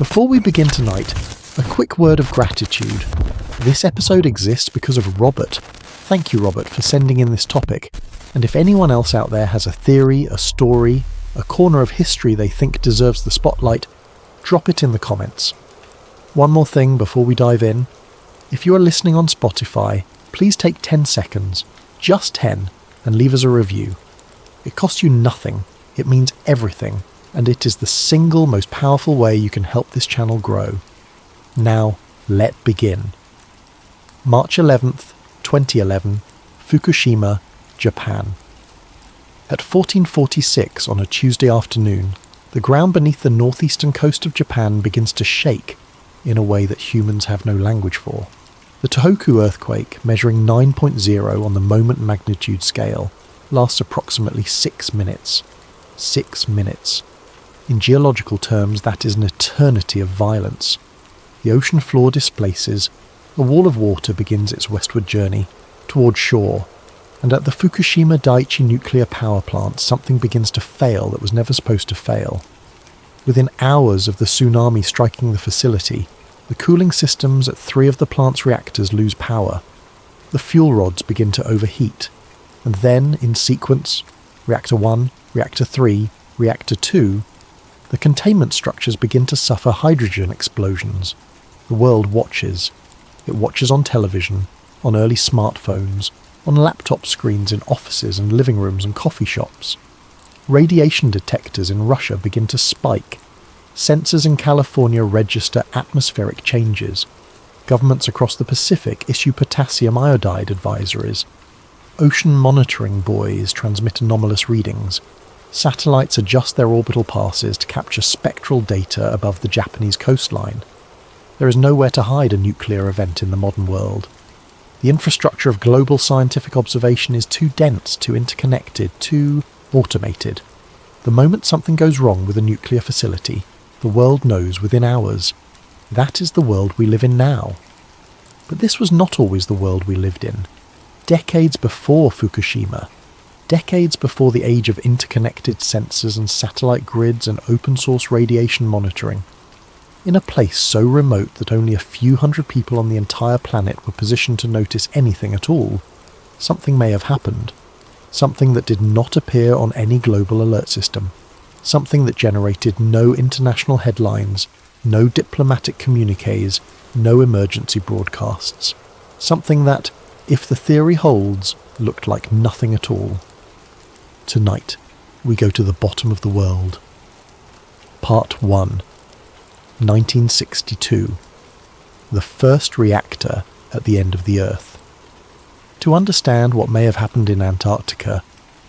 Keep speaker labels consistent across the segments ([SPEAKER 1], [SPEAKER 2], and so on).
[SPEAKER 1] Before we begin tonight, a quick word of gratitude. This episode exists because of Robert. Thank you, Robert, for sending in this topic. And if anyone else out there has a theory, a story, a corner of history they think deserves the spotlight, drop it in the comments. One more thing before we dive in. If you are listening on Spotify, please take 10 seconds, just 10, and leave us a review. It costs you nothing, it means everything, and it is the single most powerful way you can help this channel grow. Now, let's begin. March 11th, 2011, Fukushima, Japan. At 14:46 on a Tuesday afternoon, the ground beneath the northeastern coast of Japan begins to shake in a way that humans have no language for. The Tohoku earthquake, measuring 9.0 on the moment magnitude scale, lasts approximately 6 minutes. 6 minutes. In geological terms, that is an eternity of violence. The ocean floor displaces, a wall of water begins its westward journey toward shore, and at the Fukushima Daiichi nuclear power plant something begins to fail that was never supposed to fail. Within hours of the tsunami striking the facility, the cooling systems at 3 of the plant's reactors lose power. The fuel rods begin to overheat, and then, in sequence, Reactor 1, Reactor 3, Reactor 2, the containment structures begin to suffer hydrogen explosions. The world watches. It watches on television, on early smartphones, on laptop screens in offices and living rooms and coffee shops. Radiation detectors in Russia begin to spike. Sensors in California register atmospheric changes. Governments across the Pacific issue potassium iodide advisories. Ocean monitoring buoys transmit anomalous readings. Satellites adjust their orbital passes to capture spectral data above the Japanese coastline. There is nowhere to hide a nuclear event in the modern world. The infrastructure of global scientific observation is too dense, too interconnected, too automated. The moment something goes wrong with a nuclear facility, the world knows within hours. That is the world we live in now. But this was not always the world we lived in. Decades before Fukushima, decades before the age of interconnected sensors and satellite grids and open-source radiation monitoring, in a place so remote that only a few hundred people on the entire planet were positioned to notice anything at all, something may have happened. Something that did not appear on any global alert system. Something that generated no international headlines, no diplomatic communiques, no emergency broadcasts. Something that, if the theory holds, looked like nothing at all. Tonight, we go to the bottom of the world. Part 1. 1962. The first reactor at the end of the Earth. To understand what may have happened in Antarctica,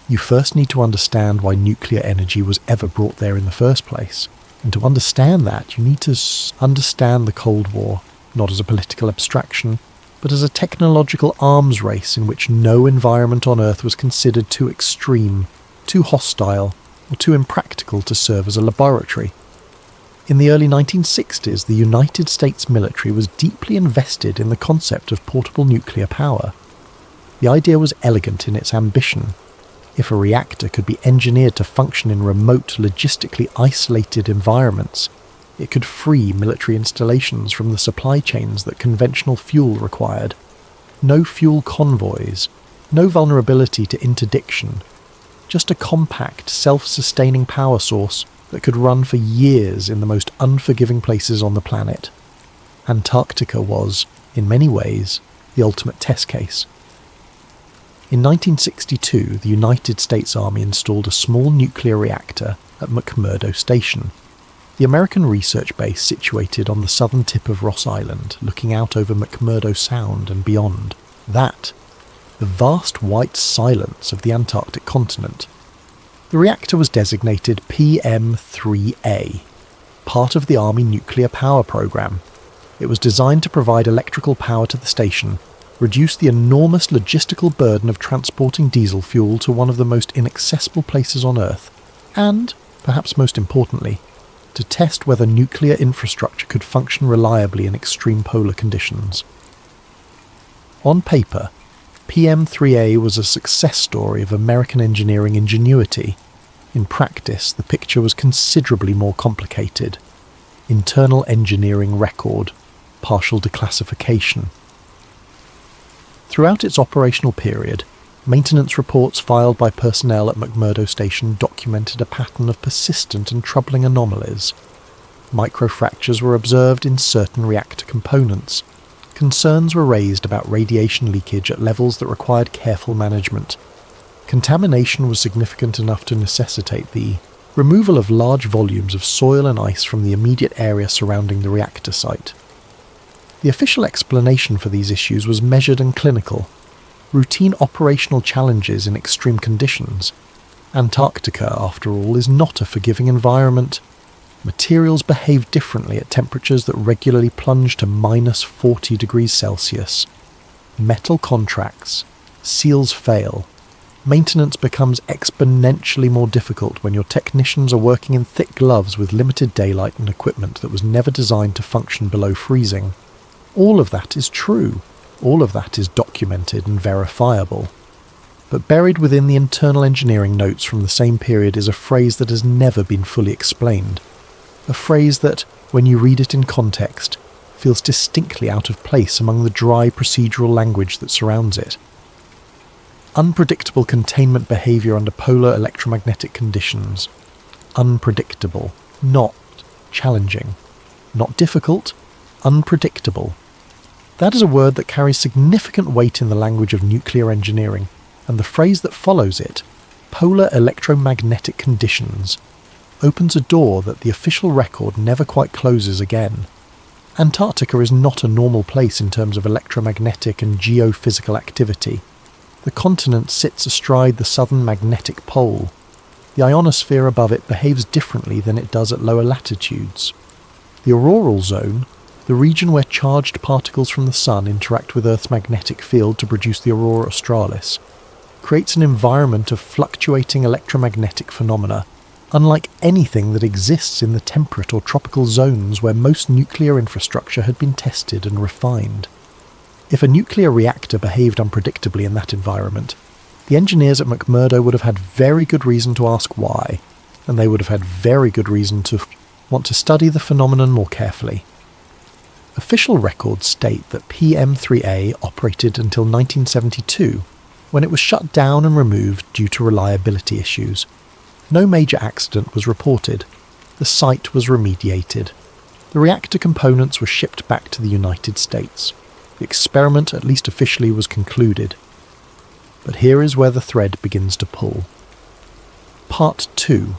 [SPEAKER 1] you first need to understand why nuclear energy was ever brought there in the first place. And to understand that, you need to understand the Cold War, not as a political abstraction, but as a technological arms race in which no environment on Earth was considered too extreme, too hostile, or too impractical to serve as a laboratory. In the early 1960s, the United States military was deeply invested in the concept of portable nuclear power. The idea was elegant in its ambition. If a reactor could be engineered to function in remote, logistically isolated environments, it could free military installations from the supply chains that conventional fuel required. No fuel convoys, no vulnerability to interdiction, just a compact, self-sustaining power source that could run for years in the most unforgiving places on the planet. Antarctica was, in many ways, the ultimate test case. In 1962, the United States Army installed a small nuclear reactor at McMurdo Station, the American research base situated on the southern tip of Ross Island, looking out over McMurdo Sound and beyond. That, the vast white silence of the Antarctic continent. The reactor was designated PM-3A, part of the Army nuclear power program. It was designed to provide electrical power to the station, reduce the enormous logistical burden of transporting diesel fuel to one of the most inaccessible places on Earth, and, perhaps most importantly, to test whether nuclear infrastructure could function reliably in extreme polar conditions. On paper, PM-3A was a success story of American engineering ingenuity. In practice, the picture was considerably more complicated. internal engineering record, partial declassification. Throughout its operational period, maintenance reports filed by personnel at McMurdo Station documented a pattern of persistent and troubling anomalies. Microfractures were observed in certain reactor components. Concerns were raised about radiation leakage at levels that required careful management. Contamination was significant enough to necessitate the removal of large volumes of soil and ice from the immediate area surrounding the reactor site. The official explanation for these issues was measured and clinical. Routine operational challenges in extreme conditions. Antarctica, after all, is not a forgiving environment. Materials behave differently at temperatures that regularly plunge to minus 40 degrees Celsius. Metal contracts. Seals fail. Maintenance becomes exponentially more difficult when your technicians are working in thick gloves with limited daylight and equipment that was never designed to function below freezing. All of that is true. All of that is documented and verifiable. But buried within the internal engineering notes from the same period is a phrase that has never been fully explained. A phrase that, when you read it in context, feels distinctly out of place among the dry procedural language that surrounds it. Unpredictable containment behaviour under polar electromagnetic conditions. Unpredictable, not challenging. Not difficult, unpredictable. That is a word that carries significant weight in the language of nuclear engineering, and the phrase that follows it, polar electromagnetic conditions, opens a door that the official record never quite closes again. Antarctica is not a normal place in terms of electromagnetic and geophysical activity. The continent sits astride the southern magnetic pole. The ionosphere above it behaves differently than it does at lower latitudes. The auroral zone, the region where charged particles from the sun interact with Earth's magnetic field to produce the aurora australis, creates an environment of fluctuating electromagnetic phenomena, unlike anything that exists in the temperate or tropical zones where most nuclear infrastructure had been tested and refined. If a nuclear reactor behaved unpredictably in that environment, the engineers at McMurdo would have had very good reason to ask why, and they would have had very good reason to want to study the phenomenon more carefully. Official records state that PM3A operated until 1972, when it was shut down and removed due to reliability issues. No major accident was reported. The site was remediated. The reactor components were shipped back to the United States. The experiment, at least officially, was concluded. But here is where the thread begins to pull. Part 2.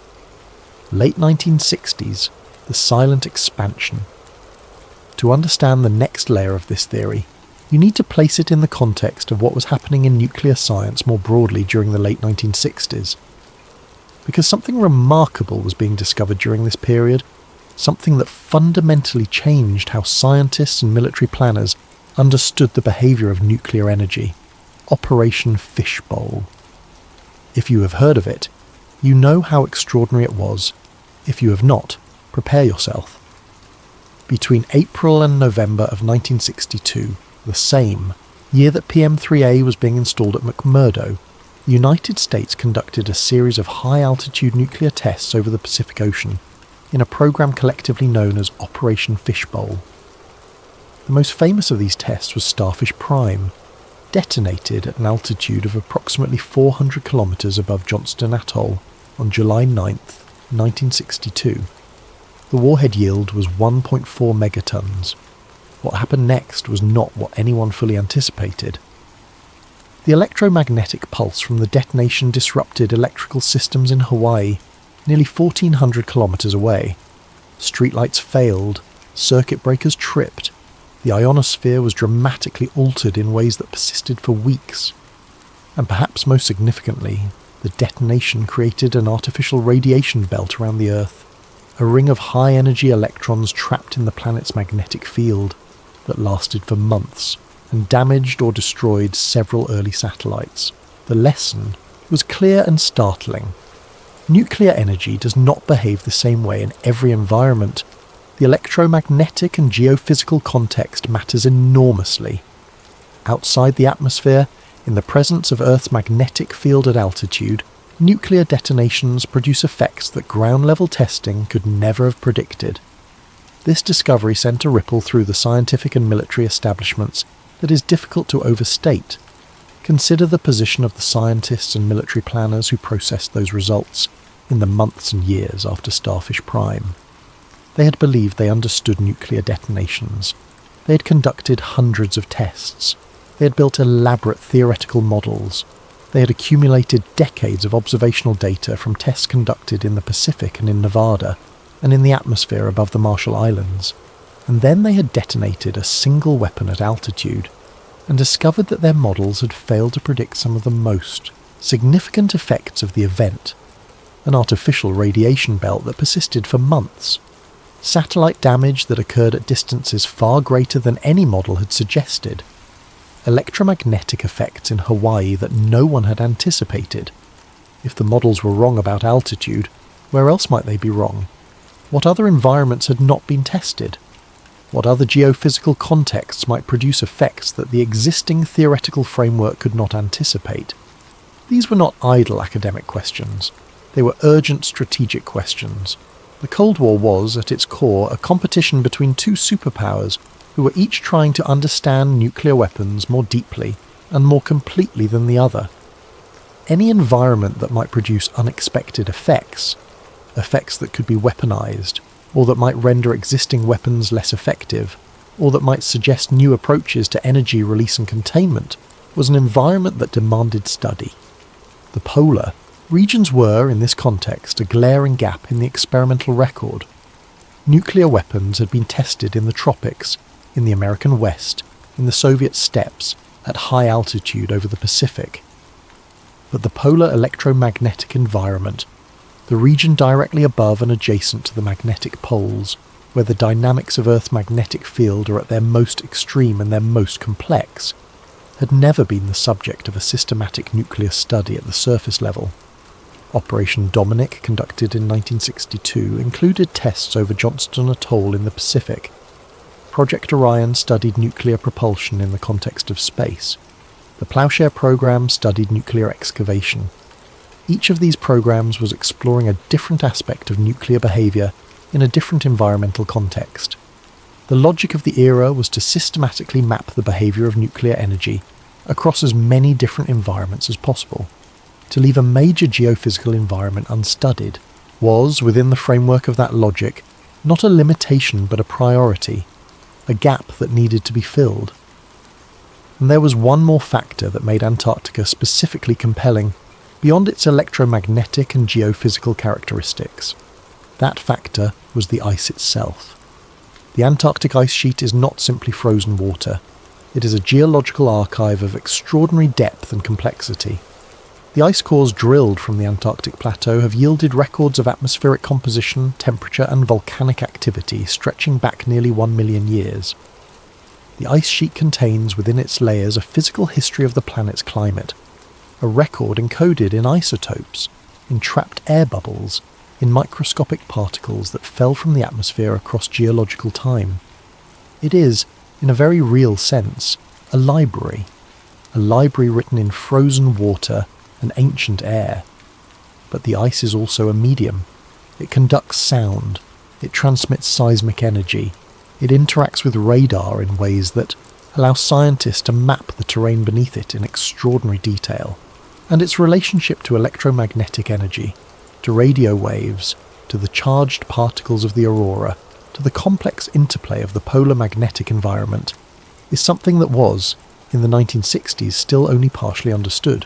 [SPEAKER 1] Late 1960s, the silent expansion. To understand the next layer of this theory, you need to place it in the context of what was happening in nuclear science more broadly during the late 1960s. Because something remarkable was being discovered during this period, something that fundamentally changed how scientists and military planners understood the behaviour of nuclear energy. Operation Fishbowl. If you have heard of it, you know how extraordinary it was. If you have not, prepare yourself. Between April and November of 1962, the same year that PM3A was being installed at McMurdo, the United States conducted a series of high-altitude nuclear tests over the Pacific Ocean in a program collectively known as Operation Fishbowl. The most famous of these tests was Starfish Prime, detonated at an altitude of approximately 400 kilometres above Johnston Atoll on July 9th, 1962. The warhead yield was 1.4 megatons. What happened next was not what anyone fully anticipated. The electromagnetic pulse from the detonation disrupted electrical systems in Hawaii, nearly 1,400 kilometres away. Streetlights failed, circuit breakers tripped. The ionosphere was dramatically altered in ways that persisted for weeks. And perhaps most significantly, the detonation created an artificial radiation belt around the Earth, a ring of high-energy electrons trapped in the planet's magnetic field that lasted for months and damaged or destroyed several early satellites. The lesson was clear and startling. Nuclear energy does not behave the same way in every environment. The electromagnetic and geophysical context matters enormously. Outside the atmosphere, in the presence of Earth's magnetic field at altitude, nuclear detonations produce effects that ground-level testing could never have predicted. This discovery sent a ripple through the scientific and military establishments that is difficult to overstate. Consider the position of the scientists and military planners who processed those results in the months and years after Starfish Prime. They had believed they understood nuclear detonations. They had conducted hundreds of tests. They had built elaborate theoretical models. They had accumulated decades of observational data from tests conducted in the Pacific and in Nevada, and in the atmosphere above the Marshall Islands. And then they had detonated a single weapon at altitude, and discovered that their models had failed to predict some of the most significant effects of the event: an artificial radiation belt that persisted for months, satellite damage that occurred at distances far greater than any model had suggested, electromagnetic effects in Hawaii that no one had anticipated. If the models were wrong about altitude, where else might they be wrong? What other environments had not been tested? What other geophysical contexts might produce effects that the existing theoretical framework could not anticipate? These were not idle academic questions. They were urgent strategic questions. The Cold War was, at its core, a competition between two superpowers who were each trying to understand nuclear weapons more deeply and more completely than the other. Any environment that might produce unexpected effects that could be weaponized, or that might render existing weapons less effective, or that might suggest new approaches to energy release and containment, was an environment that demanded study. The polar regions were, in this context, a glaring gap in the experimental record. Nuclear weapons had been tested in the tropics, in the American West, in the Soviet steppes, at high altitude over the Pacific. But the polar electromagnetic environment, the region directly above and adjacent to the magnetic poles, where the dynamics of Earth's magnetic field are at their most extreme and their most complex, had never been the subject of a systematic nuclear study at the surface level. Operation Dominic, conducted in 1962, included tests over Johnston Atoll in the Pacific. Project Orion studied nuclear propulsion in the context of space. The Plowshare program studied nuclear excavation. Each of these programs was exploring a different aspect of nuclear behavior in a different environmental context. The logic of the era was to systematically map the behavior of nuclear energy across as many different environments as possible. To leave a major geophysical environment unstudied was, within the framework of that logic, not a limitation but a priority, a gap that needed to be filled. And there was one more factor that made Antarctica specifically compelling, beyond its electromagnetic and geophysical characteristics. That factor was the ice itself. The Antarctic ice sheet is not simply frozen water. It is a geological archive of extraordinary depth and complexity. The ice cores drilled from the Antarctic plateau have yielded records of atmospheric composition, temperature and volcanic activity stretching back nearly 1 million years. The ice sheet contains within its layers a physical history of the planet's climate, a record encoded in isotopes, in trapped air bubbles, in microscopic particles that fell from the atmosphere across geological time. It is, in a very real sense, a library written in frozen water and ancient air. But the ice is also a medium. It conducts sound, it transmits seismic energy, it interacts with radar in ways that allow scientists to map the terrain beneath it in extraordinary detail. And its relationship to electromagnetic energy, to radio waves, to the charged particles of the aurora, to the complex interplay of the polar magnetic environment, is something that was, in the 1960s, still only partially understood.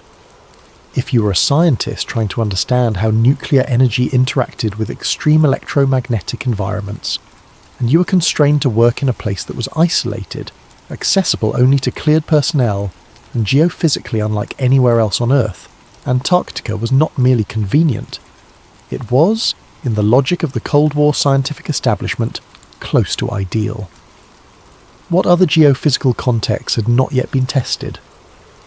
[SPEAKER 1] If you were a scientist trying to understand how nuclear energy interacted with extreme electromagnetic environments, and you were constrained to work in a place that was isolated, accessible only to cleared personnel, and geophysically unlike anywhere else on Earth, Antarctica was not merely convenient. It was, in the logic of the Cold War scientific establishment, close to ideal. What other geophysical contexts had not yet been tested?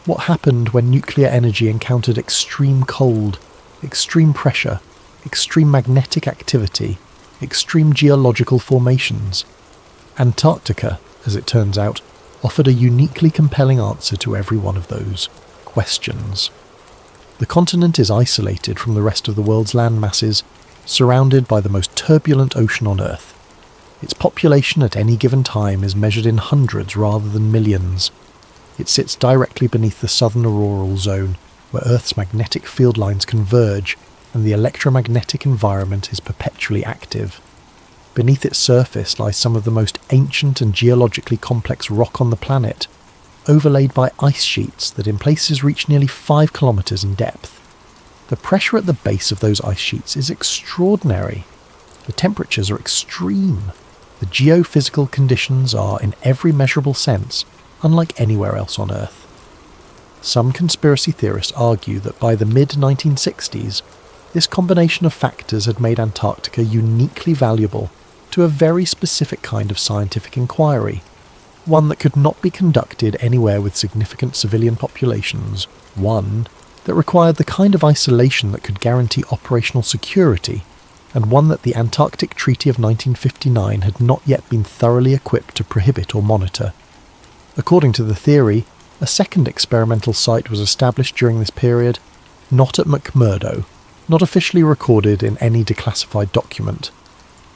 [SPEAKER 1] What happened when nuclear energy encountered extreme cold, extreme pressure, extreme magnetic activity, extreme geological formations? Antarctica, as it turns out, offered a uniquely compelling answer to every one of those questions. The continent is isolated from the rest of the world's land masses, surrounded by the most turbulent ocean on Earth. Its population at any given time is measured in hundreds rather than millions. It sits directly beneath the southern auroral zone, where Earth's magnetic field lines converge and the electromagnetic environment is perpetually active. Beneath its surface lies some of the most ancient and geologically complex rock on the planet, overlaid by ice sheets that in places reach nearly 5 kilometres in depth. The pressure at the base of those ice sheets is extraordinary. The temperatures are extreme. The geophysical conditions are, in every measurable sense, unlike anywhere else on Earth. Some conspiracy theorists argue that by the mid-1960s, this combination of factors had made Antarctica uniquely valuable to a very specific kind of scientific inquiry, one that could not be conducted anywhere with significant civilian populations, one that required the kind of isolation that could guarantee operational security, and one that the Antarctic Treaty of 1959 had not yet been thoroughly equipped to prohibit or monitor. According to the theory, a second experimental site was established during this period, not at McMurdo, not officially recorded in any declassified document.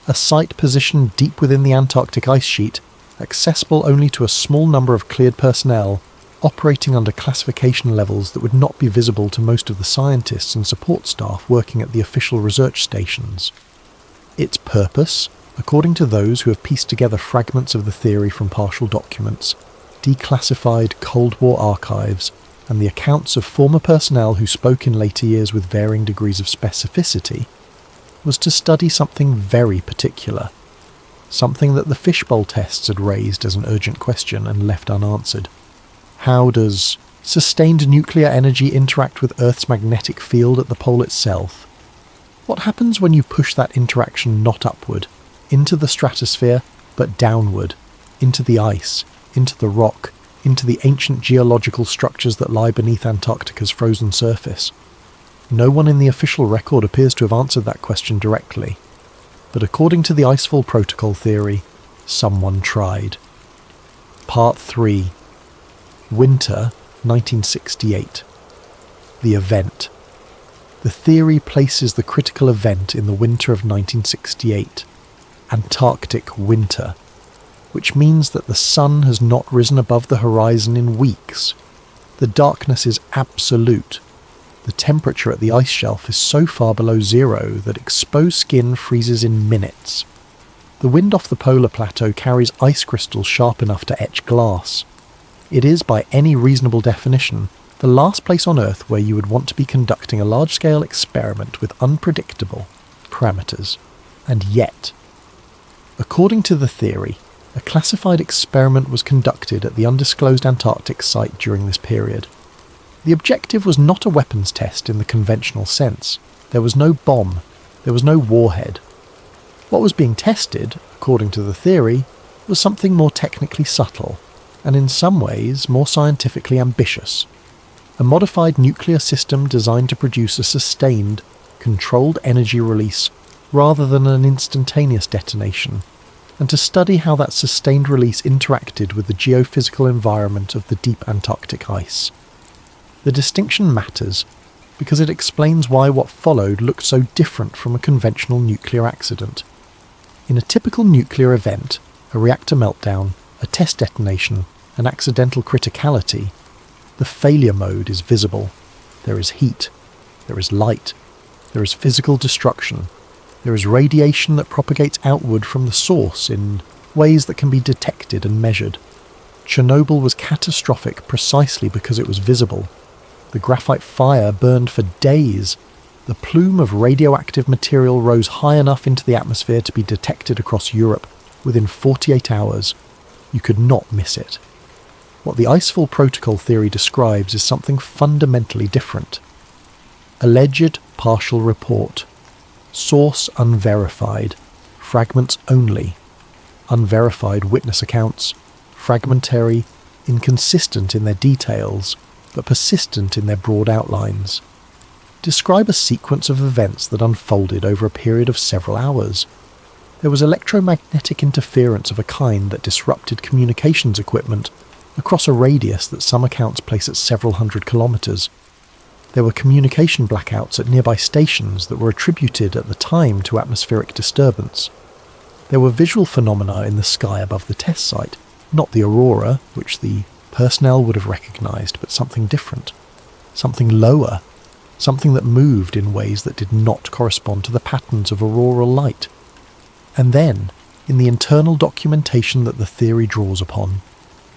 [SPEAKER 1] A site positioned deep within the Antarctic ice sheet, accessible only to a small number of cleared personnel, operating under classification levels that would not be visible to most of the scientists and support staff working at the official research stations. Its purpose, according to those who have pieced together fragments of the theory from partial documents, declassified Cold War archives, and the accounts of former personnel who spoke in later years with varying degrees of specificity, was to study something very particular, something that the fishbowl tests had raised as an urgent question and left unanswered. How does sustained nuclear energy interact with Earth's magnetic field at the pole itself? What happens when you push that interaction not upward, into the stratosphere, but downward, into the ice, into the rock, into the ancient geological structures that lie beneath Antarctica's frozen surface? No one in the official record appears to have answered that question directly, but according to the Icefall protocol theory, someone tried. Part 3. Winter 1968. The event. The theory places the critical event in the winter of 1968, Antarctic winter, which means that the sun has not risen above the horizon in weeks. The darkness is absolute. The temperature at the ice shelf is so far below zero that exposed skin freezes in minutes. The wind off the polar plateau carries ice crystals sharp enough to etch glass. It is, by any reasonable definition, the last place on Earth where you would want to be conducting a large-scale experiment with unpredictable parameters. And yet, according to the theory, a classified experiment was conducted at the undisclosed Antarctic site during this period. The objective was not a weapons test in the conventional sense. There was no bomb. There was no warhead. What was being tested, according to the theory, was something more technically subtle, and in some ways more scientifically ambitious. A modified nuclear system designed to produce a sustained, controlled energy release rather than an instantaneous detonation, and to study how that sustained release interacted with the geophysical environment of the deep Antarctic ice. The distinction matters because it explains why what followed looked so different from a conventional nuclear accident. In a typical nuclear event, a reactor meltdown, a test detonation, an accidental criticality, the failure mode is visible. There is heat, there is light, there is physical destruction, there is radiation that propagates outward from the source in ways that can be detected and measured. Chernobyl was catastrophic precisely because it was visible. The graphite fire burned for days. The plume of radioactive material rose high enough into the atmosphere to be detected across Europe within 48 hours. You could not miss it. What the Icefall protocol theory describes is something fundamentally different. Alleged partial report. Source unverified. Fragments only. Unverified witness accounts. Fragmentary, inconsistent in their details, but persistent in their broad outlines. Describe a sequence of events that unfolded over a period of several hours. There was electromagnetic interference of a kind that disrupted communications equipment across a radius that some accounts place at several hundred kilometres. There were communication blackouts at nearby stations that were attributed at the time to atmospheric disturbance. There were visual phenomena in the sky above the test site, not the aurora, which the personnel would have recognised, but something different, something lower, something that moved in ways that did not correspond to the patterns of auroral light. And then, in the internal documentation that the theory draws upon,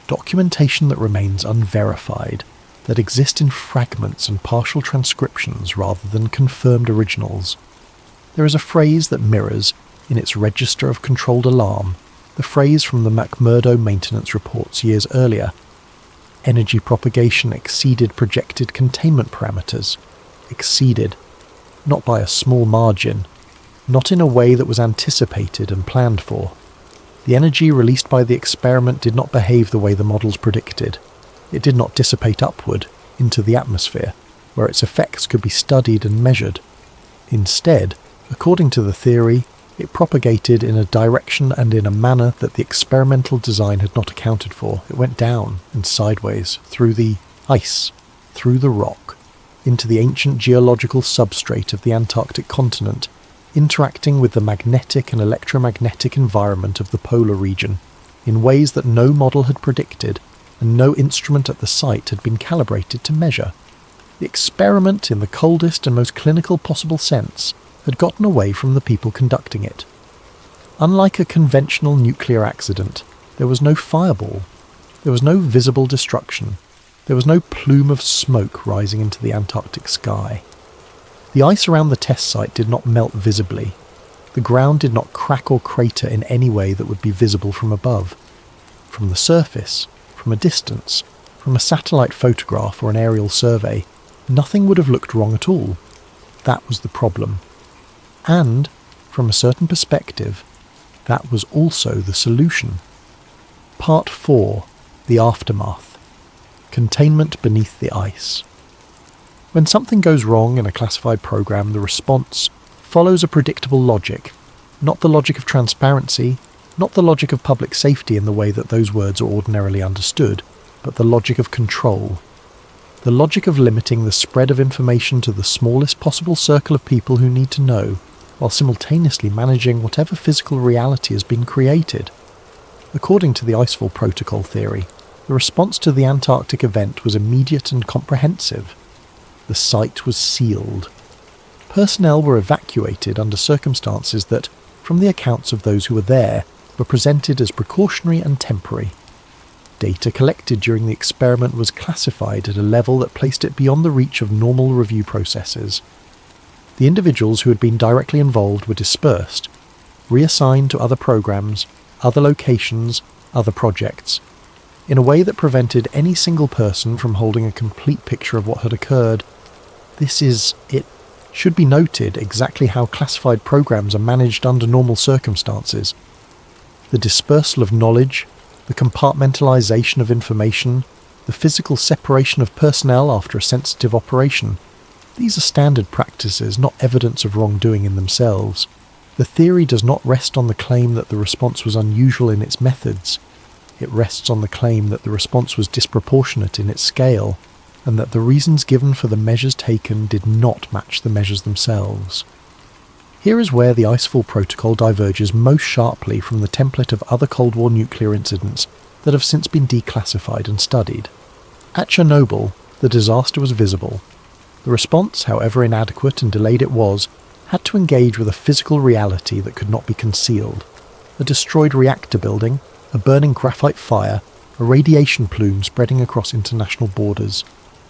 [SPEAKER 1] documentation that remains unverified, that exist in fragments and partial transcriptions rather than confirmed originals, there is a phrase that mirrors, in its register of controlled alarm, the phrase from the McMurdo maintenance reports years earlier. Energy propagation exceeded projected containment parameters. Exceeded. Not by a small margin. Not in a way that was anticipated and planned for. The energy released by the experiment did not behave the way the models predicted. It did not dissipate upward, into the atmosphere, where its effects could be studied and measured. Instead, according to the theory, it propagated in a direction and in a manner that the experimental design had not accounted for. It went down and sideways, through the ice, through the rock, into the ancient geological substrate of the Antarctic continent, interacting with the magnetic and electromagnetic environment of the polar region, in ways that no model had predicted, and no instrument at the site had been calibrated to measure. The experiment, in the coldest and most clinical possible sense, had gotten away from the people conducting it. Unlike a conventional nuclear accident, there was no fireball. There was no visible destruction. There was no plume of smoke rising into the Antarctic sky. The ice around the test site did not melt visibly. The ground did not crack or crater in any way that would be visible from above. From the surface, from a distance, from a satellite photograph or an aerial survey, nothing would have looked wrong at all. That was the problem. And, from a certain perspective, that was also the solution. Part 4. The Aftermath. Containment beneath the ice. When something goes wrong in a classified program, the response follows a predictable logic, not the logic of transparency, not the logic of public safety in the way that those words are ordinarily understood, but the logic of control. The logic of limiting the spread of information to the smallest possible circle of people who need to know, while simultaneously managing whatever physical reality has been created. According to the Icefall protocol theory, the response to the Antarctic event was immediate and comprehensive. The site was sealed. Personnel were evacuated under circumstances that, from the accounts of those who were there, were presented as precautionary and temporary. Data collected during the experiment was classified at a level that placed it beyond the reach of normal review processes. The individuals who had been directly involved were dispersed, reassigned to other programs, other locations, other projects, in a way that prevented any single person from holding a complete picture of what had occurred. It should be noted exactly how classified programs are managed under normal circumstances. The dispersal of knowledge, the compartmentalization of information, the physical separation of personnel after a sensitive operation. These are standard practices, not evidence of wrongdoing in themselves. The theory does not rest on the claim that the response was unusual in its methods. It rests on the claim that the response was disproportionate in its scale, and that the reasons given for the measures taken did not match the measures themselves. Here is where the Icefall protocol diverges most sharply from the template of other Cold War nuclear incidents that have since been declassified and studied. At Chernobyl, the disaster was visible. The response, however inadequate and delayed it was, had to engage with a physical reality that could not be concealed. A destroyed reactor building, a burning graphite fire, a radiation plume spreading across international borders.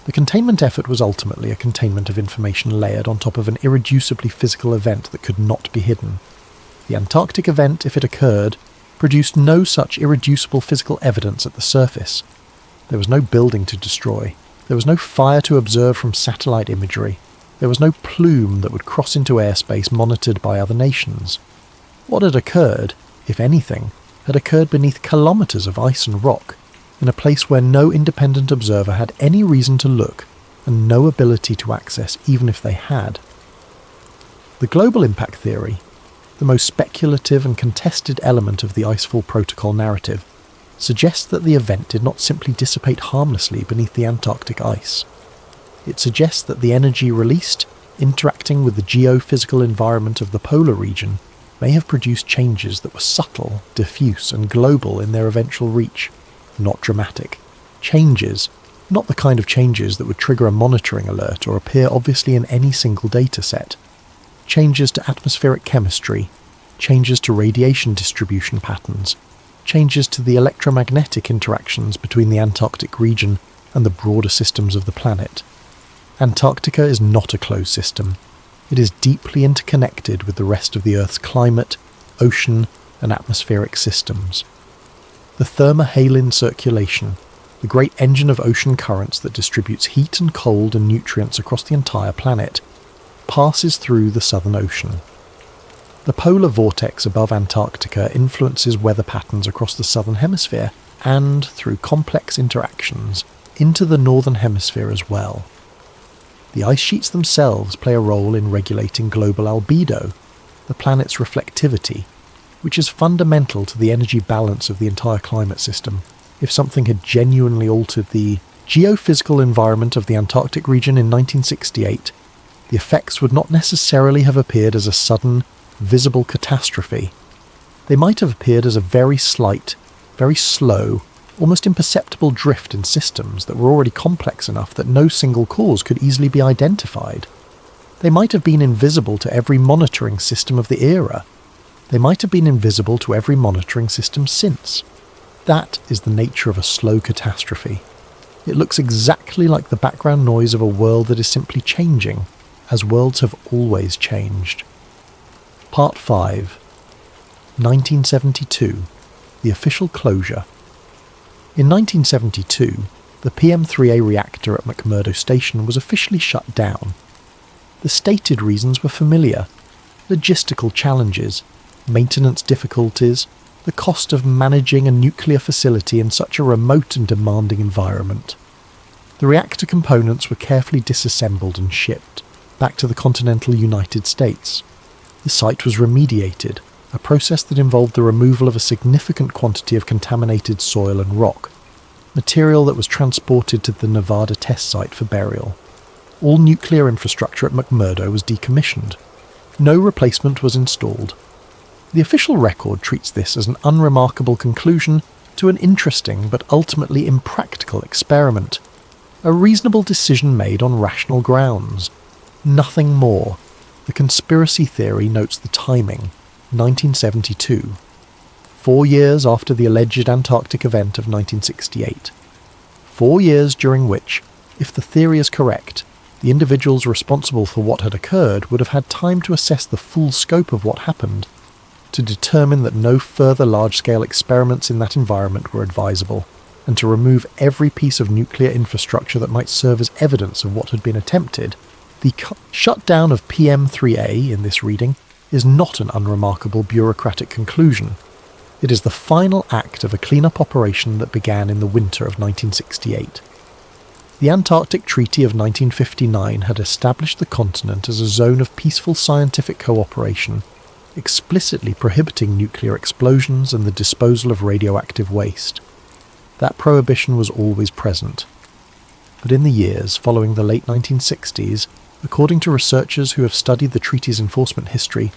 [SPEAKER 1] The containment effort was ultimately a containment of information layered on top of an irreducibly physical event that could not be hidden. The Antarctic event, if it occurred, produced no such irreducible physical evidence at the surface. There was no building to destroy. There was no fire to observe from satellite imagery. There was no plume that would cross into airspace monitored by other nations. What had occurred, if anything, had occurred beneath kilometres of ice and rock, in a place where no independent observer had any reason to look, and no ability to access even if they had. The global impact theory, the most speculative and contested element of the Icefall protocol narrative, suggests that the event did not simply dissipate harmlessly beneath the Antarctic ice. It suggests that the energy released, interacting with the geophysical environment of the polar region, may have produced changes that were subtle, diffuse, and global in their eventual reach, not dramatic. Changes, not the kind of changes that would trigger a monitoring alert or appear obviously in any single data set. Changes to atmospheric chemistry, changes to radiation distribution patterns, changes to the electromagnetic interactions between the Antarctic region and the broader systems of the planet. Antarctica is not a closed system. It is deeply interconnected with the rest of the Earth's climate, ocean, and atmospheric systems. The thermohaline circulation, the great engine of ocean currents that distributes heat and cold and nutrients across the entire planet, passes through the Southern Ocean. The polar vortex above Antarctica influences weather patterns across the Southern Hemisphere and, through complex interactions, into the Northern Hemisphere as well. The ice sheets themselves play a role in regulating global albedo, the planet's reflectivity, which is fundamental to the energy balance of the entire climate system. If something had genuinely altered the geophysical environment of the Antarctic region in 1968, the effects would not necessarily have appeared as a sudden, visible catastrophe. They might have appeared as a very slight, very slow, almost imperceptible drift in systems that were already complex enough that no single cause could easily be identified. They might have been invisible to every monitoring system of the era. They might have been invisible to every monitoring system since. That is the nature of a slow catastrophe. It looks exactly like the background noise of a world that is simply changing, as worlds have always changed. Part 5. 1972. The official closure. In 1972, the PM3A reactor at McMurdo Station was officially shut down. The stated reasons were familiar: logistical challenges, maintenance difficulties, the cost of managing a nuclear facility in such a remote and demanding environment. The reactor components were carefully disassembled and shipped back to the continental United States. The site was remediated, a process that involved the removal of a significant quantity of contaminated soil and rock, material that was transported to the Nevada test site for burial. All nuclear infrastructure at McMurdo was decommissioned. No replacement was installed. The official record treats this as an unremarkable conclusion to an interesting but ultimately impractical experiment, a reasonable decision made on rational grounds. Nothing more. The conspiracy theory notes the timing, 1972. 4 years after the alleged Antarctic event of 1968. 4 years during which, if the theory is correct, the individuals responsible for what had occurred would have had time to assess the full scope of what happened, to determine that no further large-scale experiments in that environment were advisable, and to remove every piece of nuclear infrastructure that might serve as evidence of what had been attempted. The shutdown of PM3A in this reading is not an unremarkable bureaucratic conclusion. It is the final act of a clean-up operation that began in the winter of 1968. The Antarctic Treaty of 1959 had established the continent as a zone of peaceful scientific cooperation, explicitly prohibiting nuclear explosions and the disposal of radioactive waste. That prohibition was always present. But in the years following the late 1960s, according to researchers who have studied the treaty's enforcement history,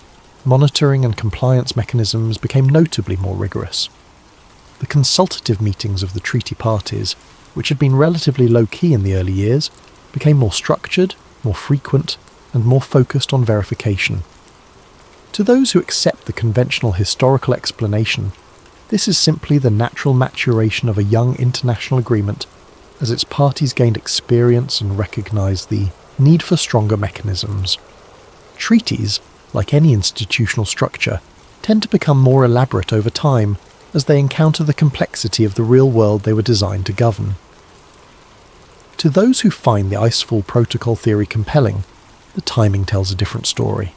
[SPEAKER 1] monitoring and compliance mechanisms became notably more rigorous. The consultative meetings of the treaty parties, which had been relatively low-key in the early years, became more structured, more frequent, and more focused on verification. To those who accept the conventional historical explanation, this is simply the natural maturation of a young international agreement as its parties gained experience and recognized the need for stronger mechanisms. Treaties, like any institutional structure, tend to become more elaborate over time as they encounter the complexity of the real world they were designed to govern. To those who find the Icefall protocol theory compelling, the timing tells a different story.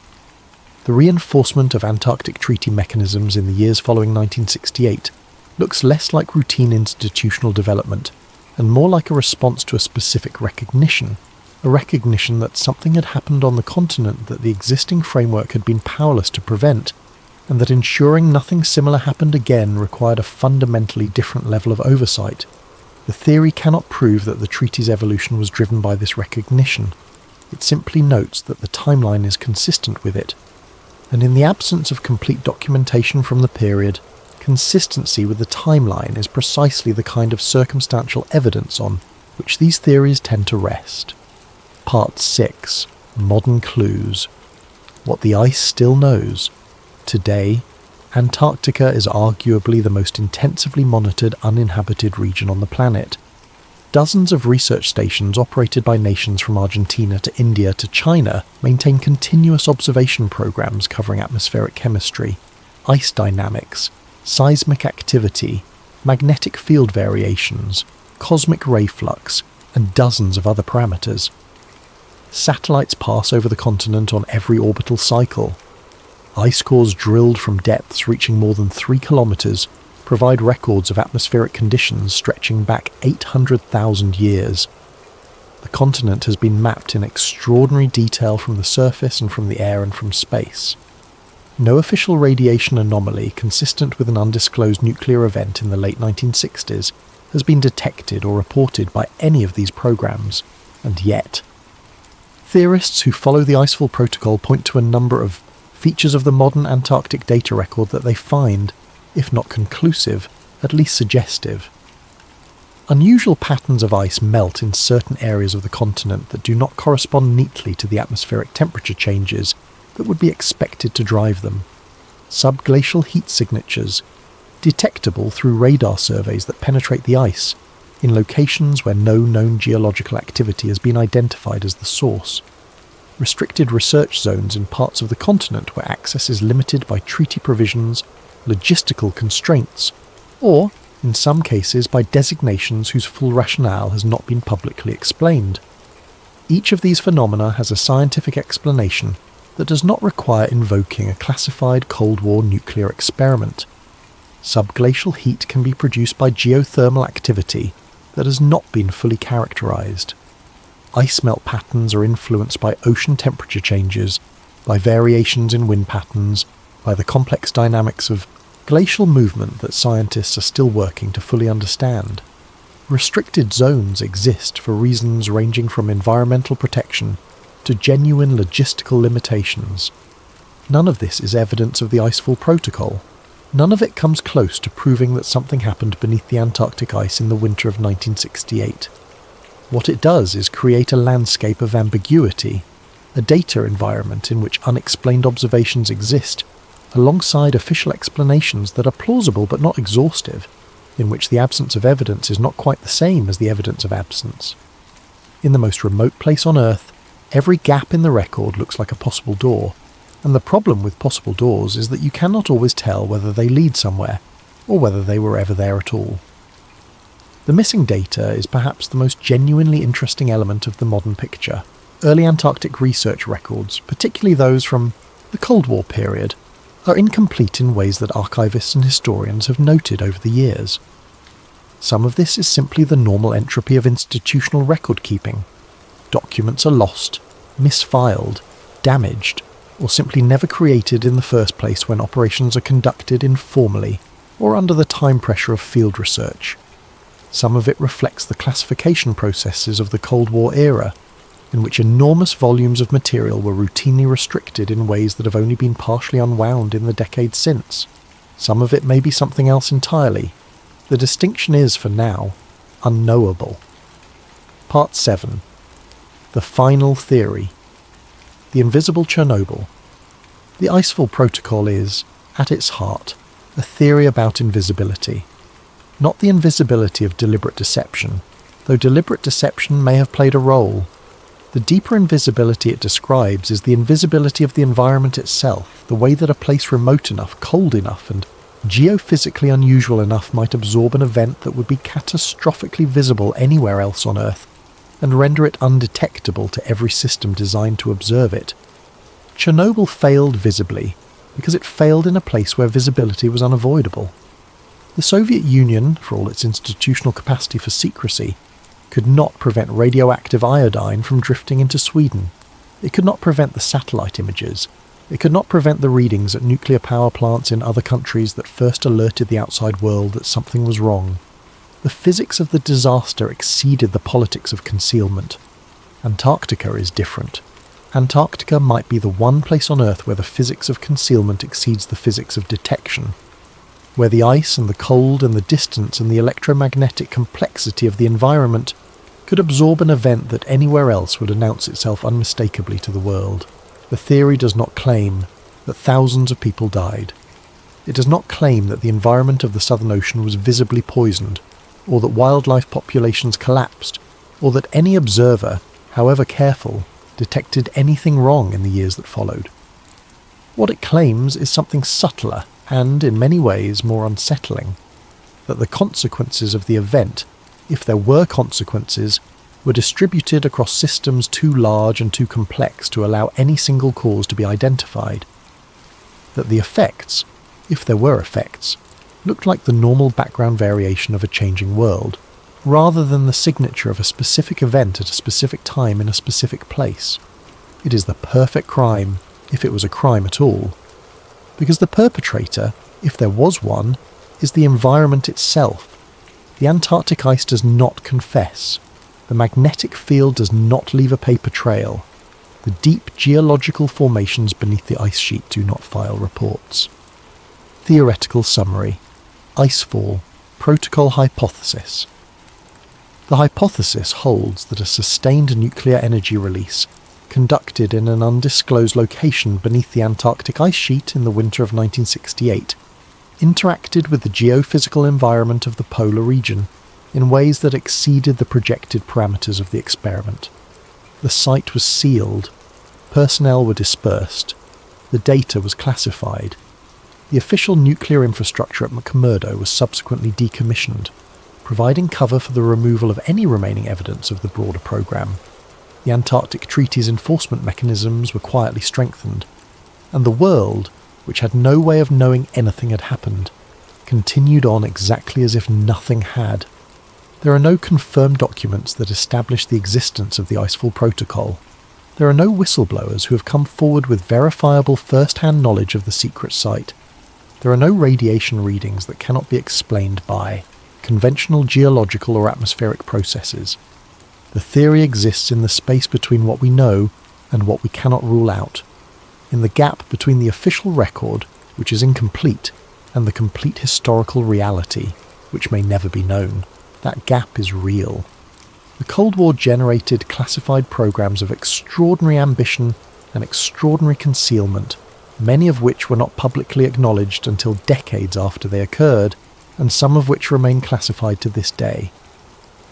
[SPEAKER 1] The reinforcement of Antarctic treaty mechanisms in the years following 1968 looks less like routine institutional development and more like a response to a specific recognition, a recognition that something had happened on the continent that the existing framework had been powerless to prevent, and that ensuring nothing similar happened again required a fundamentally different level of oversight. The theory cannot prove that the treaty's evolution was driven by this recognition. It simply notes that the timeline is consistent with it. and in the absence of complete documentation from the period, consistency with the timeline is precisely the kind of circumstantial evidence on which these theories tend to rest. Part 6. Modern Clues. What the ice still knows. Today, Antarctica is arguably the most intensively monitored uninhabited region on the planet. Dozens of research stations operated by nations from Argentina to India to China maintain continuous observation programs covering atmospheric chemistry, ice dynamics, seismic activity, magnetic field variations, cosmic ray flux, and dozens of other parameters. Satellites pass over the continent on every orbital cycle. Ice cores drilled from depths reaching more than 3 kilometers provide records of atmospheric conditions stretching back 800,000 years. The continent has been mapped in extraordinary detail from the surface and from the air and from space. No official radiation anomaly consistent with an undisclosed nuclear event in the late 1960s has been detected or reported by any of these programs, and yet. Theorists who follow the Icefall protocol point to a number of features of the modern Antarctic data record that they find, if not conclusive, at least suggestive. Unusual patterns of ice melt in certain areas of the continent that do not correspond neatly to the atmospheric temperature changes that would be expected to drive them. Subglacial heat signatures, detectable through radar surveys that penetrate the ice, in locations where no known geological activity has been identified as the source. Restricted research zones in parts of the continent where access is limited by treaty provisions, logistical constraints, or, in some cases, by designations whose full rationale has not been publicly explained. Each of these phenomena has a scientific explanation that does not require invoking a classified Cold War nuclear experiment. Subglacial heat can be produced by geothermal activity that has not been fully characterized. Ice melt patterns are influenced by ocean temperature changes, by variations in wind patterns, by the complex dynamics of glacial movement that scientists are still working to fully understand. Restricted zones exist for reasons ranging from environmental protection to genuine logistical limitations. None of this is evidence of the Icefall protocol. None of it comes close to proving that something happened beneath the Antarctic ice in the winter of 1968. What it does is create a landscape of ambiguity, a data environment in which unexplained observations exist, alongside official explanations that are plausible but not exhaustive, in which the absence of evidence is not quite the same as the evidence of absence. In the most remote place on Earth, every gap in the record looks like a possible door, and the problem with possible doors is that you cannot always tell whether they lead somewhere, or whether they were ever there at all. The missing data is perhaps the most genuinely interesting element of the modern picture. Early Antarctic research records, particularly those from the Cold War period, are incomplete in ways that archivists and historians have noted over the years. Some of this is simply the normal entropy of institutional record-keeping. Documents are lost, misfiled, damaged, or simply never created in the first place when operations are conducted informally or under the time pressure of field research. Some of it reflects the classification processes of the Cold War era, in which enormous volumes of material were routinely restricted in ways that have only been partially unwound in the decades since. Some of it may be something else entirely. The distinction is, for now, unknowable. Part 7. The Final Theory. The Invisible Chernobyl. The Icefall Protocol is, at its heart, a theory about invisibility. Not the invisibility of deliberate deception, though deliberate deception may have played a role. The deeper invisibility it describes is the invisibility of the environment itself, the way that a place remote enough, cold enough, and geophysically unusual enough might absorb an event that would be catastrophically visible anywhere else on Earth, and render it undetectable to every system designed to observe it. Chernobyl failed visibly, because it failed in a place where visibility was unavoidable. The Soviet Union, for all its institutional capacity for secrecy, could not prevent radioactive iodine from drifting into Sweden. It could not prevent the satellite images. It could not prevent the readings at nuclear power plants in other countries that first alerted the outside world that something was wrong. The physics of the disaster exceeded the politics of concealment. Antarctica is different. Antarctica might be the one place on Earth where the physics of concealment exceeds the physics of detection, where the ice and the cold and the distance and the electromagnetic complexity of the environment could absorb an event that anywhere else would announce itself unmistakably to the world. The theory does not claim that thousands of people died. It does not claim that the environment of the Southern Ocean was visibly poisoned, or that wildlife populations collapsed, or that any observer, however careful, detected anything wrong in the years that followed. What it claims is something subtler and, in many ways, more unsettling, that the consequences of the event, if there were consequences, were distributed across systems too large and too complex to allow any single cause to be identified, that the effects, if there were effects, looked like the normal background variation of a changing world, rather than the signature of a specific event at a specific time in a specific place. It is the perfect crime, if it was a crime at all, because the perpetrator, if there was one, is the environment itself. The Antarctic ice does not confess. The magnetic field does not leave a paper trail. The deep geological formations beneath the ice sheet do not file reports. Theoretical summary. Icefall. Protocol hypothesis. The hypothesis holds that a sustained nuclear energy release, conducted in an undisclosed location beneath the Antarctic ice sheet in the winter of 1968, interacted with the geophysical environment of the polar region in ways that exceeded the projected parameters of the experiment. The site was sealed, personnel were dispersed, the data was classified. The official nuclear infrastructure at McMurdo was subsequently decommissioned, providing cover for the removal of any remaining evidence of the broader program. The Antarctic Treaty's enforcement mechanisms were quietly strengthened, and the world, which had no way of knowing anything had happened, continued on exactly as if nothing had. There are no confirmed documents that establish the existence of the Icefall Protocol. There are no whistleblowers who have come forward with verifiable first-hand knowledge of the secret site. There are no radiation readings that cannot be explained by conventional geological or atmospheric processes. The theory exists in the space between what we know and what we cannot rule out, in the gap between the official record, which is incomplete, and the complete historical reality, which may never be known. That gap is real. The Cold War generated classified programs of extraordinary ambition and extraordinary concealment, many of which were not publicly acknowledged until decades after they occurred, and some of which remain classified to this day.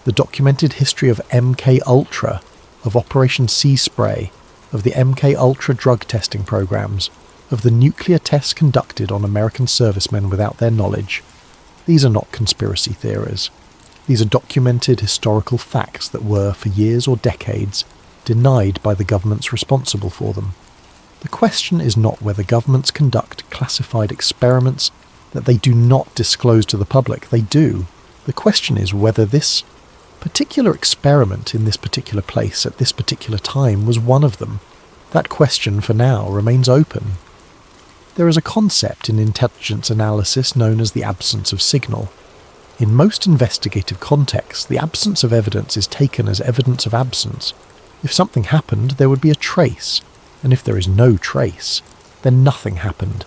[SPEAKER 1] The documented history of MK Ultra, of Operation Sea Spray, of the MK Ultra drug testing programs, of the nuclear tests conducted on American servicemen without their knowledge. These are not conspiracy theories. These are documented historical facts that were, for years or decades, denied by the governments responsible for them. The question is not whether governments conduct classified experiments that they do not disclose to the public. They do. The question is whether this particular experiment in this particular place at this particular time was one of them. That question, for now, remains open. There is a concept in intelligence analysis known as the absence of signal. In most investigative contexts, the absence of evidence is taken as evidence of absence. If something happened, there would be a trace, and if there is no trace, then nothing happened.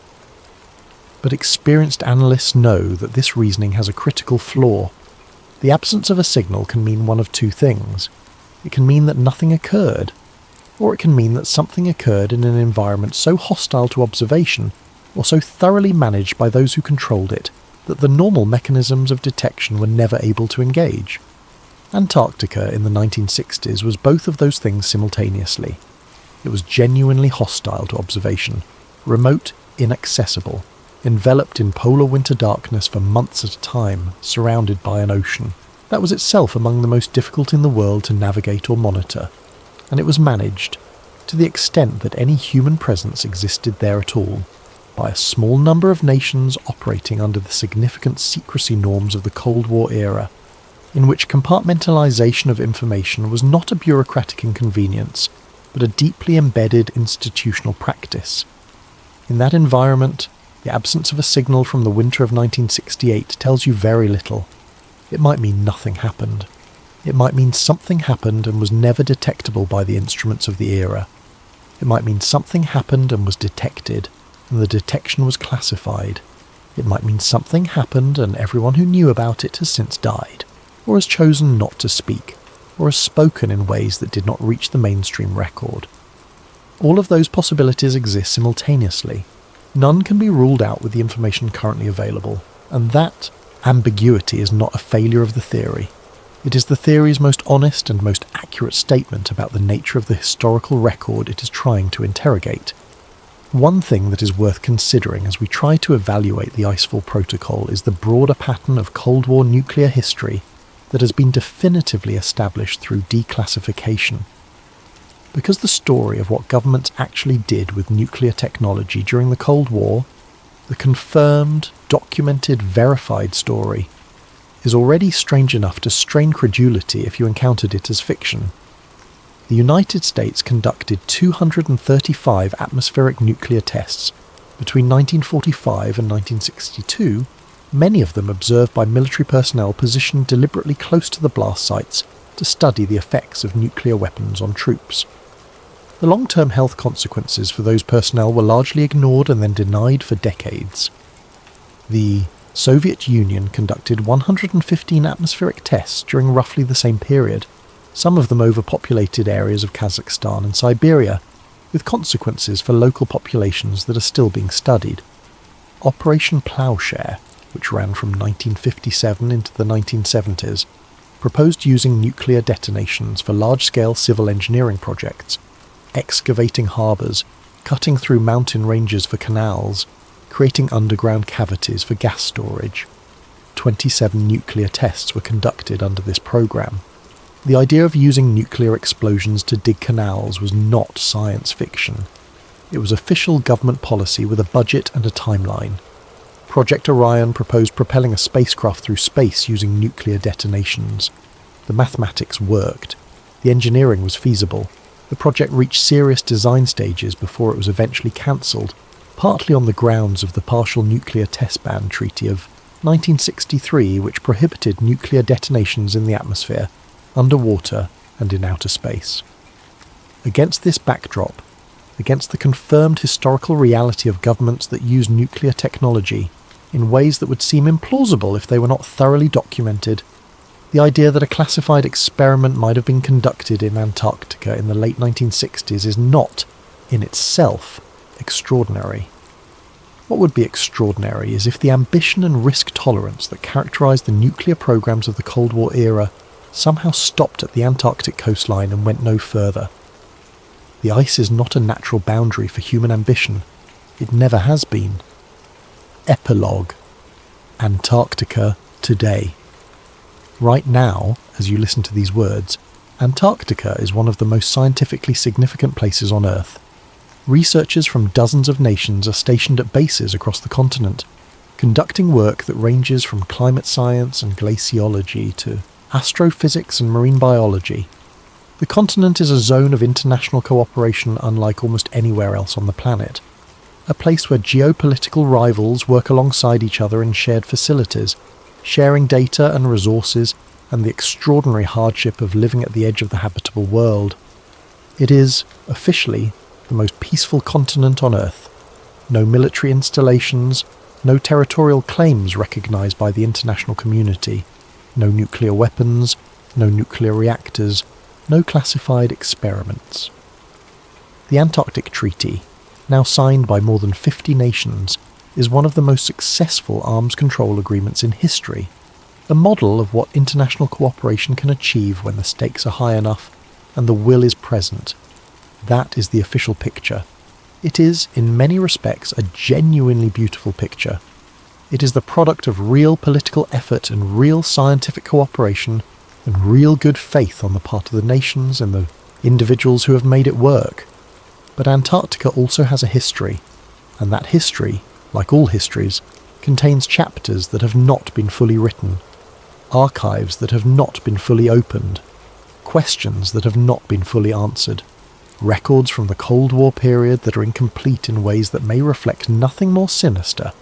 [SPEAKER 1] But experienced analysts know that this reasoning has a critical flaw. The absence of a signal can mean one of two things. It can mean that nothing occurred, or it can mean that something occurred in an environment so hostile to observation, or so thoroughly managed by those who controlled it, that the normal mechanisms of detection were never able to engage. Antarctica in the 1960s was both of those things simultaneously. It was genuinely hostile to observation, remote, inaccessible, enveloped in polar winter darkness for months at a time, surrounded by an ocean. That was itself among the most difficult in the world to navigate or monitor, and it was managed, to the extent that any human presence existed there at all, by a small number of nations operating under the significant secrecy norms of the Cold War era, in which compartmentalization of information was not a bureaucratic inconvenience, but a deeply embedded institutional practice. In that environment, the absence of a signal from the winter of 1968 tells you very little. It might mean nothing happened. It might mean something happened and was never detectable by the instruments of the era. It might mean something happened and was detected, and the detection was classified. It might mean something happened and everyone who knew about it has since died, or has chosen not to speak, or has spoken in ways that did not reach the mainstream record. All of those possibilities exist simultaneously. None can be ruled out with the information currently available, and that ambiguity is not a failure of the theory. It is the theory's most honest and most accurate statement about the nature of the historical record it is trying to interrogate. One thing that is worth considering as we try to evaluate the Icefall Protocol is the broader pattern of Cold War nuclear history that has been definitively established through declassification. Because the story of what governments actually did with nuclear technology during the Cold War, the confirmed, documented, verified story, is already strange enough to strain credulity if you encountered it as fiction. The United States conducted 235 atmospheric nuclear tests between 1945 and 1962, many of them observed by military personnel positioned deliberately close to the blast sites to study the effects of nuclear weapons on troops. The long-term health consequences for those personnel were largely ignored and then denied for decades. The Soviet Union conducted 115 atmospheric tests during roughly the same period, some of them over populated areas of Kazakhstan and Siberia, with consequences for local populations that are still being studied. Operation Plowshare, which ran from 1957 into the 1970s, proposed using nuclear detonations for large-scale civil engineering projects, excavating harbours, cutting through mountain ranges for canals, creating underground cavities for gas storage. 27 nuclear tests were conducted under this programme. The idea of using nuclear explosions to dig canals was not science fiction. It was official government policy with a budget and a timeline. Project Orion proposed propelling a spacecraft through space using nuclear detonations. The mathematics worked. The engineering was feasible. The project reached serious design stages before it was eventually cancelled, partly on the grounds of the Partial Nuclear Test Ban Treaty of 1963, which prohibited nuclear detonations in the atmosphere, underwater and in outer space. Against this backdrop, against the confirmed historical reality of governments that use nuclear technology in ways that would seem implausible if they were not thoroughly documented, the idea that a classified experiment might have been conducted in Antarctica in the late 1960s is not, in itself, extraordinary. What would be extraordinary is if the ambition and risk tolerance that characterised the nuclear programs of the Cold War era somehow stopped at the Antarctic coastline and went no further. The ice is not a natural boundary for human ambition. It never has been. Epilogue. Antarctica today. Right now, as you listen to these words, Antarctica is one of the most scientifically significant places on Earth. Researchers from dozens of nations are stationed at bases across the continent, conducting work that ranges from climate science and glaciology to astrophysics and marine biology. The continent is a zone of international cooperation unlike almost anywhere else on the planet. A place where geopolitical rivals work alongside each other in shared facilities, sharing data and resources and the extraordinary hardship of living at the edge of the habitable world. It is, officially, the most peaceful continent on Earth. No military installations, no territorial claims recognised by the international community, no nuclear weapons, no nuclear reactors, no classified experiments. The Antarctic Treaty, now signed by more than 50 nations, is one of the most successful arms control agreements in history, a model of what international cooperation can achieve when the stakes are high enough and the will is present. That is the official picture. It is, in many respects, a genuinely beautiful picture. It is the product of real political effort and real scientific cooperation and real good faith on the part of the nations and the individuals who have made it work. But Antarctica also has a history, and that history, like all histories, contains chapters that have not been fully written, archives that have not been fully opened, questions that have not been fully answered, records from the Cold War period that are incomplete in ways that may reflect nothing more sinister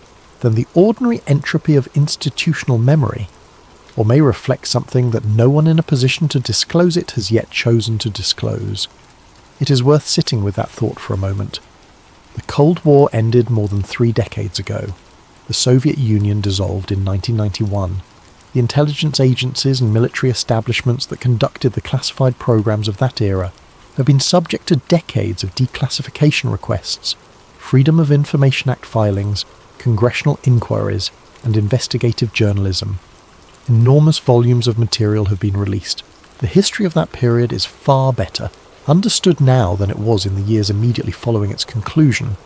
[SPEAKER 1] than the ordinary entropy of institutional memory, or may reflect something that no one in a position to disclose it has yet chosen to disclose. It is worth sitting with that thought for a moment. The Cold War ended more than 3 decades ago. The Soviet Union dissolved in 1991. The intelligence agencies and military establishments that conducted the classified programs of that era have been subject to decades of declassification requests, Freedom of Information Act filings, congressional inquiries, and investigative journalism. Enormous volumes of material have been released. The history of that period is far better, understood now than it was in the years immediately following its conclusion,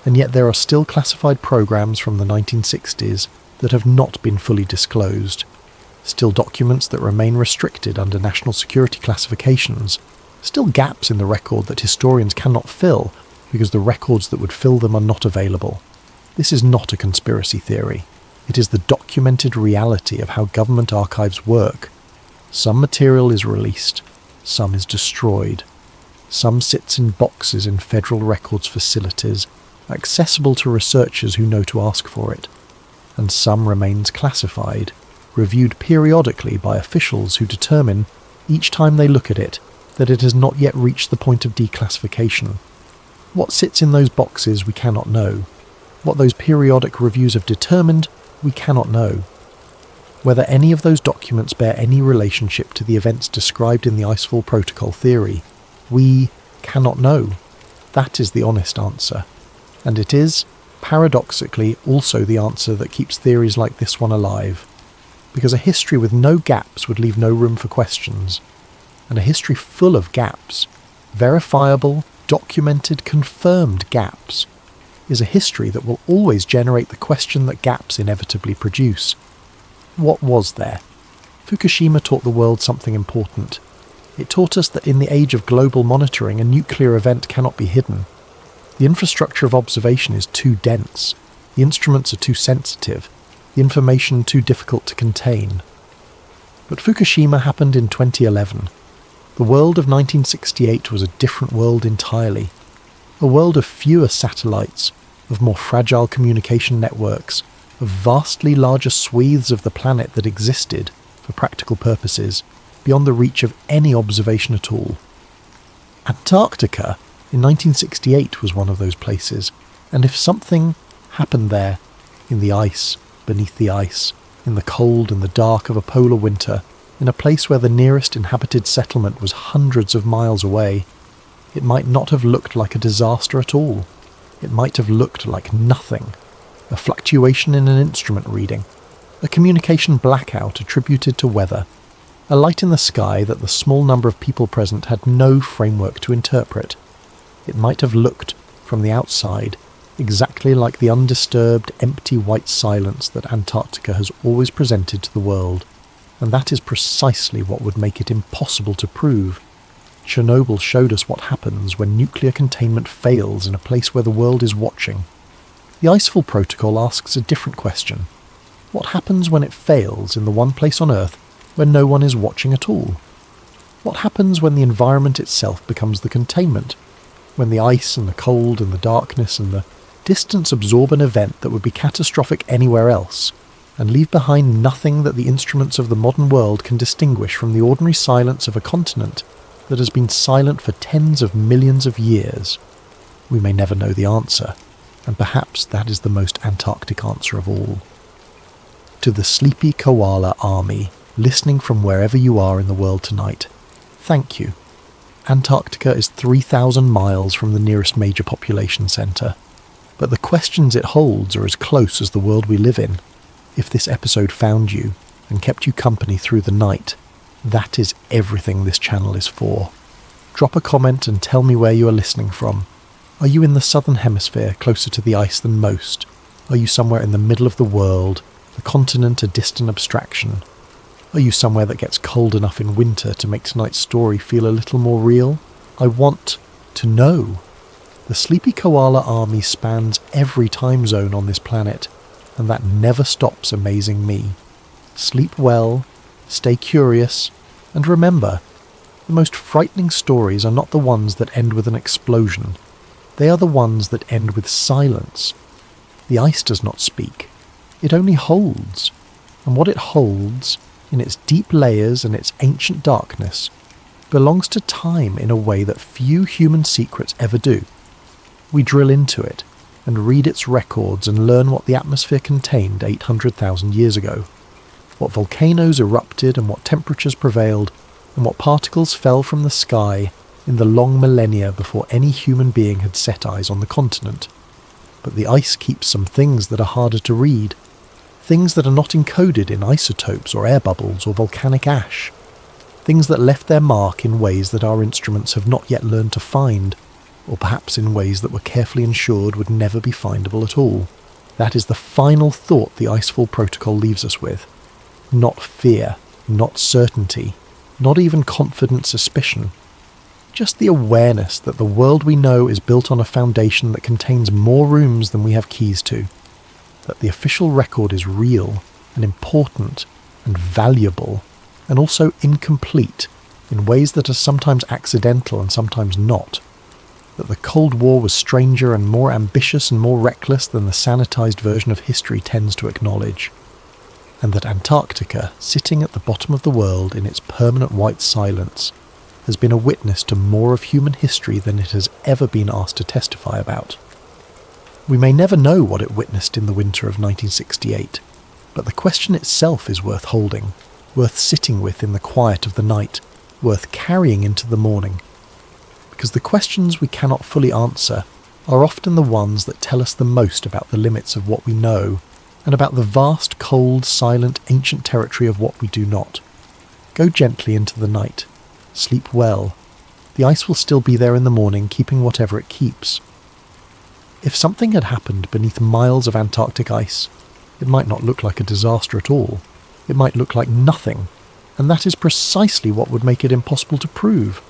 [SPEAKER 1] and yet there are still classified programs from the 1960s that have not been fully disclosed, still documents that remain restricted under national security classifications, still gaps in the record that historians cannot fill because the records that would fill them are not available. This is not a conspiracy theory. It is the documented reality of how government archives work. Some material is released, some is destroyed. Some sits in boxes in federal records facilities, accessible to researchers who know to ask for it, and some remains classified, reviewed periodically by officials who determine, each time they look at it, that it has not yet reached the point of declassification. What sits in those boxes we cannot know. What those periodic reviews have determined, we cannot know. Whether any of those documents bear any relationship to the events described in the Icefall Protocol theory, we cannot know. That is the honest answer. And it is, paradoxically, also the answer that keeps theories like this one alive. Because a history with no gaps would leave no room for questions. And a history full of gaps, verifiable, documented, confirmed gaps, is a history that will always generate the question that gaps inevitably produce. What was there? Fukushima taught the world something important. It taught us that in the age of global monitoring, a nuclear event cannot be hidden. The infrastructure of observation is too dense. The instruments are too sensitive. The information too difficult to contain. But Fukushima happened in 2011. The world of 1968 was a different world entirely. A world of fewer satellites, of more fragile communication networks, of vastly larger swathes of the planet that existed, for practical purposes, beyond the reach of any observation at all. Antarctica, in 1968, was one of those places, and if something happened there, in the ice, beneath the ice, in the cold and the dark of a polar winter, in a place where the nearest inhabited settlement was hundreds of miles away, it might not have looked like a disaster at all. It might have looked like nothing. A fluctuation in an instrument reading, a communication blackout attributed to weather, a light in the sky that the small number of people present had no framework to interpret. It might have looked, from the outside, exactly like the undisturbed, empty white silence that Antarctica has always presented to the world, and that is precisely what would make it impossible to prove. Chernobyl showed us what happens when nuclear containment fails in a place where the world is watching. The Icefall Protocol asks a different question. What happens when it fails in the one place on Earth where no one is watching at all? What happens when the environment itself becomes the containment? When the ice and the cold and the darkness and the distance absorb an event that would be catastrophic anywhere else, and leave behind nothing that the instruments of the modern world can distinguish from the ordinary silence of a continent that has been silent for tens of millions of years? We may never know the answer, and perhaps that is the most Antarctic answer of all. To the sleepy koala army, listening from wherever you are in the world tonight, thank you. Antarctica is 3,000 miles from the nearest major population centre, but the questions it holds are as close as the world we live in. If this episode found you and kept you company through the night, that is everything this channel is for. Drop a comment and tell me where you are listening from. Are you in the southern hemisphere, closer to the ice than most? Are you somewhere in the middle of the world, the continent a distant abstraction? Are you somewhere that gets cold enough in winter to make tonight's story feel a little more real? I want to know. The Sleepy Koala Army spans every time zone on this planet, and that never stops amazing me. Sleep well, stay curious, and remember, the most frightening stories are not the ones that end with an explosion. They are the ones that end with silence. The ice does not speak. It only holds. And what it holds, in its deep layers and its ancient darkness, belongs to time in a way that few human secrets ever do. We drill into it and read its records and learn what the atmosphere contained 800,000 years ago, what volcanoes erupted and what temperatures prevailed, and what particles fell from the sky in the long millennia before any human being had set eyes on the continent. But the ice keeps some things that are harder to read, things that are not encoded in isotopes or air bubbles or volcanic ash, things that left their mark in ways that our instruments have not yet learned to find, or perhaps in ways that were carefully ensured would never be findable at all. That is the final thought the Icefall protocol leaves us with. Not fear, not certainty, not even confident suspicion. Just the awareness that the world we know is built on a foundation that contains more rooms than we have keys to, that the official record is real and important and valuable, and also incomplete in ways that are sometimes accidental and sometimes not, that the Cold War was stranger and more ambitious and more reckless than the sanitized version of history tends to acknowledge, and that Antarctica, sitting at the bottom of the world in its permanent white silence, has been a witness to more of human history than it has ever been asked to testify about. We may never know what it witnessed in the winter of 1968, but the question itself is worth holding, worth sitting with in the quiet of the night, worth carrying into the morning. Because the questions we cannot fully answer are often the ones that tell us the most about the limits of what we know, and about the vast, cold, silent, ancient territory of what we do not. Go gently into the night. Sleep well. The ice will still be there in the morning, keeping whatever it keeps. If something had happened beneath miles of Antarctic ice, it might not look like a disaster at all. It might look like nothing, and that is precisely what would make it impossible to prove.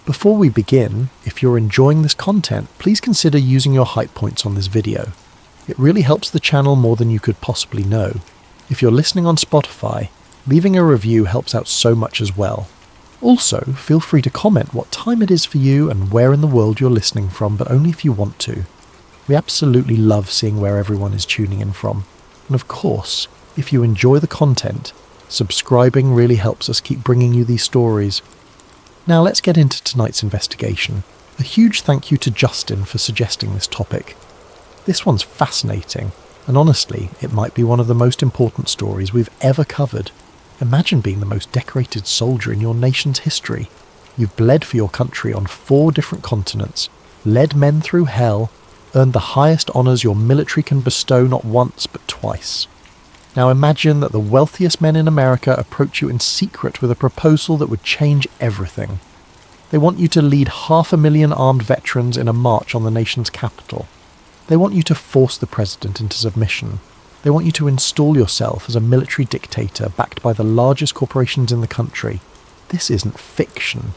[SPEAKER 1] Before we begin, if you're enjoying this content, please consider using your hype points on this video. It really helps the channel more than you could possibly know. If you're listening on Spotify, leaving a review helps out so much as well. Also, feel free to comment what time it is for you and where in the world you're listening from, but only if you want to. We absolutely love seeing where everyone is tuning in from. And of course, if you enjoy the content, subscribing really helps us keep bringing you these stories. Now let's get into tonight's investigation. A huge thank you to Justin for suggesting this topic. This one's fascinating, and honestly, it might be one of the most important stories we've ever covered. Imagine being the most decorated soldier in your nation's history. You've bled for your country on 4 different continents, led men through hell, earned the highest honours your military can bestow not once but twice. Now imagine that the wealthiest men in America approach you in secret with a proposal that would change everything. They want you to lead 500,000 armed veterans in a march on the nation's capital. They want you to force the president into submission. They want you to install yourself as a military dictator backed by the largest corporations in the country. This isn't fiction.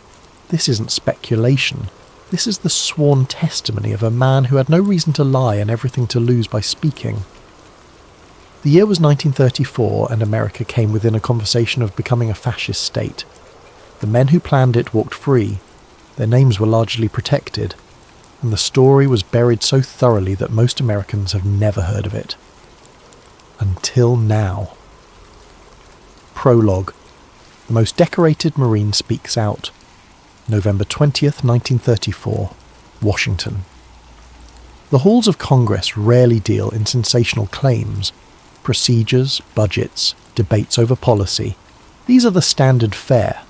[SPEAKER 1] This isn't speculation. This is the sworn testimony of a man who had no reason to lie and everything to lose by speaking. The year was 1934, and America came within a conversation of becoming a fascist state. The men who planned it walked free, their names were largely protected, and the story was buried so thoroughly that most Americans have never heard of it. Until now. Prologue. The most decorated Marine speaks out. November 20th, 1934, Washington. The halls of Congress rarely deal in sensational claims. Procedures, budgets, debates over policy. These are the standard fare.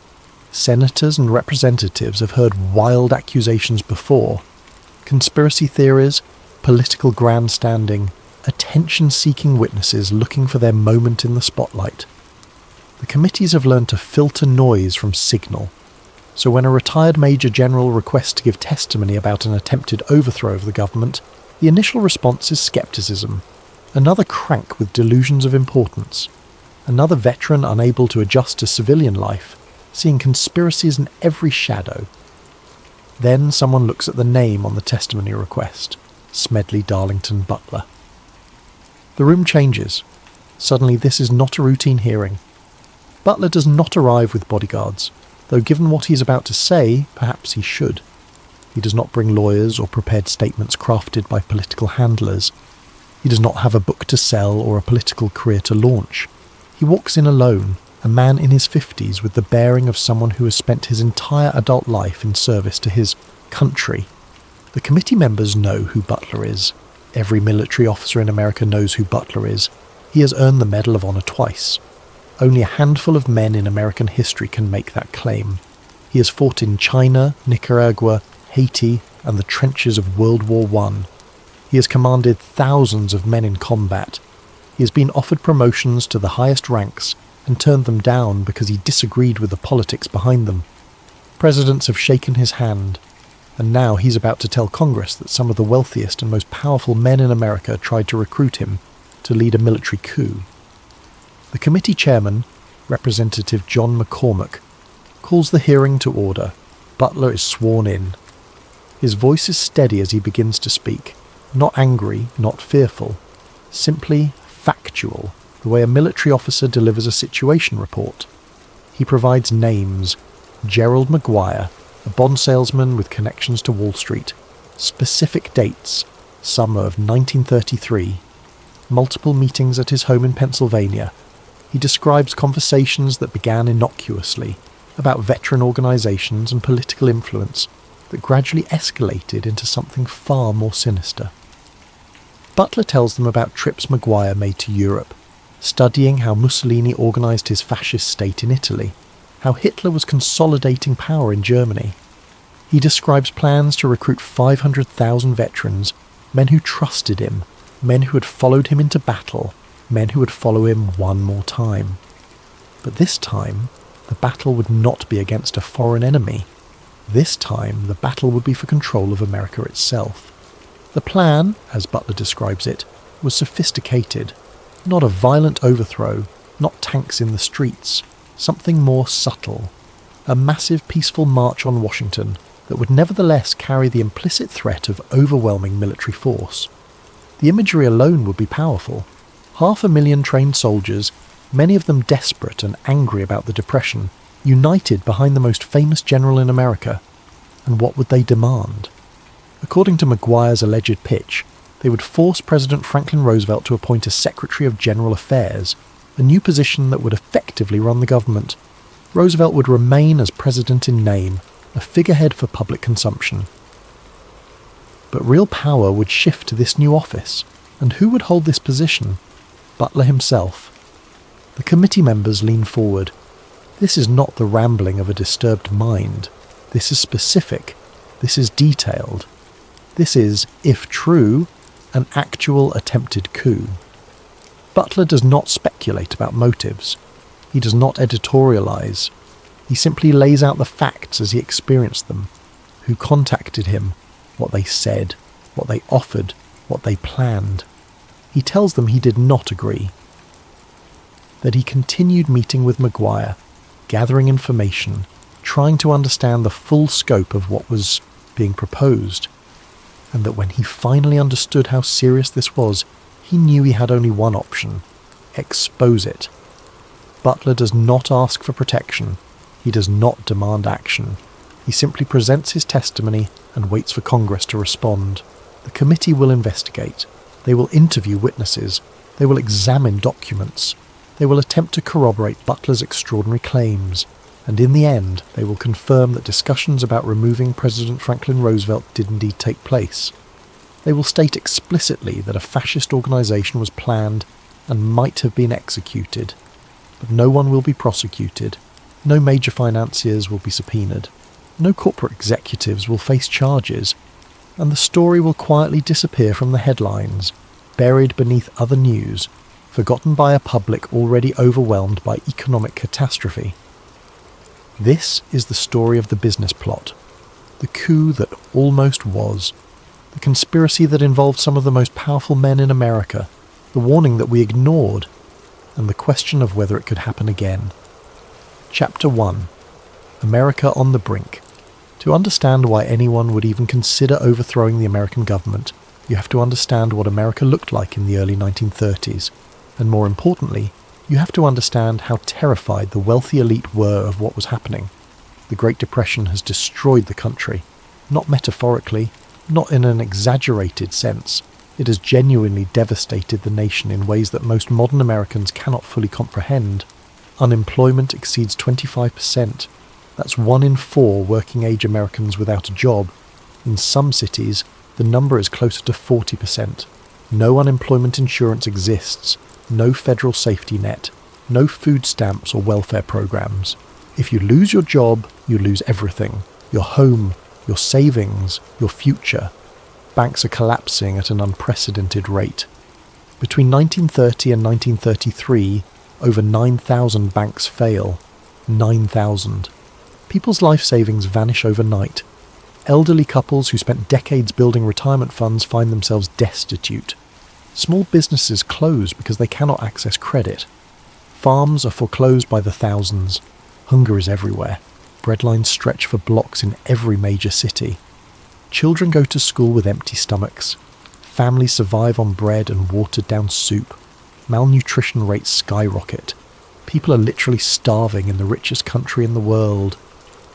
[SPEAKER 1] Senators and representatives have heard wild accusations before. Conspiracy theories, political grandstanding, attention-seeking witnesses looking for their moment in the spotlight. The committees have learned to filter noise from signal. So when a retired Major General requests to give testimony about an attempted overthrow of the government, the initial response is scepticism. Another crank with delusions of importance. Another veteran unable to adjust to civilian life, seeing conspiracies in every shadow. Then someone looks at the name on the testimony request, Smedley Butler. The room changes. Suddenly this is not a routine hearing. Butler does not arrive with bodyguards, though given what he is about to say, perhaps he should. He does not bring lawyers or prepared statements crafted by political handlers. He does not have a book to sell or a political career to launch. He walks in alone, a man in his 50s with the bearing of someone who has spent his entire adult life in service to his country. The committee members know who Butler is. Every military officer in America knows who Butler is. He has earned the Medal of Honor twice. Only a handful of men in American history can make that claim. He has fought in China, Nicaragua, Haiti, and the trenches of World War I. He has commanded thousands of men in combat. He has been offered promotions to the highest ranks and turned them down because he disagreed with the politics behind them. Presidents have shaken his hand, and now he's about to tell Congress that some of the wealthiest and most powerful men in America tried to recruit him to lead a military coup. The committee chairman, Representative John McCormack, calls the hearing to order. Butler is sworn in. His voice is steady as he begins to speak, not angry, not fearful, simply factual, the way a military officer delivers a situation report. He provides names: Gerald Maguire, a bond salesman with connections to Wall Street, specific dates: summer of 1933, multiple meetings at his home in Pennsylvania. He describes conversations that began innocuously, about veteran organisations and political influence, that gradually escalated into something far more sinister. Butler tells them about trips Maguire made to Europe, studying how Mussolini organised his fascist state in Italy, how Hitler was consolidating power in Germany. He describes plans to recruit 500,000 veterans, men who trusted him, men who had followed him into battle, men who would follow him one more time. But this time, the battle would not be against a foreign enemy. This time, the battle would be for control of America itself. The plan, as Butler describes it, was sophisticated. Not a violent overthrow, not tanks in the streets, something more subtle. A massive peaceful march on Washington that would nevertheless carry the implicit threat of overwhelming military force. The imagery alone would be powerful. 500,000 trained soldiers, many of them desperate and angry about the Depression, united behind the most famous general in America. And what would they demand? According to Maguire's alleged pitch, they would force President Franklin Roosevelt to appoint a Secretary of General Affairs, a new position that would effectively run the government. Roosevelt would remain as president in name, a figurehead for public consumption. But real power would shift to this new office, and who would hold this position? Butler himself. The committee members lean forward. This is not the rambling of a disturbed mind. This is specific. This is detailed. This is, if true, an actual attempted coup. Butler does not speculate about motives. He does not editorialise. He simply lays out the facts as he experienced them. Who contacted him, what they said, what they offered, what they planned. He tells them he did not agree. That he continued meeting with Maguire, gathering information, trying to understand the full scope of what was being proposed. And that when he finally understood how serious this was, he knew he had only one option: expose it. Butler does not ask for protection. He does not demand action. He simply presents his testimony and waits for Congress to respond. The committee will investigate. They will interview witnesses. They will examine documents. They will attempt to corroborate Butler's extraordinary claims, and in the end they will confirm that discussions about removing President Franklin Roosevelt did indeed take place. They will state explicitly that a fascist organisation was planned and might have been executed, but no one will be prosecuted, no major financiers will be subpoenaed, no corporate executives will face charges, and the story will quietly disappear from the headlines, buried beneath other news, forgotten by a public already overwhelmed by economic catastrophe. This is the story of the business plot, the coup that almost was, the conspiracy that involved some of the most powerful men in America, the warning that we ignored, and the question of whether it could happen again. Chapter 1. America on the Brink. To understand why anyone would even consider overthrowing the American government, you have to understand what America looked like in the early 1930s, and more importantly, you have to understand how terrified the wealthy elite were of what was happening. The Great Depression has destroyed the country, not metaphorically, not in an exaggerated sense. It has genuinely devastated the nation in ways that most modern Americans cannot fully comprehend. Unemployment exceeds 25%. That's 1 in 4 working-age Americans without a job. In some cities, the number is closer to 40%. No unemployment insurance exists, no federal safety net, no food stamps or welfare programs. If you lose your job, you lose everything. Your home, your savings, your future. Banks are collapsing at an unprecedented rate. Between 1930 and 1933, over 9,000 banks fail. 9,000. People's life savings vanish overnight. Elderly couples who spent decades building retirement funds find themselves destitute. Small businesses close because they cannot access credit. Farms are foreclosed by the thousands. Hunger is everywhere. Breadlines stretch for blocks in every major city. Children go to school with empty stomachs. Families survive on bread and watered-down soup. Malnutrition rates skyrocket. People are literally starving in the richest country in the world.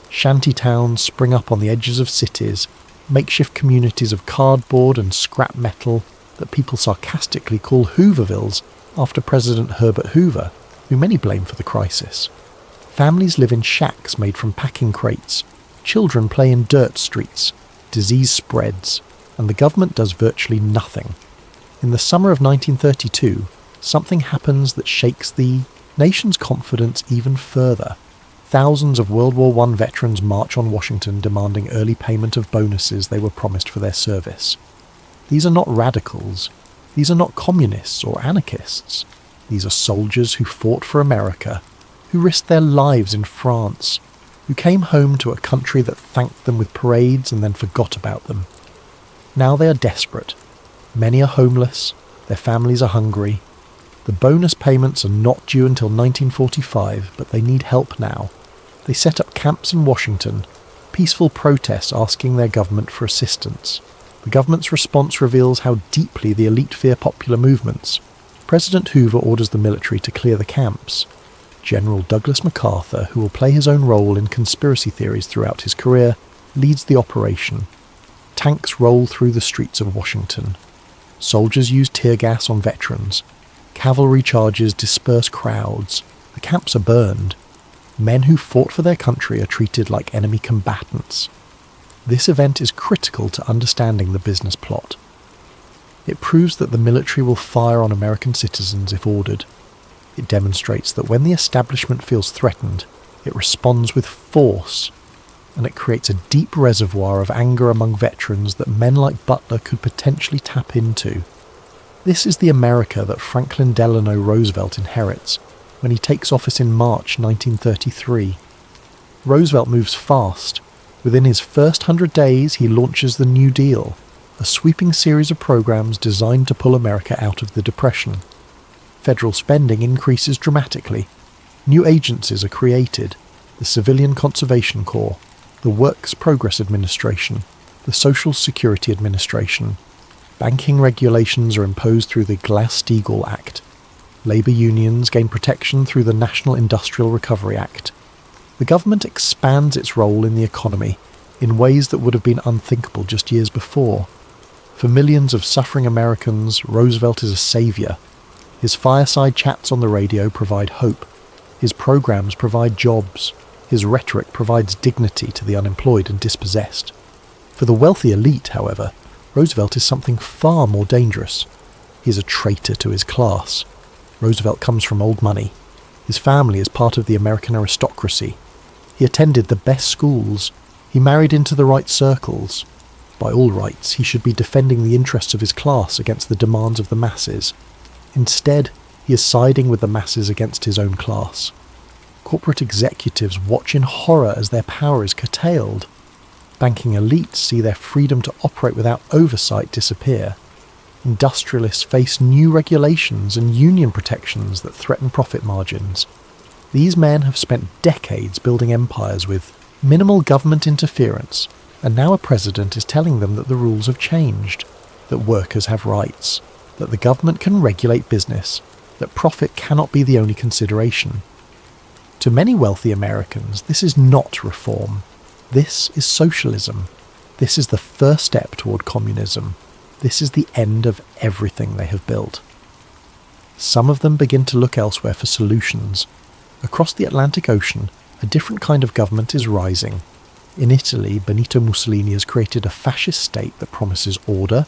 [SPEAKER 1] Shanty towns spring up on the edges of cities, makeshift communities of cardboard and scrap metal that people sarcastically call Hoovervilles after President Herbert Hoover, who many blame for the crisis. Families live in shacks made from packing crates. Children play in dirt streets. Disease spreads, and the government does virtually nothing. In the summer of 1932, something happens that shakes the nation's confidence even further. Thousands of World War I veterans march on Washington demanding early payment of bonuses they were promised for their service. These are not radicals. These are not communists or anarchists. These are soldiers who fought for America, who risked their lives in France, who came home to a country that thanked them with parades and then forgot about them. Now they are desperate. Many are homeless. Their families are hungry. The bonus payments are not due until 1945, but they need help now. They set up camps in Washington, peaceful protests asking their government for assistance. The government's response reveals how deeply the elite fear popular movements. President Hoover orders the military to clear the camps. General Douglas MacArthur, who will play his own role in conspiracy theories throughout his career, leads the operation. Tanks roll through the streets of Washington. Soldiers use tear gas on veterans. Cavalry charges disperse crowds. The camps are burned. Men who fought for their country are treated like enemy combatants. This event is critical to understanding the business plot. It proves that the military will fire on American citizens if ordered. It demonstrates that when the establishment feels threatened, it responds with force, and it creates a deep reservoir of anger among veterans that men like Butler could potentially tap into. This is the America that Franklin Delano Roosevelt inherits when he takes office in March 1933. Roosevelt moves fast. Within his first 100 days, he launches the New Deal, a sweeping series of programs designed to pull America out of the Depression. Federal spending increases dramatically. New agencies are created: the Civilian Conservation Corps, the Works Progress Administration, the Social Security Administration. Banking regulations are imposed through the Glass-Steagall Act. Labour unions gain protection through the National Industrial Recovery Act. The government expands its role in the economy in ways that would have been unthinkable just years before. For millions of suffering Americans, Roosevelt is a saviour. His fireside chats on the radio provide hope. His programs provide jobs. His rhetoric provides dignity to the unemployed and dispossessed. For the wealthy elite, however, Roosevelt is something far more dangerous. He is a traitor to his class. Roosevelt comes from old money. His family is part of the American aristocracy. He attended the best schools. He married into the right circles. By all rights, he should be defending the interests of his class against the demands of the masses. Instead, he is siding with the masses against his own class. Corporate executives watch in horror as their power is curtailed. Banking elites see their freedom to operate without oversight disappear. Industrialists face new regulations and union protections that threaten profit margins. These men have spent decades building empires with minimal government interference, and now a president is telling them that the rules have changed, that workers have rights, that the government can regulate business, that profit cannot be the only consideration. To many wealthy Americans, this is not reform. This is socialism. This is the first step toward communism. This is the end of everything they have built. Some of them begin to look elsewhere for solutions. Across the Atlantic Ocean, a different kind of government is rising. In Italy, Benito Mussolini has created a fascist state that promises order,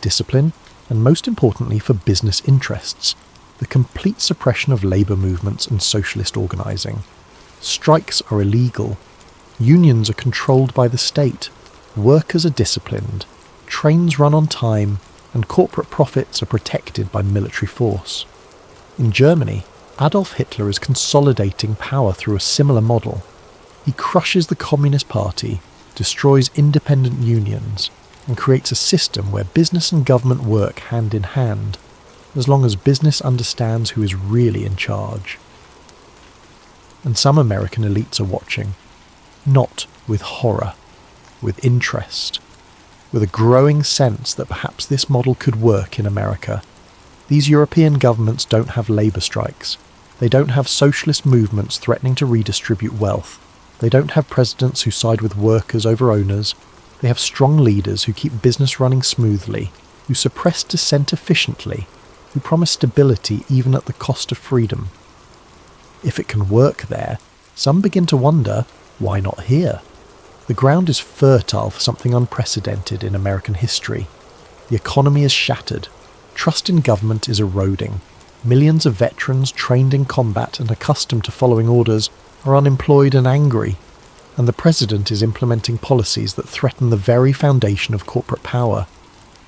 [SPEAKER 1] discipline, and most importantly for business interests, the complete suppression of labour movements and socialist organising. Strikes are illegal. Unions are controlled by the state. Workers are disciplined. Trains run on time, and corporate profits are protected by military force. In Germany, Adolf Hitler is consolidating power through a similar model. He crushes the Communist Party, destroys independent unions, and creates a system where business and government work hand in hand, as long as business understands who is really in charge. And some American elites are watching, not with horror, with interest, with a growing sense that perhaps this model could work in America. These European governments don't have labour strikes. They don't have socialist movements threatening to redistribute wealth. They don't have presidents who side with workers over owners. They have strong leaders who keep business running smoothly, who suppress dissent efficiently, who promise stability even at the cost of freedom. If it can work there, some begin to wonder, why not here? The ground is fertile for something unprecedented in American history. The economy is shattered. Trust in government is eroding. Millions of veterans trained in combat and accustomed to following orders are unemployed and angry. And the president is implementing policies that threaten the very foundation of corporate power.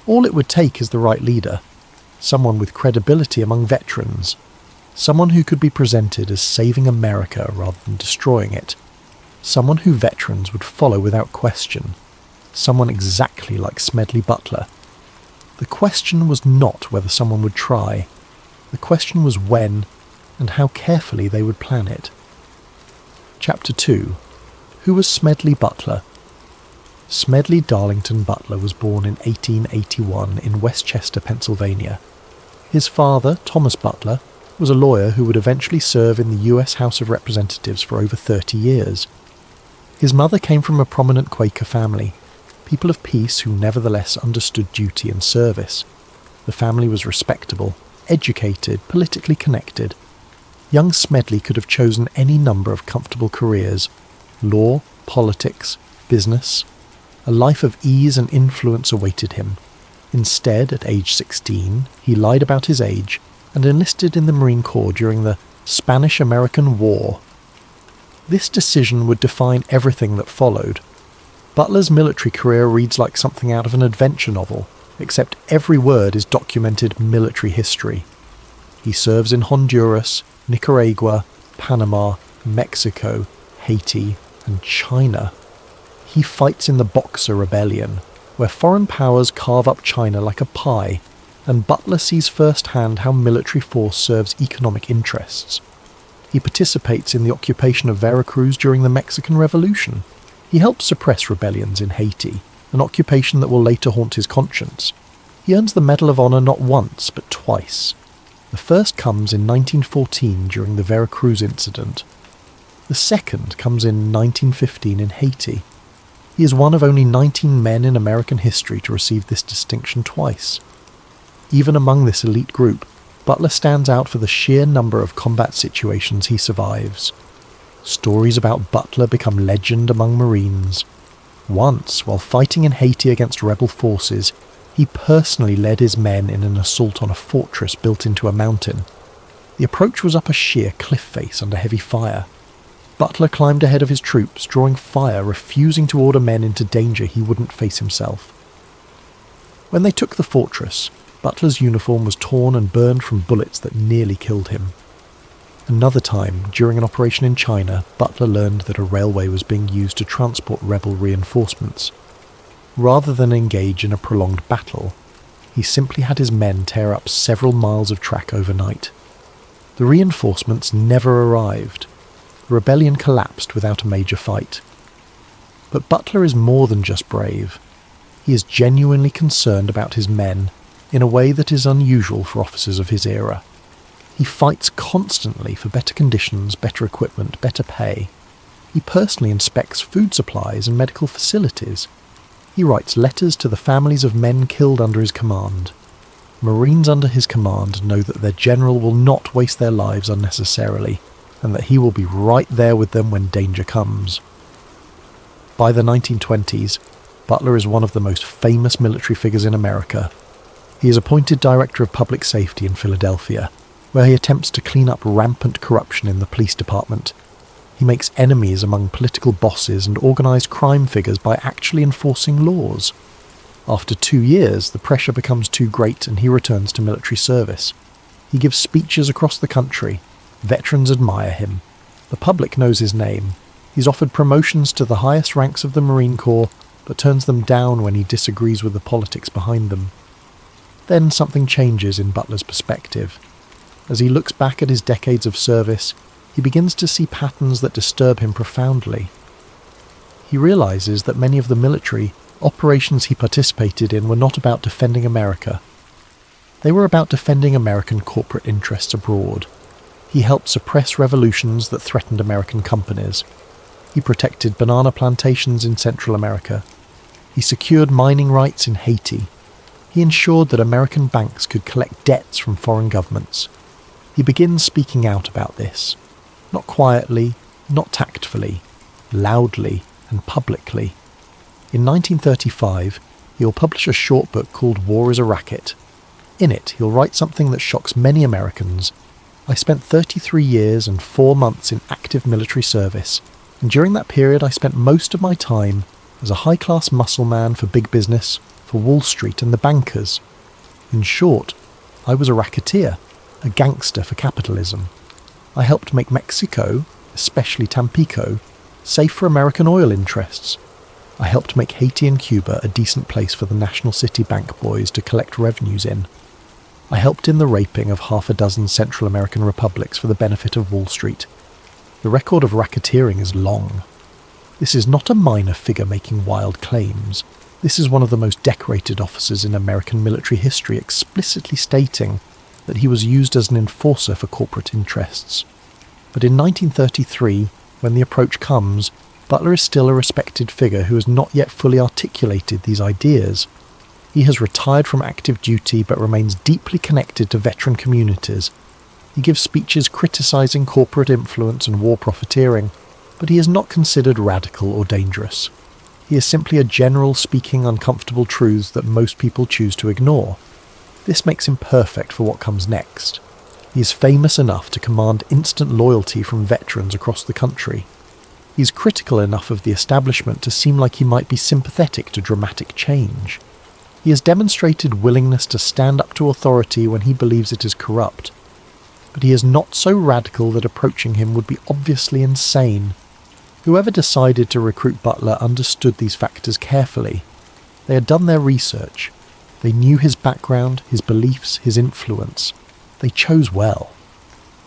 [SPEAKER 1] All it would take is the right leader. Someone with credibility among veterans. Someone who could be presented as saving America rather than destroying it. Someone who veterans would follow without question. Someone exactly like Smedley Butler. The question was not whether someone would try. The question was when and how carefully they would plan it. Chapter 2. Who was Smedley Butler? Smedley Darlington Butler was born in 1881 in Westchester, Pennsylvania. His father, Thomas Butler, was a lawyer who would eventually serve in the US House of Representatives for over 30 years. His mother came from a prominent Quaker family, people of peace who nevertheless understood duty and service. The family was respectable, educated, politically connected. Young Smedley could have chosen any number of comfortable careers: law, politics, business. A life of ease and influence awaited him. Instead, at age 16, he lied about his age and enlisted in the Marine Corps during the Spanish-American War. This decision would define everything that followed. Butler's military career reads like something out of an adventure novel, except every word is documented military history. He serves in Honduras, Nicaragua, Panama, Mexico, Haiti, and China. He fights in the Boxer Rebellion, where foreign powers carve up China like a pie, and Butler sees firsthand how military force serves economic interests. He participates in the occupation of Veracruz during the Mexican Revolution. He helps suppress rebellions in Haiti, an occupation that will later haunt his conscience. He earns the Medal of Honor not once, but twice. The first comes in 1914 during the Veracruz incident. The second comes in 1915 in Haiti. He is one of only 19 men in American history to receive this distinction twice. Even among this elite group, Butler stands out for the sheer number of combat situations he survives. Stories about Butler become legend among Marines. Once, while fighting in Haiti against rebel forces, he personally led his men in an assault on a fortress built into a mountain. The approach was up a sheer cliff face under heavy fire. Butler climbed ahead of his troops, drawing fire, refusing to order men into danger he wouldn't face himself. When they took the fortress, Butler's uniform was torn and burned from bullets that nearly killed him. Another time, during an operation in China, Butler learned that a railway was being used to transport rebel reinforcements. Rather than engage in a prolonged battle, he simply had his men tear up several miles of track overnight. The reinforcements never arrived. The rebellion collapsed without a major fight. But Butler is more than just brave. He is genuinely concerned about his men in a way that is unusual for officers of his era. He fights constantly for better conditions, better equipment, better pay. He personally inspects food supplies and medical facilities. He writes letters to the families of men killed under his command. Marines under his command know that their general will not waste their lives unnecessarily, and that he will be right there with them when danger comes. By the 1920s, Butler is one of the most famous military figures in America. He is appointed Director of Public Safety in Philadelphia, where he attempts to clean up rampant corruption in the police department. He makes enemies among political bosses and organised crime figures by actually enforcing laws. After 2 years, the pressure becomes too great and he returns to military service. He gives speeches across the country. Veterans admire him. The public knows his name. He's offered promotions to the highest ranks of the Marine Corps, but turns them down when he disagrees with the politics behind them. Then something changes in Butler's perspective. As he looks back at his decades of service, he begins to see patterns that disturb him profoundly. He realizes that many of the military operations he participated in were not about defending America. They were about defending American corporate interests abroad. He helped suppress revolutions that threatened American companies. He protected banana plantations in Central America. He secured mining rights in Haiti. He ensured that American banks could collect debts from foreign governments. He begins speaking out about this. Not quietly, not tactfully, loudly and publicly. In 1935, he'll publish a short book called War is a Racket. In it, he'll write something that shocks many Americans. I spent 33 years and 4 months in active military service, and during that period I spent most of my time as a high-class muscle man for big business, for Wall Street and the bankers. In short, I was a racketeer, a gangster for capitalism. I helped make Mexico, especially Tampico, safe for American oil interests. I helped make Haiti and Cuba a decent place for the National City Bank boys to collect revenues in. I helped in the raping of 6 Central American republics for the benefit of Wall Street. The record of racketeering is long. This is not a minor figure making wild claims. This is one of the most decorated officers in American military history explicitly stating that he was used as an enforcer for corporate interests. But in 1933, when the approach comes, Butler is still a respected figure who has not yet fully articulated these ideas. He has retired from active duty but remains deeply connected to veteran communities. He gives speeches criticising corporate influence and war profiteering, but he is not considered radical or dangerous. He is simply a general speaking uncomfortable truths that most people choose to ignore. This makes him perfect for what comes next. He is famous enough to command instant loyalty from veterans across the country. He is critical enough of the establishment to seem like he might be sympathetic to dramatic change. He has demonstrated willingness to stand up to authority when he believes it is corrupt. But he is not so radical that approaching him would be obviously insane. Whoever decided to recruit Butler understood these factors carefully. They had done their research. They knew his background, his beliefs, his influence. They chose well.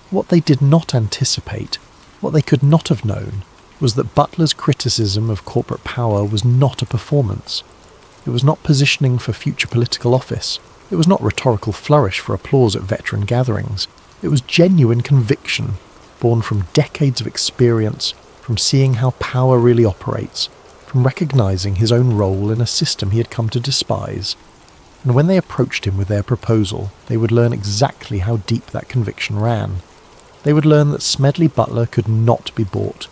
[SPEAKER 1] What they did not anticipate, what they could not have known, was that Butler's criticism of corporate power was not a performance. It was not positioning for future political office. It was not rhetorical flourish for applause at veteran gatherings. It was genuine conviction, born from decades of experience, from seeing how power really operates, from recognising his own role in a system he had come to despise. and when they approached him with their proposal, they would learn exactly how deep that conviction ran. They would learn that Smedley Butler could not be bought,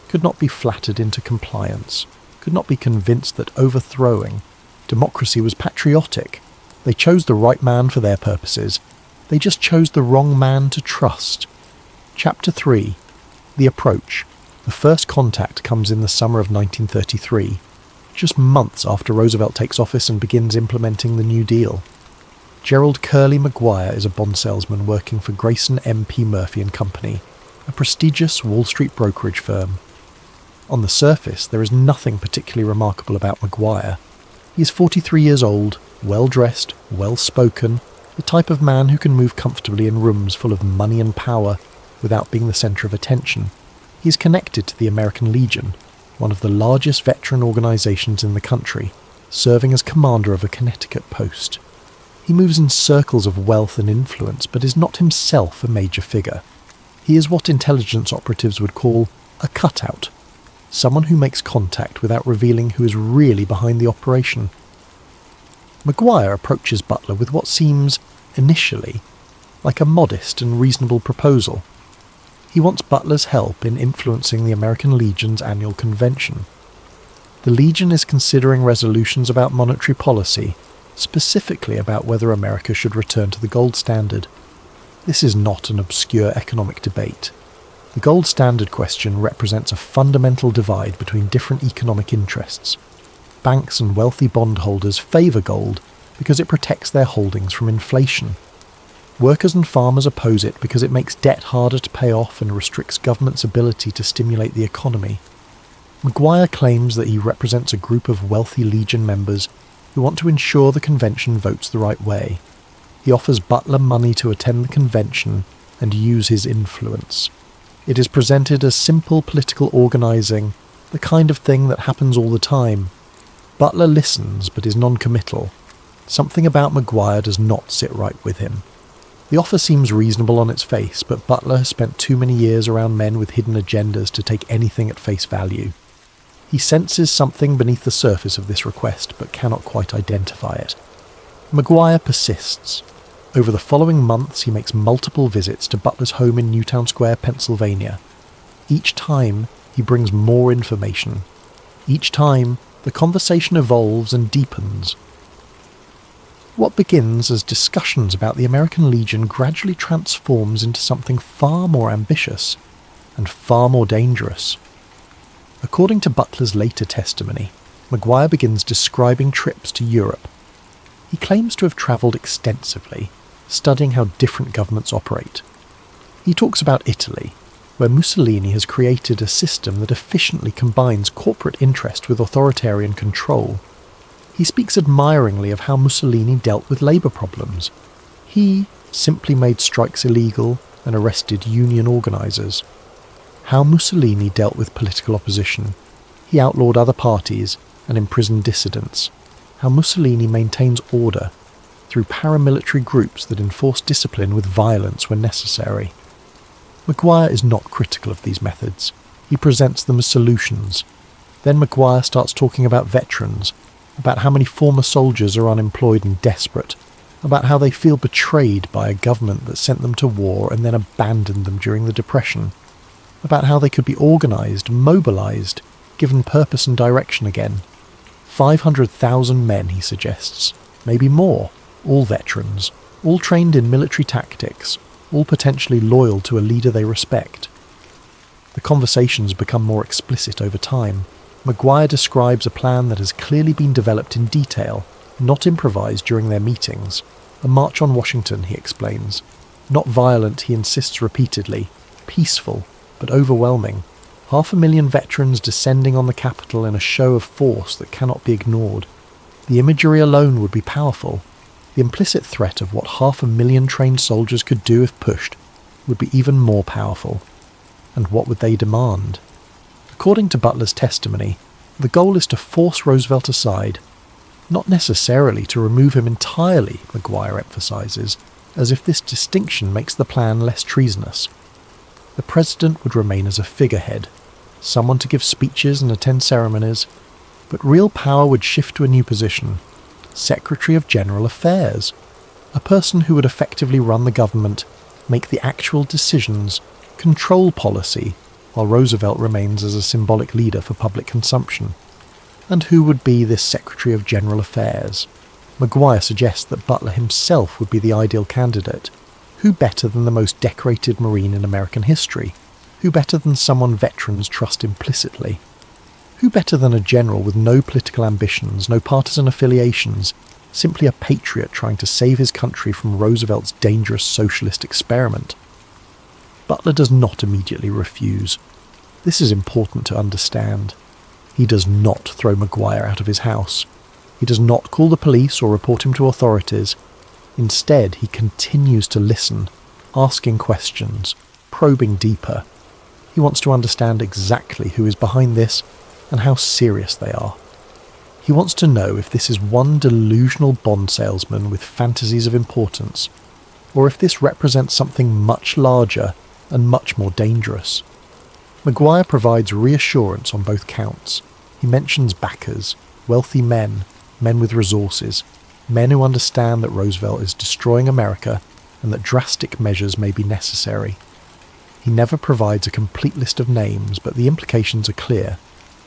[SPEAKER 1] could not be flattered into compliance, could not be convinced that overthrowing democracy was patriotic. They chose the right man for their purposes. They just chose the wrong man to trust. Chapter 3. The Approach. The first contact comes in the summer of 1933, just months after Roosevelt takes office and begins implementing the New Deal. Gerald Curly Maguire is a bond salesman working for Grayson M.P. Murphy & Company, a prestigious Wall Street brokerage firm. On the surface, there is nothing particularly remarkable about Maguire. He is 43 years old, well-dressed, well-spoken, the type of man who can move comfortably in rooms full of money and power without being the centre of attention. He is connected to the American Legion, one of the largest veteran organisations in the country, serving as commander of a Connecticut post. He moves in circles of wealth and influence, but is not himself a major figure. He is what intelligence operatives would call a cutout, someone who makes contact without revealing who is really behind the operation. Maguire approaches Butler with what seems, initially, like a modest and reasonable proposal. He wants Butler's help in influencing the American Legion's annual convention. The Legion is considering resolutions about monetary policy, specifically about whether America should return to the gold standard. This is not an obscure economic debate. The gold standard question represents a fundamental divide between different economic interests. Banks and wealthy bondholders favour gold because it protects their holdings from inflation. Workers and farmers oppose it because it makes debt harder to pay off and restricts government's ability to stimulate the economy. Maguire claims that he represents a group of wealthy Legion members who want to ensure the convention votes the right way. He offers Butler money to attend the convention and use his influence. It is presented as simple political organising, the kind of thing that happens all the time. Butler listens but is non-committal. Something about Maguire does not sit right with him. The offer seems reasonable on its face, but Butler has spent too many years around men with hidden agendas to take anything at face value. He senses something beneath the surface of this request, but cannot quite identify it. Maguire persists. Over the following months he makes multiple visits to Butler's home in Newtown Square, Pennsylvania. Each time he brings more information. Each time the conversation evolves and deepens. What begins as discussions about the American Legion gradually transforms into something far more ambitious and far more dangerous. According to Butler's later testimony, Maguire begins describing trips to Europe. He claims to have travelled extensively, studying how different governments operate. He talks about Italy, where Mussolini has created a system that efficiently combines corporate interest with authoritarian control. He speaks admiringly of how Mussolini dealt with labour problems. He simply made strikes illegal and arrested union organisers. How Mussolini dealt with political opposition. He outlawed other parties and imprisoned dissidents. How Mussolini maintains order through paramilitary groups that enforce discipline with violence when necessary. Maguire is not critical of these methods. He presents them as solutions. Then Maguire starts talking about veterans, about how many former soldiers are unemployed and desperate, about how they feel betrayed by a government that sent them to war and then abandoned them during the Depression, about how they could be organised, mobilised, given purpose and direction again. 500,000 men, he suggests, maybe more, all veterans, all trained in military tactics, all potentially loyal to a leader they respect. The conversations become more explicit over time. Maguire describes a plan that has clearly been developed in detail, not improvised during their meetings. A march on Washington, he explains. Not violent, he insists repeatedly. Peaceful, but overwhelming. 500,000 veterans descending on the capital in a show of force that cannot be ignored. The imagery alone would be powerful. The implicit threat of what 500,000 trained soldiers could do if pushed would be even more powerful. And what would they demand? According to Butler's testimony, the goal is to force Roosevelt aside, not necessarily to remove him entirely, Maguire emphasises, as if this distinction makes the plan less treasonous. The president would remain as a figurehead, someone to give speeches and attend ceremonies, but real power would shift to a new position, Secretary of General Affairs, a person who would effectively run the government, make the actual decisions, control policy, while Roosevelt remains as a symbolic leader for public consumption. And who would be this Secretary of General Affairs? Maguire suggests that Butler himself would be the ideal candidate. Who better than the most decorated Marine in American history? Who better than someone veterans trust implicitly? Who better than a general with no political ambitions, no partisan affiliations, simply a patriot trying to save his country from Roosevelt's dangerous socialist experiment? Butler does not immediately refuse. This is important to understand. He does not throw Maguire out of his house. He does not call the police or report him to authorities. Instead, he continues to listen, asking questions, probing deeper. He wants to understand exactly who is behind this and how serious they are. He wants to know if this is one delusional bond salesman with fantasies of importance, or if this represents something much larger and much more dangerous. Maguire provides reassurance on both counts. He mentions backers, wealthy men, men with resources, men who understand that Roosevelt is destroying America and that drastic measures may be necessary. He never provides a complete list of names, but the implications are clear.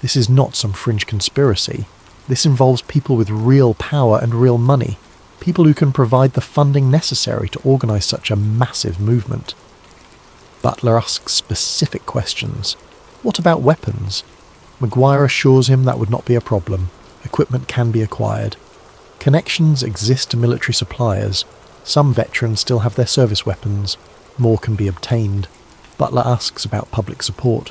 [SPEAKER 1] This is not some fringe conspiracy. This involves people with real power and real money, people who can provide the funding necessary to organise such a massive movement. Butler asks specific questions. What about weapons? Maguire assures him that would not be a problem. Equipment can be acquired. Connections exist to military suppliers. Some veterans still have their service weapons. More can be obtained. Butler asks about public support.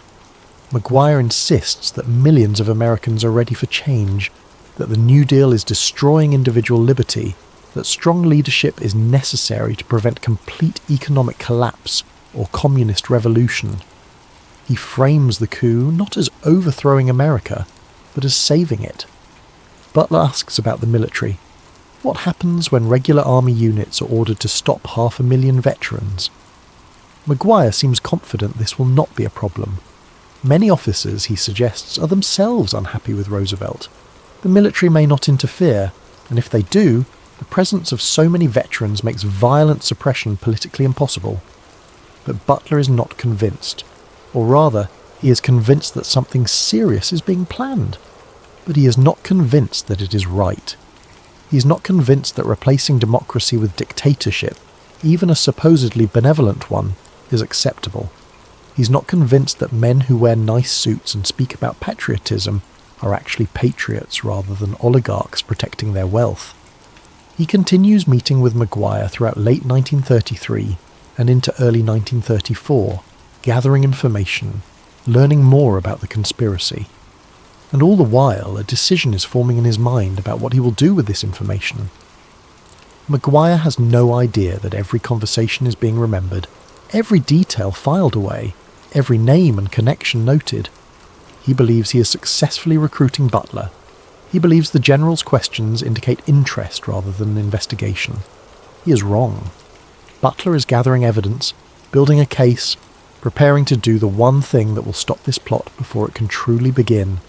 [SPEAKER 1] Maguire insists that millions of Americans are ready for change, that the New Deal is destroying individual liberty, that strong leadership is necessary to prevent complete economic collapse or communist revolution. He frames the coup not as overthrowing America, but as saving it. Butler asks about the military. What happens when regular army units are ordered to stop 500,000 veterans? Maguire seems confident this will not be a problem. Many officers, he suggests, are themselves unhappy with Roosevelt. The military may not interfere, and if they do, the presence of so many veterans makes violent suppression politically impossible. But Butler is not convinced. Or rather, he is convinced that something serious is being planned. But he is not convinced that it is right. He is not convinced that replacing democracy with dictatorship, even a supposedly benevolent one, is acceptable. He's not convinced that men who wear nice suits and speak about patriotism are actually patriots rather than oligarchs protecting their wealth. He continues meeting with Maguire throughout late 1933 and into early 1934, gathering information, learning more about the conspiracy. And all the while, a decision is forming in his mind about what he will do with this information. Maguire has no idea that every conversation is being remembered, every detail filed away, every name and connection noted. He believes he is successfully recruiting Butler. He believes the general's questions indicate interest rather than investigation. He is wrong. Butler is gathering evidence, building a case, preparing to do the one thing that will stop this plot before it can truly begin.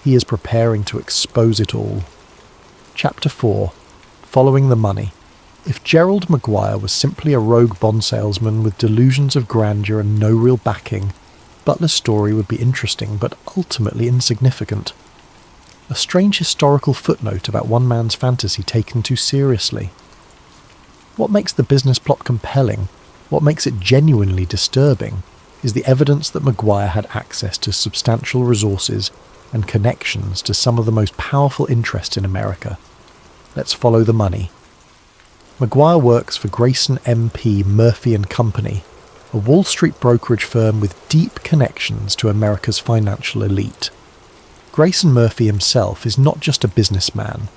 [SPEAKER 1] He is preparing to expose it all. Chapter 4. Following the money. If Gerald Maguire was simply a rogue bond salesman with delusions of grandeur and no real backing, Butler's story would be interesting but ultimately insignificant. A strange historical footnote about one man's fantasy taken too seriously. What makes the business plot compelling, what makes it genuinely disturbing, is the evidence that Maguire had access to substantial resources and connections to some of the most powerful interests in America. Let's follow the money. Maguire works for Grayson MP Murphy and Company, a Wall Street brokerage firm with deep connections to America's financial elite. Grayson Murphy himself is not just a businessman.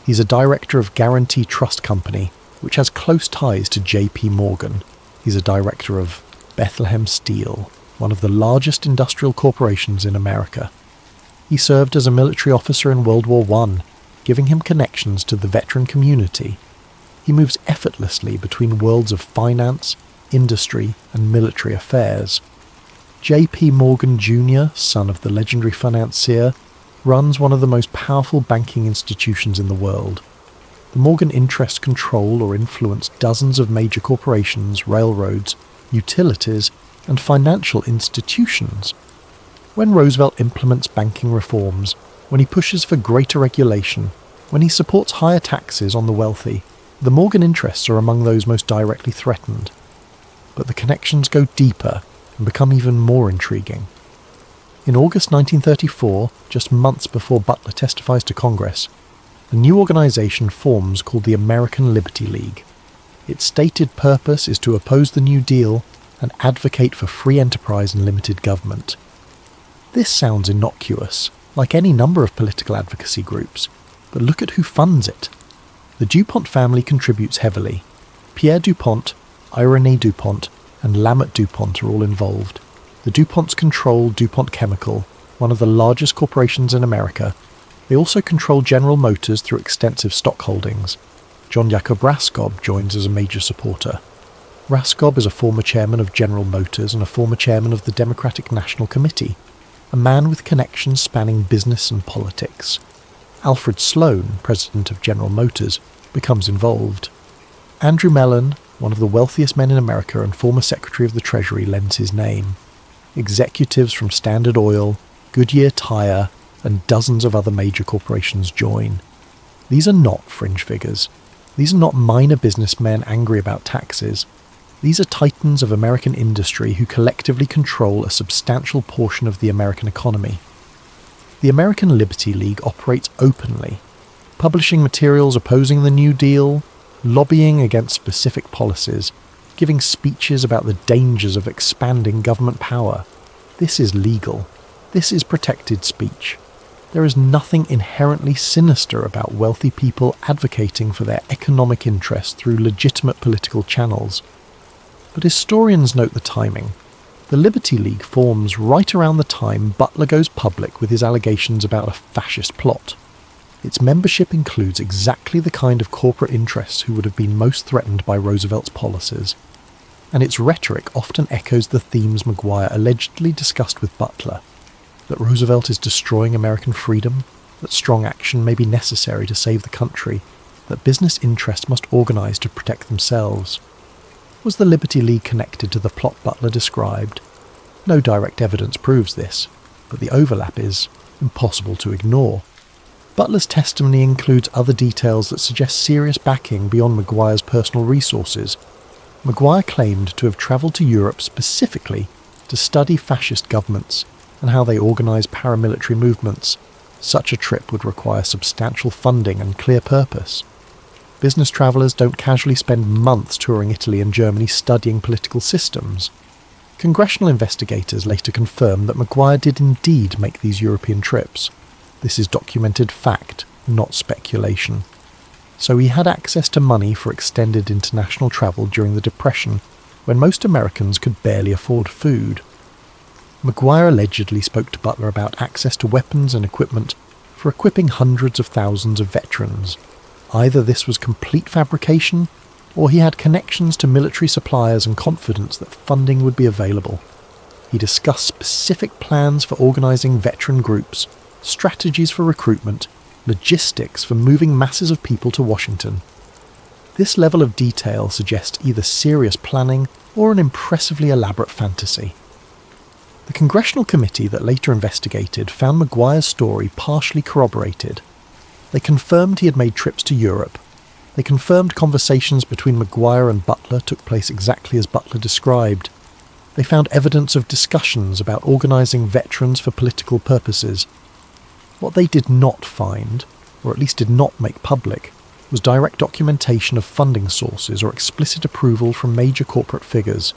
[SPEAKER 1] He's a director of Guarantee Trust Company, which has close ties to J.P. Morgan. He's a director of Bethlehem Steel, one of the largest industrial corporations in America. He served as a military officer in World War I, giving him connections to the veteran community. He moves effortlessly between worlds of finance, industry, and military affairs. J.P. Morgan Jr., son of the legendary financier, runs one of the most powerful banking institutions in the world. The Morgan interests control or influence dozens of major corporations, railroads, utilities, and financial institutions. When Roosevelt implements banking reforms, when he pushes for greater regulation, when he supports higher taxes on the wealthy, the Morgan interests are among those most directly threatened. But the connections go deeper and become even more intriguing. In August 1934, just months before Butler testifies to Congress, a new organisation forms called the American Liberty League. Its stated purpose is to oppose the New Deal and advocate for free enterprise and limited government. This sounds innocuous, like any number of political advocacy groups, but look at who funds it. The DuPont family contributes heavily. Pierre DuPont, Irénée DuPont, and Lamont DuPont are all involved. The DuPonts control DuPont Chemical, one of the largest corporations in America. They also control General Motors through extensive stock holdings. John Jacob Raskob joins as a major supporter. Raskob is a former chairman of General Motors and a former chairman of the Democratic National Committee, a man with connections spanning business and politics. Alfred Sloan, president of General Motors, becomes involved. Andrew Mellon, one of the wealthiest men in America and former Secretary of the Treasury, lends his name. Executives from Standard Oil, Goodyear Tire, and dozens of other major corporations join. These are not fringe figures. These are not minor businessmen angry about taxes. These are titans of American industry who collectively control a substantial portion of the American economy. The American Liberty League operates openly, publishing materials opposing the New Deal, lobbying against specific policies, giving speeches about the dangers of expanding government power. This is legal. This is protected speech. There is nothing inherently sinister about wealthy people advocating for their economic interests through legitimate political channels. But historians note the timing. The Liberty League forms right around the time Butler goes public with his allegations about a fascist plot. Its membership includes exactly the kind of corporate interests who would have been most threatened by Roosevelt's policies. And its rhetoric often echoes the themes Maguire allegedly discussed with Butler. That Roosevelt is destroying American freedom, that strong action may be necessary to save the country, that business interests must organise to protect themselves. Was the Liberty League connected to the plot Butler described? No direct evidence proves this, but the overlap is impossible to ignore. Butler's testimony includes other details that suggest serious backing beyond Maguire's personal resources. Maguire claimed to have travelled to Europe specifically to study fascist governments and how they organise paramilitary movements. Such a trip would require substantial funding and clear purpose. Business travellers don't casually spend months touring Italy and Germany studying political systems. Congressional investigators later confirmed that Maguire did indeed make these European trips. This is documented fact, not speculation. So he had access to money for extended international travel during the Depression, when most Americans could barely afford food. Maguire allegedly spoke to Butler about access to weapons and equipment for equipping hundreds of thousands of veterans. Either this was complete fabrication, or he had connections to military suppliers and confidence that funding would be available. He discussed specific plans for organising veteran groups, strategies for recruitment, logistics for moving masses of people to Washington. This level of detail suggests either serious planning or an impressively elaborate fantasy. The Congressional committee that later investigated found Maguire's story partially corroborated. They confirmed he had made trips to Europe. They confirmed conversations between Maguire and Butler took place exactly as Butler described. They found evidence of discussions about organising veterans for political purposes. What they did not find, or at least did not make public, was direct documentation of funding sources or explicit approval from major corporate figures.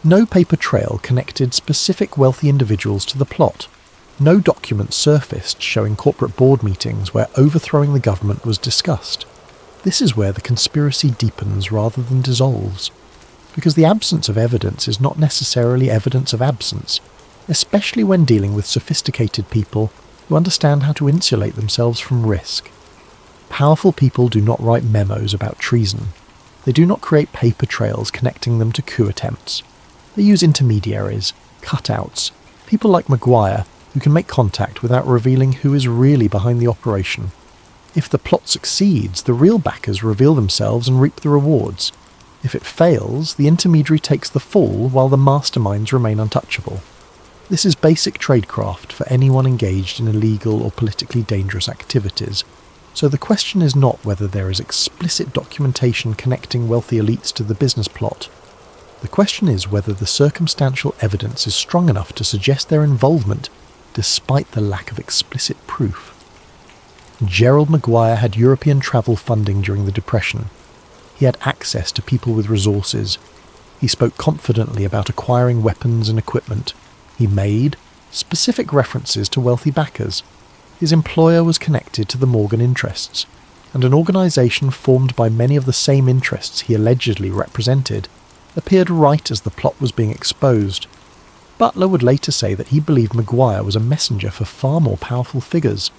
[SPEAKER 1] No paper trail connected specific wealthy individuals to the plot. No documents surfaced showing corporate board meetings where overthrowing the government was discussed. This is where the conspiracy deepens rather than dissolves, because the absence of evidence is not necessarily evidence of absence, especially when dealing with sophisticated people who understand how to insulate themselves from risk. Powerful people do not write memos about treason. They do not create paper trails connecting them to coup attempts. They use intermediaries, cutouts, people like Maguire who can make contact without revealing who is really behind the operation. If the plot succeeds, the real backers reveal themselves and reap the rewards. If it fails, the intermediary takes the fall while the masterminds remain untouchable. This is basic tradecraft for anyone engaged in illegal or politically dangerous activities, so the question is not whether there is explicit documentation connecting wealthy elites to the business plot. The question is whether the circumstantial evidence is strong enough to suggest their involvement, despite the lack of explicit proof. Gerald Maguire had European travel funding during the Depression. He had access to people with resources. He spoke confidently about acquiring weapons and equipment. He made specific references to wealthy backers. His employer was connected to the Morgan interests, and an organisation formed by many of the same interests he allegedly represented appeared right as the plot was being exposed. Butler would later say that he believed Maguire was a messenger for far more powerful figures,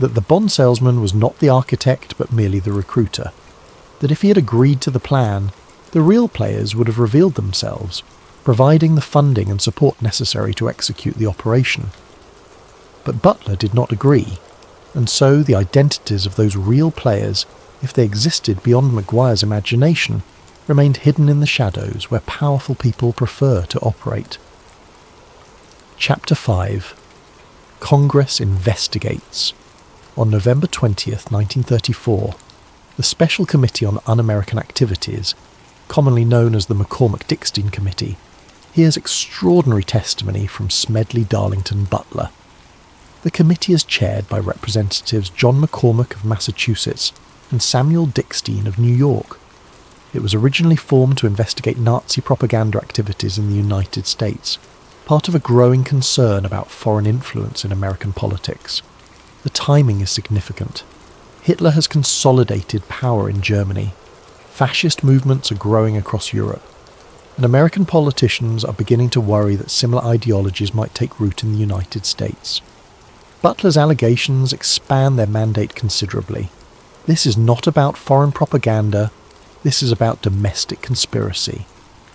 [SPEAKER 1] that the bond salesman was not the architect but merely the recruiter, that if he had agreed to the plan, the real players would have revealed themselves, providing the funding and support necessary to execute the operation. But Butler did not agree, and so the identities of those real players, if they existed beyond Maguire's imagination, remained hidden in the shadows where powerful people prefer to operate. Chapter 5. Congress Investigates. On November 20th, 1934, the Special Committee on Un-American Activities, commonly known as the McCormick-Dickstein Committee, hears extraordinary testimony from Smedley Butler. The committee is chaired by Representatives John McCormick of Massachusetts and Samuel Dickstein of New York. It was originally formed to investigate Nazi propaganda activities in the United States, part of a growing concern about foreign influence in American politics. The timing is significant. Hitler has consolidated power in Germany. Fascist movements are growing across Europe, and American politicians are beginning to worry that similar ideologies might take root in the United States. Butler's allegations expand their mandate considerably. This is not about foreign propaganda. This is about domestic conspiracy.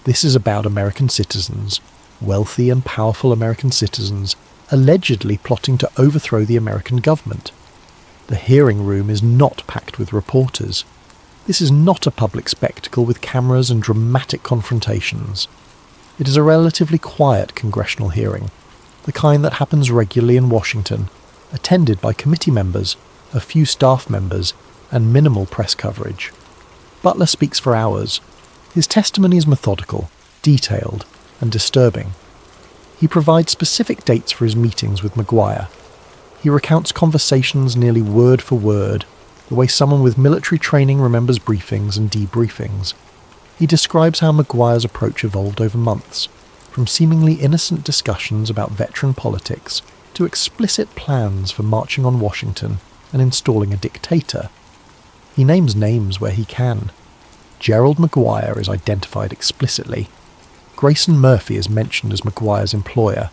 [SPEAKER 1] This is about American citizens, wealthy and powerful American citizens, allegedly plotting to overthrow the American government. The hearing room is not packed with reporters. This is not a public spectacle with cameras and dramatic confrontations. It is a relatively quiet congressional hearing, the kind that happens regularly in Washington, attended by committee members, a few staff members, and minimal press coverage. Butler speaks for hours. His testimony is methodical, detailed, and disturbing. He provides specific dates for his meetings with Maguire. He recounts conversations nearly word for word, the way someone with military training remembers briefings and debriefings. He describes how Maguire's approach evolved over months, from seemingly innocent discussions about veteran politics to explicit plans for marching on Washington and installing a dictator. He names names where he can. Gerald Maguire is identified explicitly. Grayson Murphy is mentioned as Maguire's employer.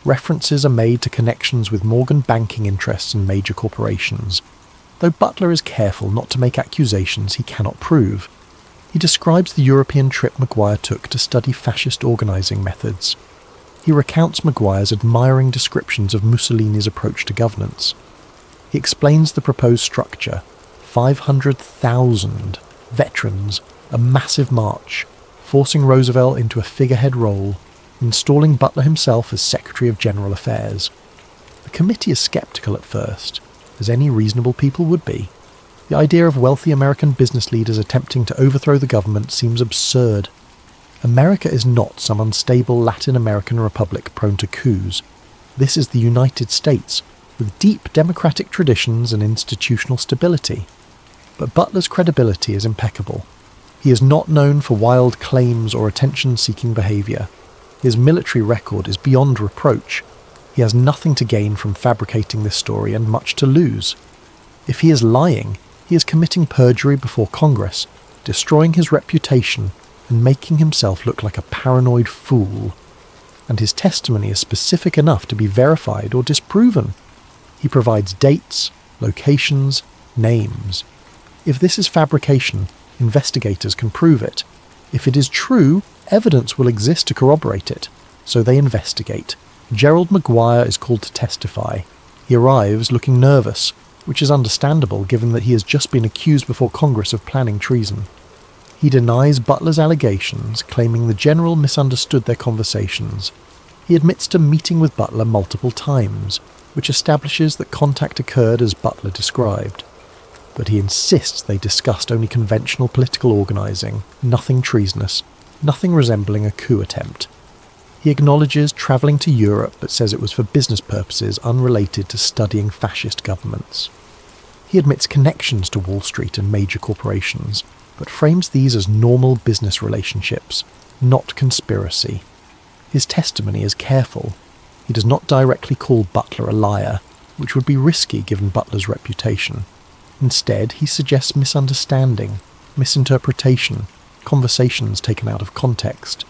[SPEAKER 1] References are made to connections with Morgan banking interests and major corporations, though Butler is careful not to make accusations he cannot prove. He describes the European trip Maguire took to study fascist organising methods. He recounts Maguire's admiring descriptions of Mussolini's approach to governance. He explains the proposed structure: 500,000 veterans, a massive march, forcing Roosevelt into a figurehead role, installing Butler himself as Secretary of General Affairs. The committee is sceptical at first, as any reasonable people would be. The idea of wealthy American business leaders attempting to overthrow the government seems absurd. America is not some unstable Latin American republic prone to coups. This is the United States, with deep democratic traditions and institutional stability. But Butler's credibility is impeccable. He is not known for wild claims or attention-seeking behaviour. His military record is beyond reproach. He has nothing to gain from fabricating this story and much to lose. If he is lying, he is committing perjury before Congress, destroying his reputation and making himself look like a paranoid fool. And his testimony is specific enough to be verified or disproven. He provides dates, locations, names. If this is fabrication, investigators can prove it. If it is true, evidence will exist to corroborate it. So they investigate. Gerald Maguire is called to testify. He arrives looking nervous, which is understandable given that he has just been accused before Congress of planning treason. He denies Butler's allegations, claiming the general misunderstood their conversations. He admits to meeting with Butler multiple times, which establishes that contact occurred as Butler described. But he insists they discussed only conventional political organising, nothing treasonous, nothing resembling a coup attempt. He acknowledges travelling to Europe but says it was for business purposes unrelated to studying fascist governments. He admits connections to Wall Street and major corporations, but frames these as normal business relationships, not conspiracy. His testimony is careful. He does not directly call Butler a liar, which would be risky given Butler's reputation. Instead, he suggests misunderstanding, misinterpretation, conversations taken out of context.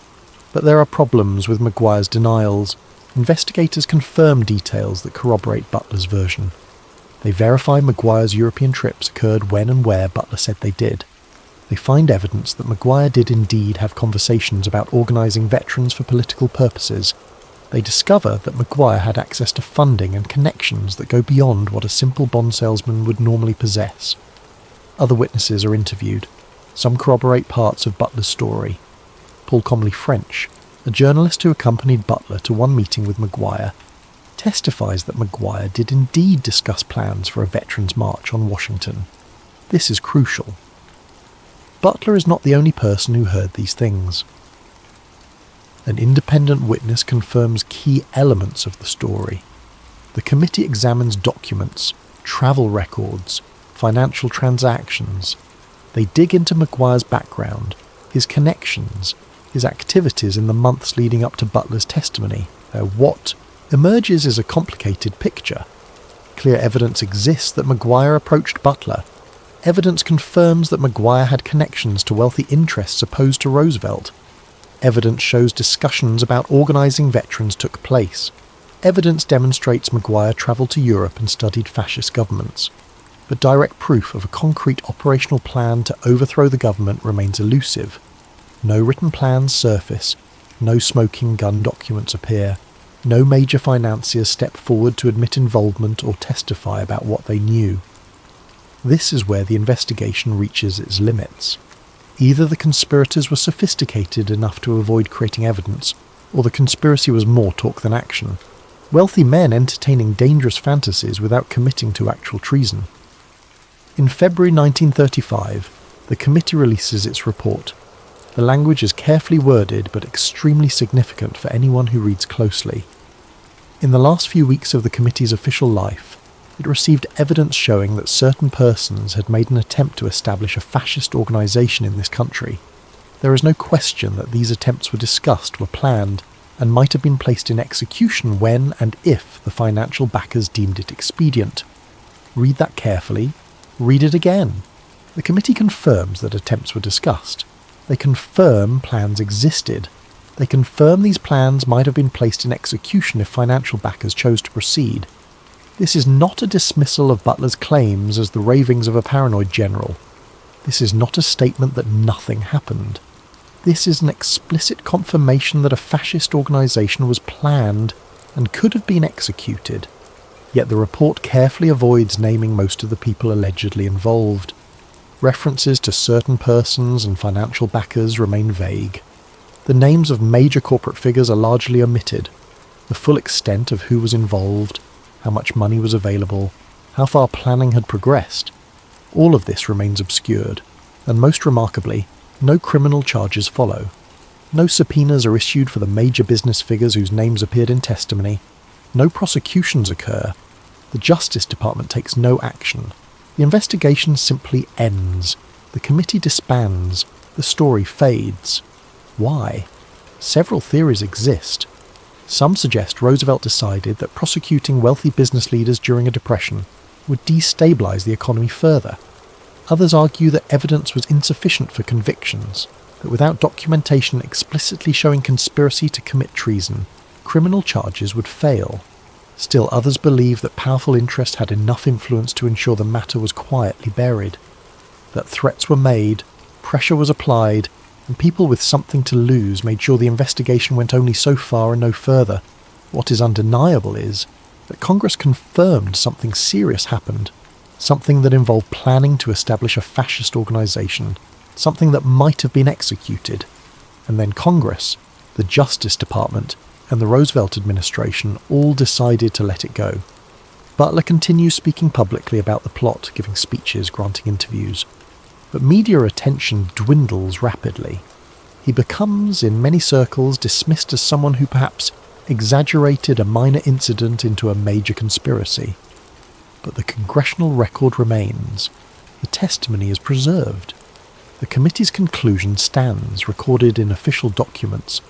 [SPEAKER 1] But there are problems with Maguire's denials. Investigators confirm details that corroborate Butler's version. They verify Maguire's European trips occurred when and where Butler said they did. They find evidence that Maguire did indeed have conversations about organising veterans for political purposes. They discover that Maguire had access to funding and connections that go beyond what a simple bond salesman would normally possess. Other witnesses are interviewed. Some corroborate parts of Butler's story. Paul Comley French, a journalist who accompanied Butler to one meeting with Maguire, testifies that Maguire did indeed discuss plans for a veterans' march on Washington. This is crucial. Butler is not the only person who heard these things. An independent witness confirms key elements of the story. The committee examines documents, travel records, financial transactions. They dig into Maguire's background, his connections, his activities in the months leading up to Butler's testimony. What emerges is a complicated picture. Clear evidence exists that Maguire approached Butler. Evidence confirms that Maguire had connections to wealthy interests opposed to Roosevelt. Evidence shows discussions about organising veterans took place. Evidence demonstrates Maguire travelled to Europe and studied fascist governments. But direct proof of a concrete operational plan to overthrow the government remains elusive. No written plans surface, no smoking gun documents appear, no major financiers step forward to admit involvement or testify about what they knew. This is where the investigation reaches its limits. Either the conspirators were sophisticated enough to avoid creating evidence, or the conspiracy was more talk than action. Wealthy men entertaining dangerous fantasies without committing to actual treason. In February 1935, the committee releases its report. The language is carefully worded but extremely significant for anyone who reads closely. In the last few weeks of the committee's official life, it received evidence showing that certain persons had made an attempt to establish a fascist organisation in this country. There is no question that these attempts were discussed, were planned, and might have been placed in execution when and if the financial backers deemed it expedient. Read that carefully. Read it again. The committee confirms that attempts were discussed. They confirm plans existed. They confirm these plans might have been placed in execution if financial backers chose to proceed. This is not a dismissal of Butler's claims as the ravings of a paranoid general. This is not a statement that nothing happened. This is an explicit confirmation that a fascist organisation was planned and could have been executed. Yet the report carefully avoids naming most of the people allegedly involved. References to certain persons and financial backers remain vague. The names of major corporate figures are largely omitted. The full extent of who was involved, how much money was available, how far planning had progressed, all of this remains obscured, and most remarkably, no criminal charges follow. No subpoenas are issued for the major business figures whose names appeared in testimony. No prosecutions occur. The Justice Department takes no action. The investigation simply ends. The committee disbands. The story fades. Why? Several theories exist. Some suggest Roosevelt decided that prosecuting wealthy business leaders during a depression would destabilize the economy further. Others argue that evidence was insufficient for convictions, that without documentation explicitly showing conspiracy to commit treason, criminal charges would fail. Still others believe that powerful interest had enough influence to ensure the matter was quietly buried, that threats were made, pressure was applied, and people with something to lose made sure the investigation went only so far and no further. What is undeniable is that Congress confirmed something serious happened. something that involved planning to establish a fascist organisation, something that might have been executed, and then Congress, the Justice Department, and the Roosevelt administration all decided to let it go. Butler continues speaking publicly about the plot, giving speeches, granting interviews, but media attention dwindles rapidly. He becomes, in many circles, dismissed as someone who perhaps exaggerated a minor incident into a major conspiracy. But the Congressional record remains. The testimony is preserved. The committee's conclusion stands, recorded in official documents.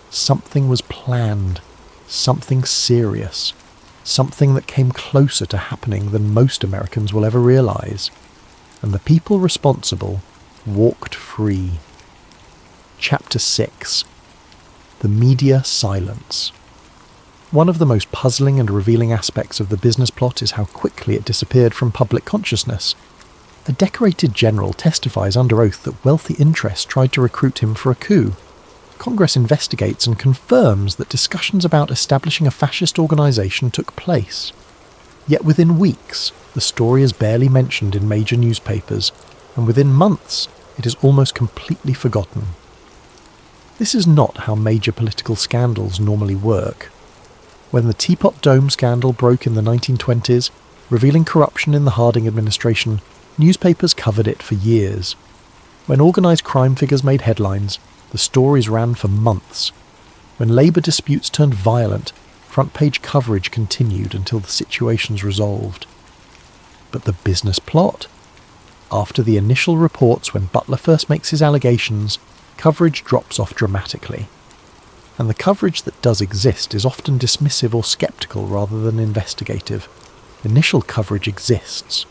[SPEAKER 1] Something was planned. Something serious. Something that came closer to happening than most Americans will ever realize. And the people responsible walked free. Chapter 6. The Media Silence. One of the most puzzling and revealing aspects of the business plot is how quickly it disappeared from public consciousness. A decorated general testifies under oath that wealthy interests tried to recruit him for a coup. Congress investigates and confirms that discussions about establishing a fascist organisation took place. Yet within weeks, the story is barely mentioned in major newspapers, and within months, it is almost completely forgotten. This is not how major political scandals normally work. When the Teapot Dome scandal broke in the 1920s, revealing corruption in the Harding administration, newspapers covered it for years. When organised crime figures made headlines, the stories ran for months. When labour disputes turned violent, front-page coverage continued until the situation's resolved. But the business plot? After the initial reports when Butler first makes his allegations, coverage drops off dramatically. And the coverage that does exist is often dismissive or sceptical rather than investigative. Initial coverage exists.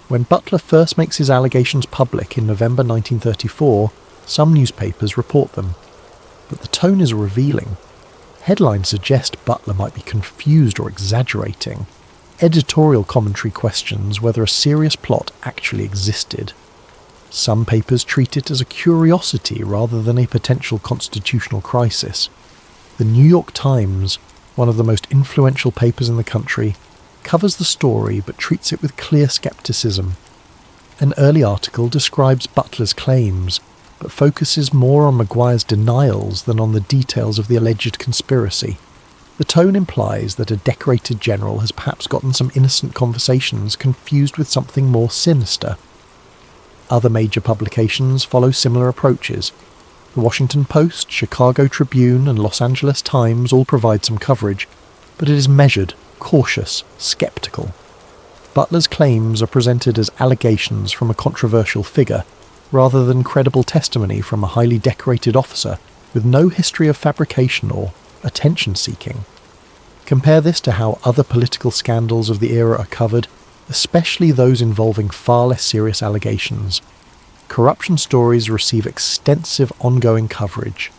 [SPEAKER 1] When Butler first makes his allegations public in November 1934, some newspapers report them. But the tone is revealing. Headlines suggest Butler might be confused or exaggerating. Editorial commentary questions whether a serious plot actually existed. Some papers treat it as a curiosity rather than a potential constitutional crisis. The New York Times, one of the most influential papers in the country, covers the story but treats it with clear skepticism. An early article describes Butler's claims, but focuses more on Maguire's denials than on the details of the alleged conspiracy. The tone implies that a decorated general has perhaps gotten some innocent conversations confused with something more sinister. Other major publications follow similar approaches. The Washington Post, Chicago Tribune, and Los Angeles Times all provide some coverage, but it is measured, cautious, skeptical. Butler's claims are presented as allegations from a controversial figure, rather than credible testimony from a highly decorated officer with no history of fabrication or attention-seeking. Compare this to how other political scandals of the era are covered, especially those involving far less serious allegations. Corruption stories receive extensive ongoing coverage.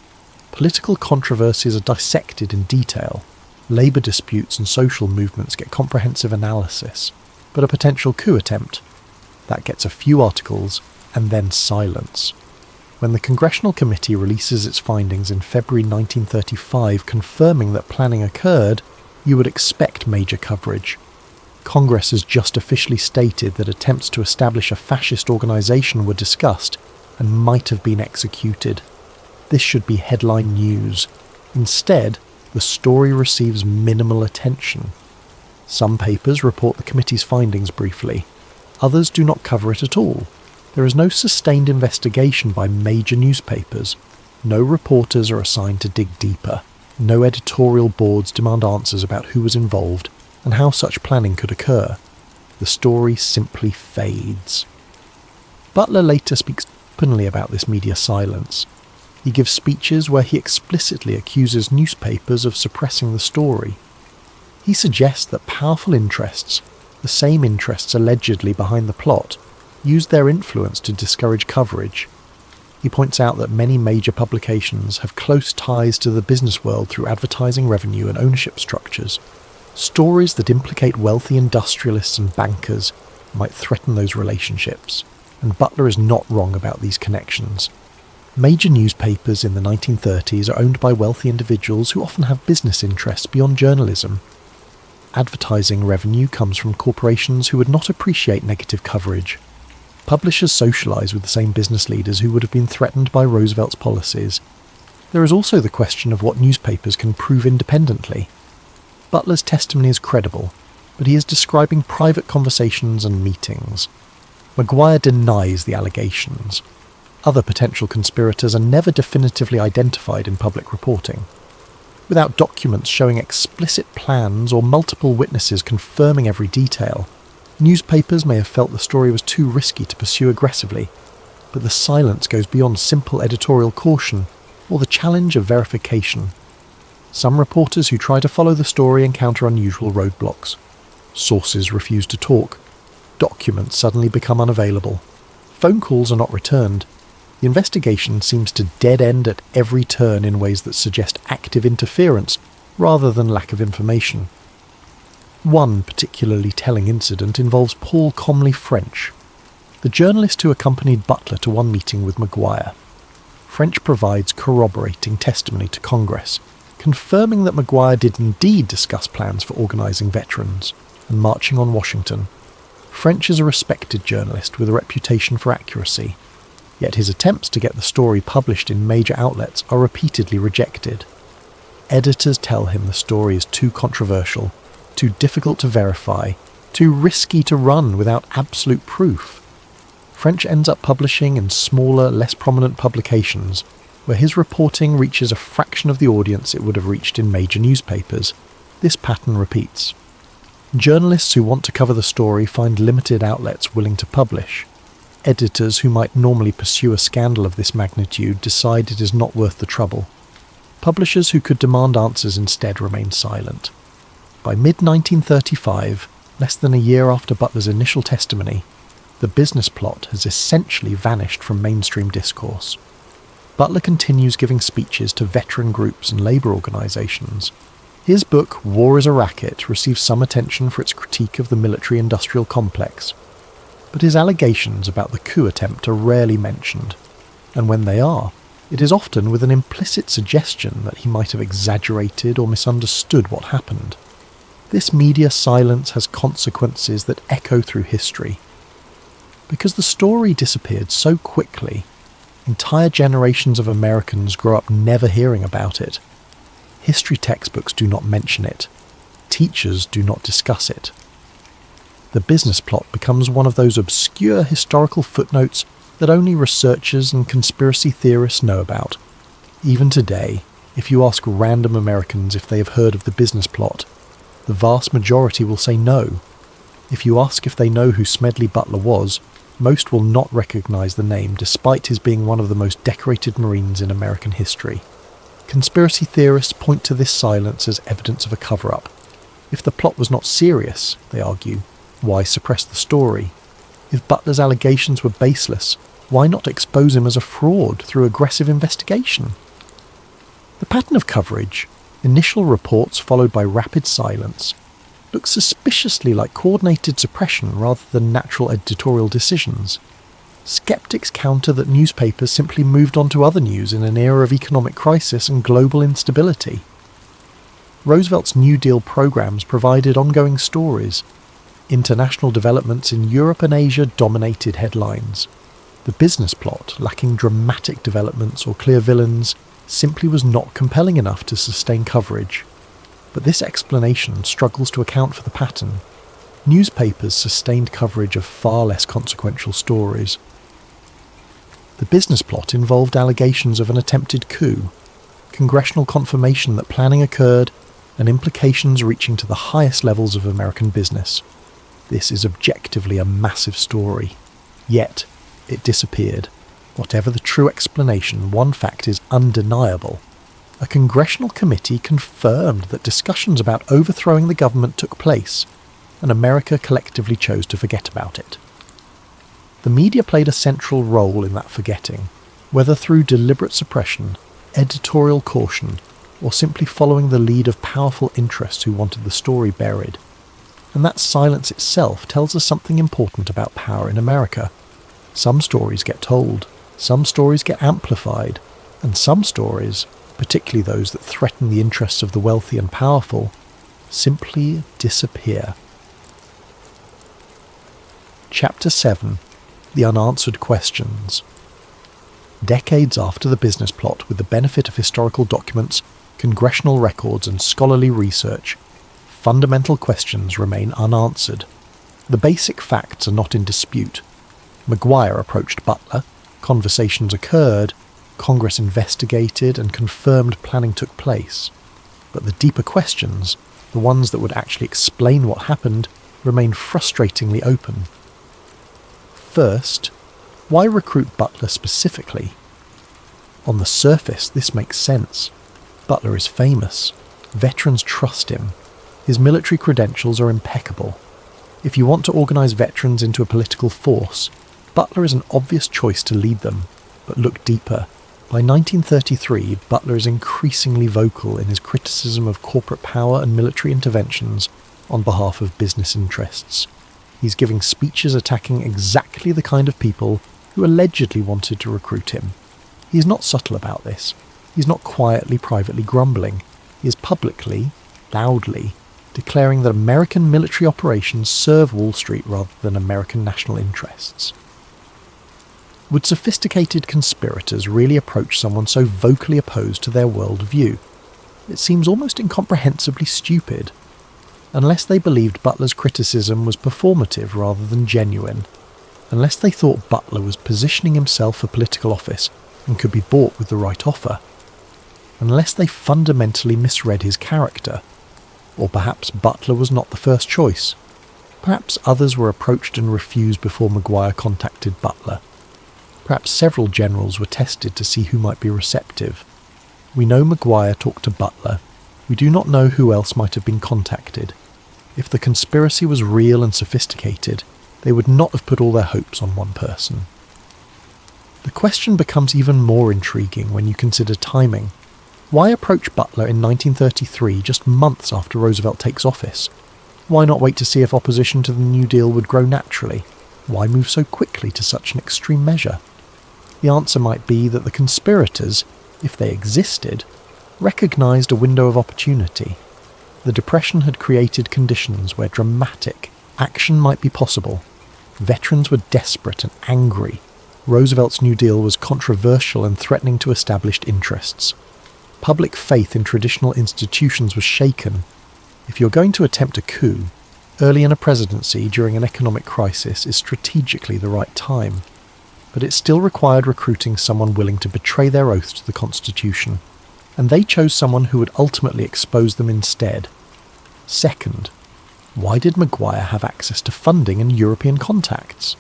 [SPEAKER 1] Political controversies are dissected in detail. Labour disputes and social movements get comprehensive analysis. But a potential coup attempt, that gets a few articles and then silence. When the Congressional Committee releases its findings in February 1935 confirming that planning occurred, you would expect major coverage. Congress has just officially stated that attempts to establish a fascist organisation were discussed and might have been executed. This should be headline news. Instead, the story receives minimal attention. Some papers report the committee's findings briefly. Others do not cover it at all. There is no sustained investigation by major newspapers. No reporters are assigned to dig deeper. No editorial boards demand answers about who was involved and how such planning could occur. The story simply fades. Butler later speaks openly about this media silence. He gives speeches where he explicitly accuses newspapers of suppressing the story. He suggests that powerful interests, the same interests allegedly behind the plot, used their influence to discourage coverage. He points out that many major publications have close ties to the business world through advertising revenue and ownership structures. Stories that implicate wealthy industrialists and bankers might threaten those relationships, and Butler is not wrong about these connections. Major newspapers in the 1930s are owned by wealthy individuals who often have business interests beyond journalism. advertising revenue comes from corporations who would not appreciate negative coverage. Publishers socialise with the same business leaders who would have been threatened by Roosevelt's policies. There is also the question of what newspapers can prove independently. Butler's testimony is credible, but he is describing private conversations and meetings. Maguire denies the allegations. Other potential conspirators are never definitively identified in public reporting. Without documents showing explicit plans or multiple witnesses confirming every detail, newspapers may have felt the story was too risky to pursue aggressively, but the silence goes beyond simple editorial caution or the challenge of verification. Some reporters who try to follow the story encounter unusual roadblocks. Sources refuse to talk. Documents suddenly become unavailable. Phone calls are not returned. The investigation seems to dead end at every turn in ways that suggest active interference rather than lack of information. One particularly telling incident involves Paul Comley French, the journalist who accompanied Butler to one meeting with Maguire. French provides corroborating testimony to Congress, confirming that Maguire did indeed discuss plans for organising veterans and marching on Washington. French is a respected journalist with a reputation for accuracy, yet his attempts to get the story published in major outlets are repeatedly rejected. Editors tell him the story is too controversial, too difficult to verify, too risky to run without absolute proof. French ends up publishing in smaller, less prominent publications, where his reporting reaches a fraction of the audience it would have reached in major newspapers. This pattern repeats. Journalists who want to cover the story find limited outlets willing to publish. Editors who might normally pursue a scandal of this magnitude decide it is not worth the trouble. Publishers who could demand answers instead remain silent. By mid-1935, less than a year after Butler's initial testimony, the business plot has essentially vanished from mainstream discourse. Butler continues giving speeches to veteran groups and labour organisations. His book, War is a Racket, receives some attention for its critique of the military-industrial complex. But his allegations about the coup attempt are rarely mentioned, and when they are, it is often with an implicit suggestion that he might have exaggerated or misunderstood what happened. This media silence has consequences that echo through history. Because the story disappeared so quickly, entire generations of Americans grow up never hearing about it. History textbooks do not mention it. Teachers do not discuss it. The business plot becomes one of those obscure historical footnotes that only researchers and conspiracy theorists know about. Even today, if you ask random Americans if they have heard of the business plot, the vast majority will say no. If you ask if they know who Smedley Butler was, most will not recognise the name despite his being one of the most decorated Marines in American history. Conspiracy theorists point to this silence as evidence of a cover-up. If the plot was not serious, they argue, why suppress the story? If Butler's allegations were baseless, why not expose him as a fraud through aggressive investigation? The pattern of coverage, initial reports followed by rapid silence, looks suspiciously like coordinated suppression rather than natural editorial decisions. Skeptics counter that newspapers simply moved on to other news in an era of economic crisis and global instability. Roosevelt's New Deal programs provided ongoing stories. International developments in Europe and Asia dominated headlines. The business plot, lacking dramatic developments or clear villains, simply was not compelling enough to sustain coverage. But this explanation struggles to account for the pattern. Newspapers sustained coverage of far less consequential stories. The business plot involved allegations of an attempted coup, congressional confirmation that planning occurred, and implications reaching to the highest levels of American business. This is objectively a massive story. Yet, it disappeared. Whatever the true explanation, one fact is undeniable. A congressional committee confirmed that discussions about overthrowing the government took place, and America collectively chose to forget about it. The media played a central role in that forgetting, whether through deliberate suppression, editorial caution, or simply following the lead of powerful interests who wanted the story buried. And that silence itself tells us something important about power in America. Some stories get told, some stories get amplified, and some stories, particularly those that threaten the interests of the wealthy and powerful, simply disappear. Chapter 7. The Unanswered Questions. Decades after the business plot, with the benefit of historical documents, congressional records and scholarly research, fundamental questions remain unanswered. The basic facts are not in dispute. Maguire approached Butler, conversations occurred, Congress investigated and confirmed planning took place. But the deeper questions, the ones that would actually explain what happened, remain frustratingly open. First, why recruit Butler specifically? On the surface, this makes sense. Butler is famous. Veterans trust him. His military credentials are impeccable. If you want to organise veterans into a political force, Butler is an obvious choice to lead them. But look deeper. By 1933, Butler is increasingly vocal in his criticism of corporate power and military interventions on behalf of business interests. He's giving speeches attacking exactly the kind of people who allegedly wanted to recruit him. He's not subtle about this. He's not quietly, privately grumbling. He is publicly, loudly, declaring that American military operations serve Wall Street rather than American national interests. Would sophisticated conspirators really approach someone so vocally opposed to their worldview? It seems almost incomprehensibly stupid. Unless they believed Butler's criticism was performative rather than genuine. Unless they thought Butler was positioning himself for political office and could be bought with the right offer. Unless they fundamentally misread his character. Or perhaps Butler was not the first choice. Perhaps others were approached and refused before Maguire contacted Butler. Perhaps several generals were tested to see who might be receptive. We know Maguire talked to Butler. We do not know who else might have been contacted. If the conspiracy was real and sophisticated, they would not have put all their hopes on one person. The question becomes even more intriguing when you consider timing. Why approach Butler in 1933, just months after Roosevelt takes office? Why not wait to see if opposition to the New Deal would grow naturally? Why move so quickly to such an extreme measure? The answer might be that the conspirators, if they existed, recognised a window of opportunity. The Depression had created conditions where dramatic action might be possible. Veterans were desperate and angry. Roosevelt's New Deal was controversial and threatening to established interests. Public faith in traditional institutions was shaken. If you're going to attempt a coup, early in a presidency during an economic crisis is strategically the right time. But it still required recruiting someone willing to betray their oath to the Constitution, and they chose someone who would ultimately expose them instead. Second, why did Maguire have access to funding and European contacts?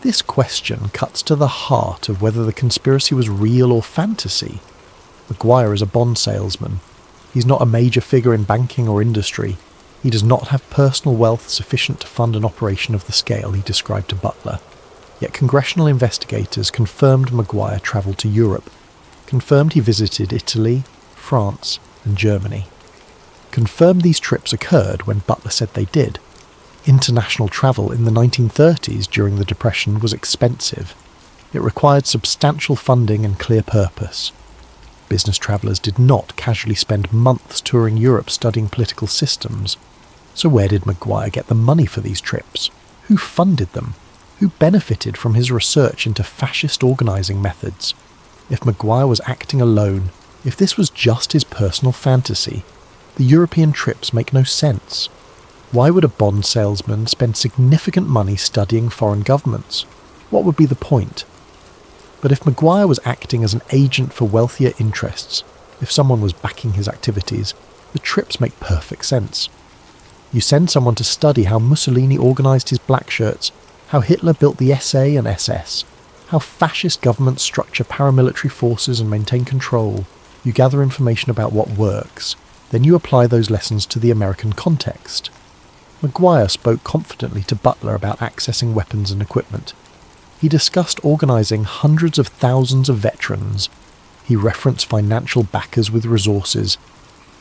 [SPEAKER 1] This question cuts to the heart of whether the conspiracy was real or fantasy. Maguire is a bond salesman. He's not a major figure in banking or industry. He does not have personal wealth sufficient to fund an operation of the scale he described to Butler. Yet congressional investigators confirmed Maguire travelled to Europe, confirmed he visited Italy, France and Germany. Confirmed these trips occurred when Butler said they did. International travel in the 1930s during the Depression was expensive. It required substantial funding and clear purpose. Business travellers did not casually spend months touring Europe studying political systems. So where did Maguire get the money for these trips? Who funded them? Who benefited from his research into fascist organising methods? If Maguire was acting alone, if this was just his personal fantasy, the European trips make no sense. Why would a bond salesman spend significant money studying foreign governments? What would be the point? But if Maguire was acting as an agent for wealthier interests, if someone was backing his activities, the trips make perfect sense. You send someone to study how Mussolini organised his black shirts, how Hitler built the SA and SS, how fascist governments structure paramilitary forces and maintain control. You gather information about what works. Then you apply those lessons to the American context. Maguire spoke confidently to Butler about accessing weapons and equipment. He discussed organising hundreds of thousands of veterans. He referenced financial backers with resources.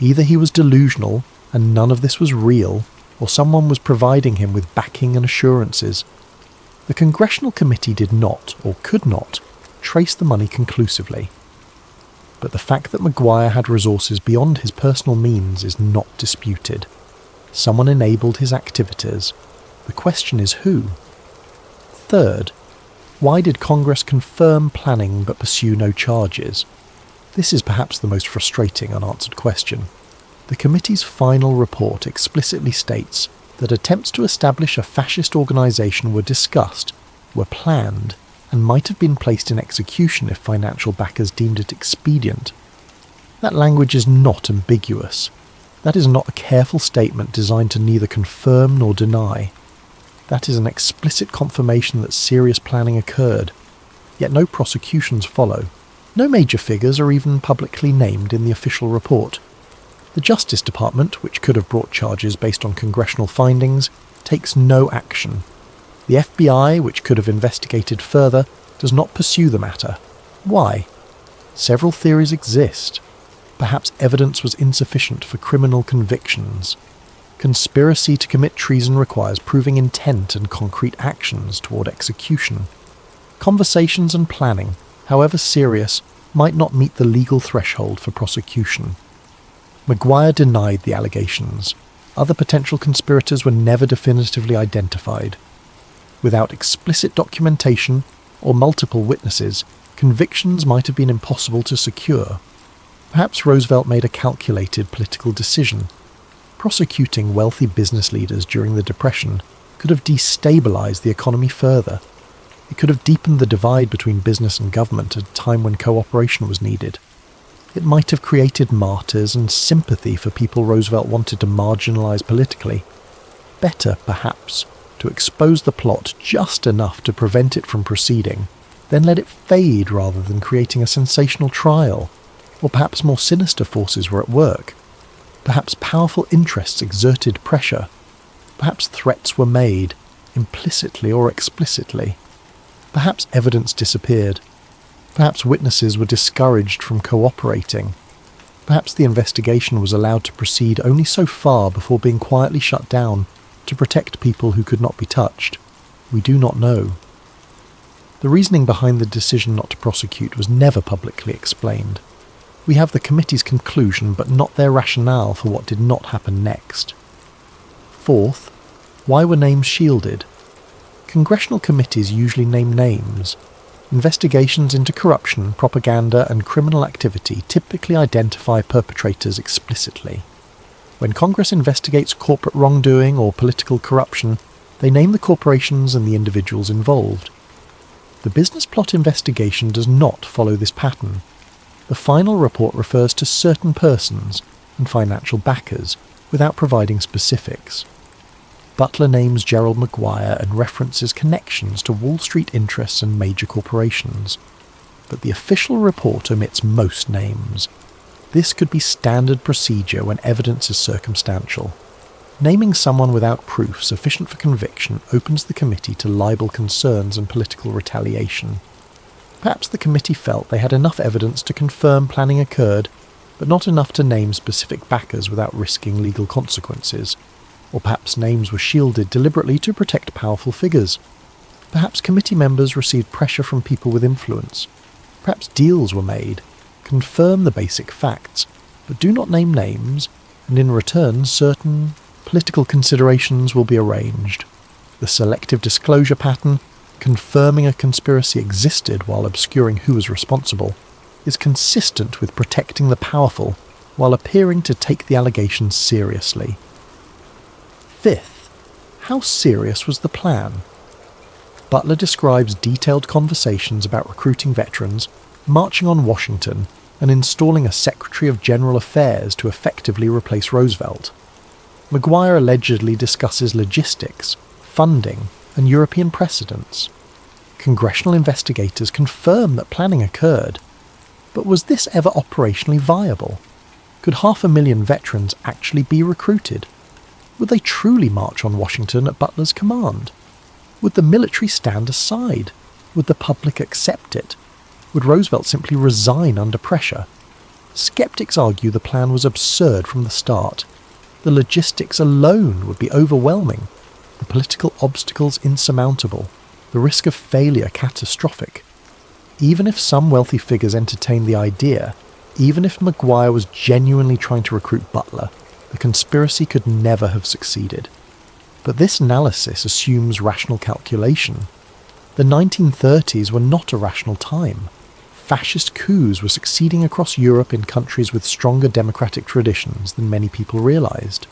[SPEAKER 1] Either he was delusional and none of this was real, or someone was providing him with backing and assurances. The Congressional Committee did not, or could not, trace the money conclusively. But the fact that Maguire had resources beyond his personal means is not disputed. Someone enabled his activities. The question is who? Third, why did Congress confirm planning but pursue no charges? This is perhaps the most frustrating unanswered question. The committee's final report explicitly states that attempts to establish a fascist organisation were discussed, were planned, and might have been placed in execution if financial backers deemed it expedient. That language is not ambiguous. That is not a careful statement designed to neither confirm nor deny. That is an explicit confirmation that serious planning occurred, yet no prosecutions follow. No major figures are even publicly named in the official report. The Justice Department, which could have brought charges based on congressional findings, takes no action. The FBI, which could have investigated further, does not pursue the matter. Why? Several theories exist. Perhaps evidence was insufficient for criminal convictions. Conspiracy to commit treason requires proving intent and concrete actions toward execution. Conversations and planning, however serious, might not meet the legal threshold for prosecution. Maguire denied the allegations. Other potential conspirators were never definitively identified. Without explicit documentation or multiple witnesses, convictions might have been impossible to secure. Perhaps Roosevelt made a calculated political decision. Prosecuting wealthy business leaders during the Depression could have destabilized the economy further. It could have deepened the divide between business and government at a time when cooperation was needed. It might have created martyrs and sympathy for people Roosevelt wanted to marginalize politically. Better, perhaps, to expose the plot just enough to prevent it from proceeding, then let it fade rather than creating a sensational trial. Or perhaps more sinister forces were at work. Perhaps powerful interests exerted pressure. Perhaps threats were made, implicitly or explicitly. Perhaps evidence disappeared. Perhaps witnesses were discouraged from cooperating. Perhaps the investigation was allowed to proceed only so far before being quietly shut down to protect people who could not be touched. We do not know. The reasoning behind the decision not to prosecute was never publicly explained. We have the committee's conclusion, but not their rationale for what did not happen next. Fourth, why were names shielded? Congressional committees usually name names. Investigations into corruption, propaganda, and criminal activity typically identify perpetrators explicitly. When Congress investigates corporate wrongdoing or political corruption, they name the corporations and the individuals involved. The business plot investigation does not follow this pattern. The final report refers to certain persons and financial backers without providing specifics. Butler names Gerald Maguire and references connections to Wall Street interests and major corporations. But the official report omits most names. This could be standard procedure when evidence is circumstantial. Naming someone without proof sufficient for conviction opens the committee to libel concerns and political retaliation. Perhaps the committee felt they had enough evidence to confirm planning occurred, but not enough to name specific backers without risking legal consequences. Or perhaps names were shielded deliberately to protect powerful figures. Perhaps committee members received pressure from people with influence. Perhaps deals were made. Confirm the basic facts, but do not name names, and in return certain political considerations will be arranged. The selective disclosure pattern, confirming a conspiracy existed while obscuring who was responsible, is consistent with protecting the powerful while appearing to take the allegations seriously. Fifth, how serious was the plan? Butler describes detailed conversations about recruiting veterans, marching on Washington, and installing a Secretary of General Affairs to effectively replace Roosevelt. Maguire allegedly discusses logistics, funding, and European precedents. Congressional investigators confirm that planning occurred. But was this ever operationally viable? Could 500,000 veterans actually be recruited? Would they truly march on Washington at Butler's command? Would the military stand aside? Would the public accept it? Would Roosevelt simply resign under pressure? Skeptics argue the plan was absurd from the start. The logistics alone would be overwhelming, the political obstacles insurmountable, the risk of failure catastrophic. Even if some wealthy figures entertained the idea, even if Maguire was genuinely trying to recruit Butler, The conspiracy could never have succeeded. But this analysis assumes rational calculation. The 1930s were not a rational time. Fascist coups were succeeding across Europe in countries with stronger democratic traditions than many people realised.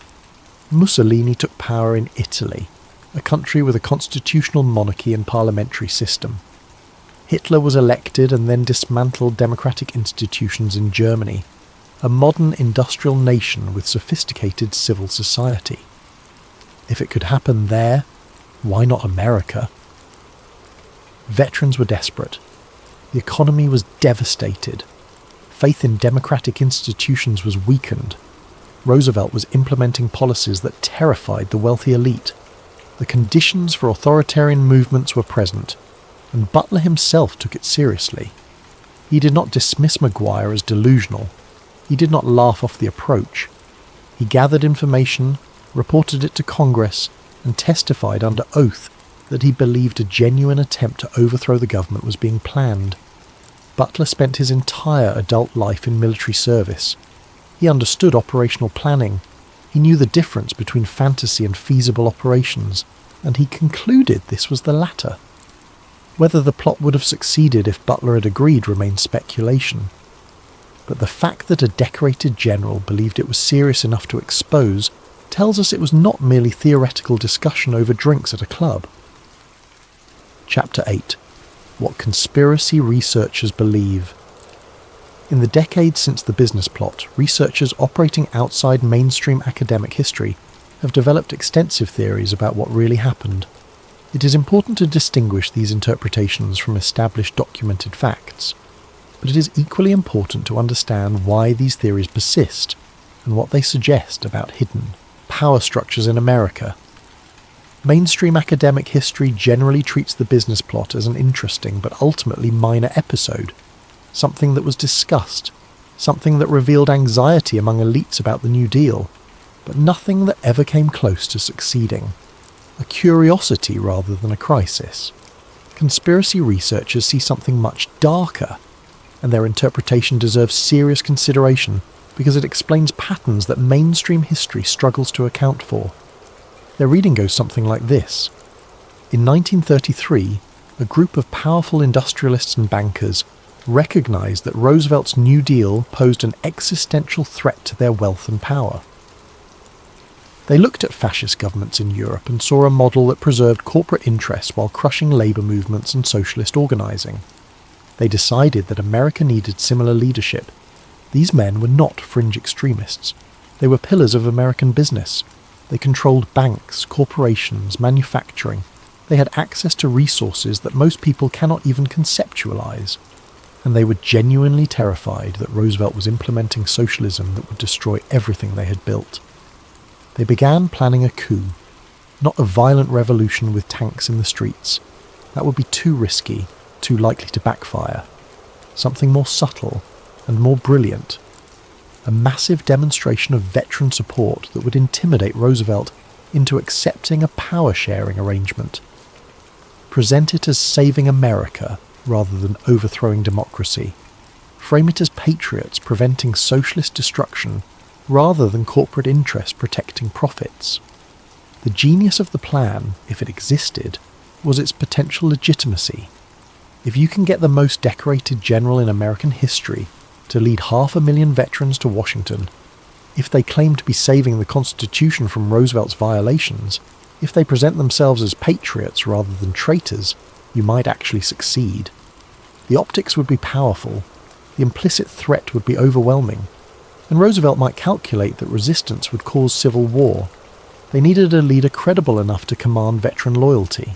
[SPEAKER 1] Mussolini took power in Italy, a country with a constitutional monarchy and parliamentary system. Hitler was elected and then dismantled democratic institutions in Germany, a modern industrial nation with sophisticated civil society. If it could happen there, why not America? Veterans were desperate. The economy was devastated. Faith in democratic institutions was weakened. Roosevelt was implementing policies that terrified the wealthy elite. The conditions for authoritarian movements were present, and Butler himself took it seriously. He did not dismiss Maguire as delusional. He did not laugh off the approach. He gathered information, reported it to Congress, and testified under oath that he believed a genuine attempt to overthrow the government was being planned. Butler spent his entire adult life in military service. He understood operational planning. He knew the difference between fantasy and feasible operations, and he concluded this was the latter. Whether the plot would have succeeded if Butler had agreed remains speculation. But the fact that a decorated general believed it was serious enough to expose tells us it was not merely theoretical discussion over drinks at a club. Chapter 8. What Conspiracy Researchers Believe. In the decades since the business plot, researchers operating outside mainstream academic history have developed extensive theories about what really happened. It is important to distinguish these interpretations from established documented facts, but it is equally important to understand why these theories persist and what they suggest about hidden power structures in America. Mainstream academic history generally treats the business plot as an interesting but ultimately minor episode, something that was discussed, something that revealed anxiety among elites about the New Deal, but nothing that ever came close to succeeding. A curiosity rather than a crisis. Conspiracy researchers see something much darker, and their interpretation deserves serious consideration because it explains patterns that mainstream history struggles to account for. Their reading goes something like this. In 1933, a group of powerful industrialists and bankers recognized that Roosevelt's New Deal posed an existential threat to their wealth and power. They looked at fascist governments in Europe and saw a model that preserved corporate interests while crushing labour movements and socialist organising. They decided that America needed similar leadership. These men were not fringe extremists. They were pillars of American business. They controlled banks, corporations, manufacturing. They had access to resources that most people cannot even conceptualize. And they were genuinely terrified that Roosevelt was implementing socialism that would destroy everything they had built. They began planning a coup, not a violent revolution with tanks in the streets. That would be too risky, too likely to backfire. Something more subtle and more brilliant. A massive demonstration of veteran support that would intimidate Roosevelt into accepting a power-sharing arrangement. Present it as saving America rather than overthrowing democracy. Frame it as patriots preventing socialist destruction rather than corporate interests protecting profits. The genius of the plan, if it existed, was its potential legitimacy. If you can get the most decorated general in American history to lead 500,000 veterans to Washington, if they claim to be saving the Constitution from Roosevelt's violations, if they present themselves as patriots rather than traitors, you might actually succeed. The optics would be powerful, the implicit threat would be overwhelming, and Roosevelt might calculate that resistance would cause civil war. They needed a leader credible enough to command veteran loyalty.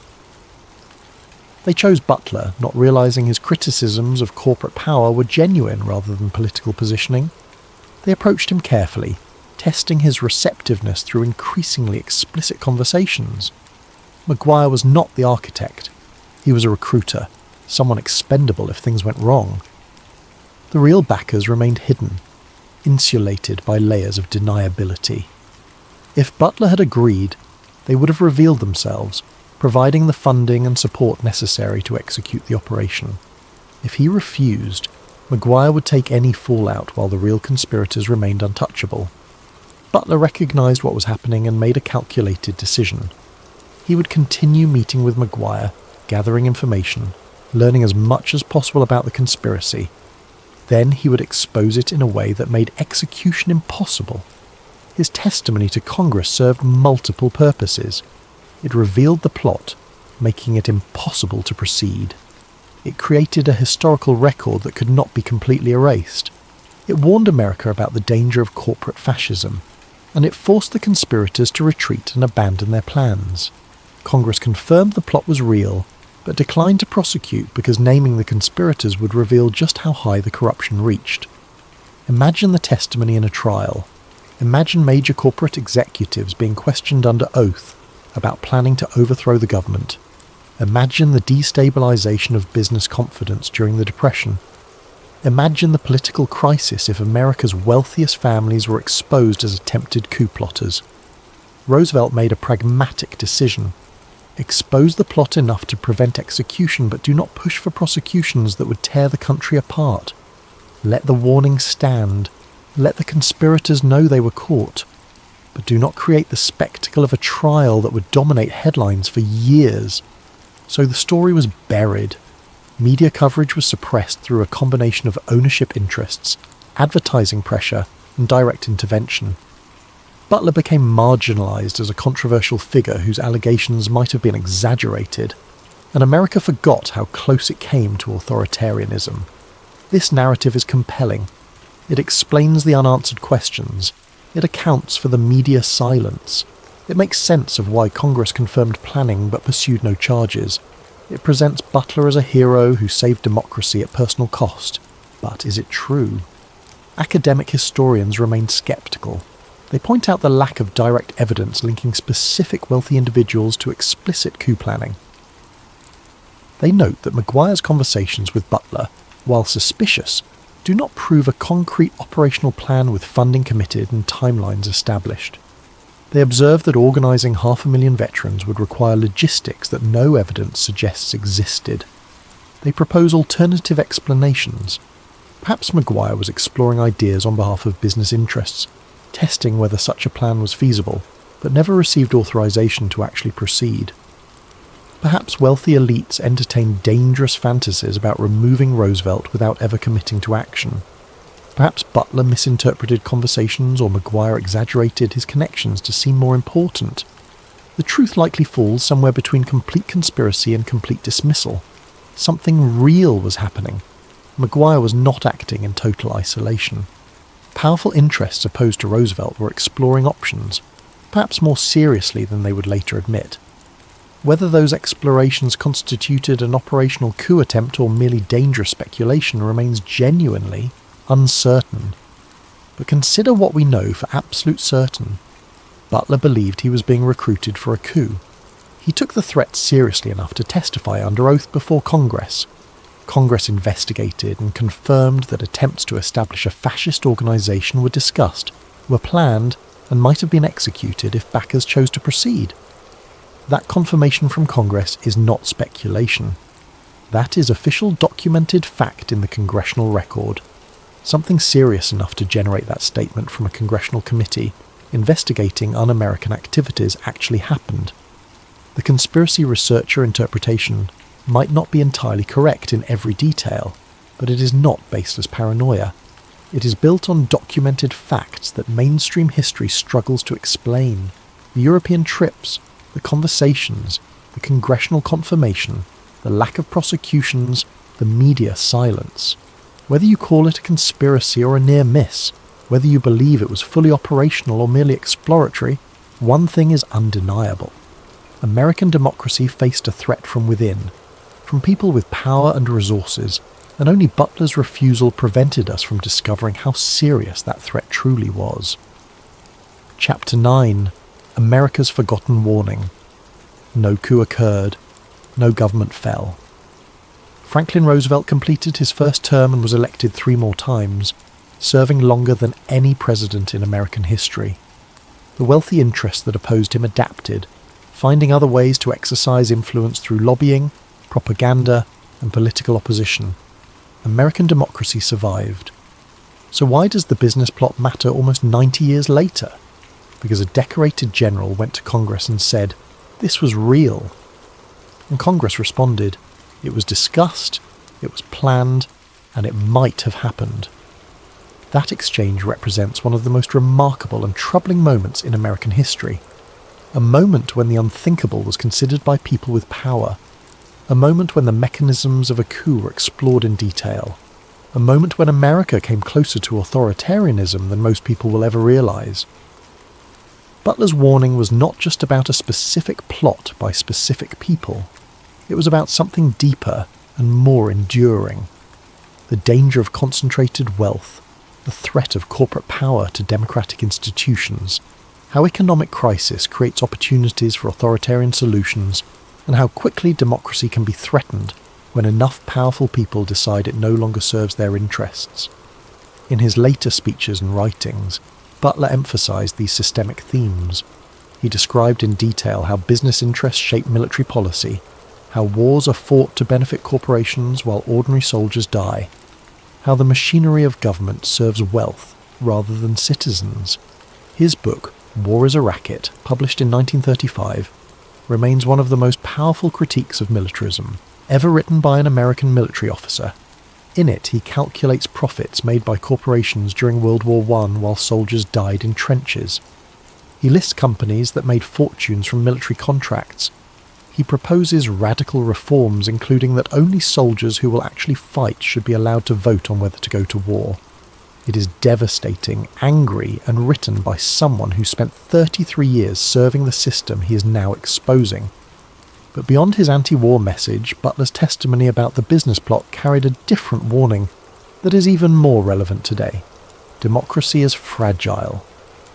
[SPEAKER 1] They chose Butler, not realizing his criticisms of corporate power were genuine rather than political positioning. They approached him carefully, testing his receptiveness through increasingly explicit conversations. Maguire was not the architect. He was a recruiter, someone expendable if things went wrong. The real backers remained hidden, insulated by layers of deniability. If Butler had agreed, they would have revealed themselves, providing the funding and support necessary to execute the operation. If he refused, Maguire would take any fallout while the real conspirators remained untouchable. Butler recognised what was happening and made a calculated decision. He would continue meeting with Maguire, gathering information, learning as much as possible about the conspiracy. Then he would expose it in a way that made execution impossible. His testimony to Congress served multiple purposes. It revealed the plot, making it impossible to proceed. It created a historical record that could not be completely erased. It warned America about the danger of corporate fascism, and it forced the conspirators to retreat and abandon their plans. Congress confirmed the plot was real, but declined to prosecute because naming the conspirators would reveal just how high the corruption reached. Imagine the testimony in a trial. Imagine major corporate executives being questioned under oath about planning to overthrow the government. Imagine the destabilization of business confidence during the Depression. Imagine the political crisis if America's wealthiest families were exposed as attempted coup plotters. Roosevelt made a pragmatic decision. Expose the plot enough to prevent execution, but do not push for prosecutions that would tear the country apart. Let the warning stand. Let the conspirators know they were caught. But do not create the spectacle of a trial that would dominate headlines for years. So the story was buried. Media coverage was suppressed through a combination of ownership interests, advertising pressure, and direct intervention. Butler became marginalised as a controversial figure whose allegations might have been exaggerated, and America forgot how close it came to authoritarianism. This narrative is compelling. It explains the unanswered questions. It accounts for the media silence. It makes sense of why Congress confirmed planning but pursued no charges. It presents Butler as a hero who saved democracy at personal cost. But is it true? Academic historians remain sceptical. They point out the lack of direct evidence linking specific wealthy individuals to explicit coup planning. They note that Maguire's conversations with Butler, while suspicious, do not prove a concrete operational plan with funding committed and timelines established. They observe that organising 500,000 veterans would require logistics that no evidence suggests existed. They propose alternative explanations. Perhaps Maguire was exploring ideas on behalf of business interests, testing whether such a plan was feasible, but never received authorization to actually proceed. Perhaps wealthy elites entertained dangerous fantasies about removing Roosevelt without ever committing to action. Perhaps Butler misinterpreted conversations or Maguire exaggerated his connections to seem more important. The truth likely falls somewhere between complete conspiracy and complete dismissal. Something real was happening. Maguire was not acting in total isolation. Powerful interests opposed to Roosevelt were exploring options, perhaps more seriously than they would later admit. Whether those explorations constituted an operational coup attempt or merely dangerous speculation remains genuinely uncertain. But consider what we know for absolute certain. Butler believed he was being recruited for a coup. He took the threat seriously enough to testify under oath before Congress. Congress investigated and confirmed that attempts to establish a fascist organisation were discussed, were planned, and might have been executed if backers chose to proceed. That confirmation from Congress is not speculation. That is official documented fact in the Congressional record. Something serious enough to generate that statement from a Congressional committee investigating un-American activities actually happened. The conspiracy researcher interpretation might not be entirely correct in every detail, but it is not baseless paranoia. It is built on documented facts that mainstream history struggles to explain. The European trips, the conversations, the Congressional confirmation, the lack of prosecutions, the media silence. Whether you call it a conspiracy or a near miss, whether you believe it was fully operational or merely exploratory, one thing is undeniable. American democracy faced a threat from within, from people with power and resources, and only Butler's refusal prevented us from discovering how serious that threat truly was. Chapter 9. America's Forgotten Warning. No coup occurred. No government fell. Franklin Roosevelt completed his first term and was elected 3 more times, serving longer than any president in American history. The wealthy interests that opposed him adapted, finding other ways to exercise influence through lobbying, propaganda, and political opposition. American democracy survived. So why does the business plot matter almost 90 years later? because a decorated general went to Congress and said, "This was real." And Congress responded, "It was discussed, it was planned, and it might have happened." That exchange represents one of the most remarkable and troubling moments in American history. A moment when the unthinkable was considered by people with power. A moment when the mechanisms of a coup were explored in detail. A moment when America came closer to authoritarianism than most people will ever realise. Butler's warning was not just about a specific plot by specific people. It was about something deeper and more enduring. The danger of concentrated wealth, the threat of corporate power to democratic institutions, how economic crisis creates opportunities for authoritarian solutions, and how quickly democracy can be threatened when enough powerful people decide it no longer serves their interests. In his later speeches and writings, Butler emphasised these systemic themes. He described in detail how business interests shape military policy, how wars are fought to benefit corporations while ordinary soldiers die, how the machinery of government serves wealth rather than citizens. His book, War is a Racket, published in 1935, remains one of the most powerful critiques of militarism ever written by an American military officer. In it, he calculates profits made by corporations during World War I while soldiers died in trenches. He lists companies that made fortunes from military contracts. He proposes radical reforms, including that only soldiers who will actually fight should be allowed to vote on whether to go to war. It is devastating, angry, and written by someone who spent 33 years serving the system he is now exposing. But beyond his anti-war message, Butler's testimony about the business plot carried a different warning that is even more relevant today. Democracy is fragile.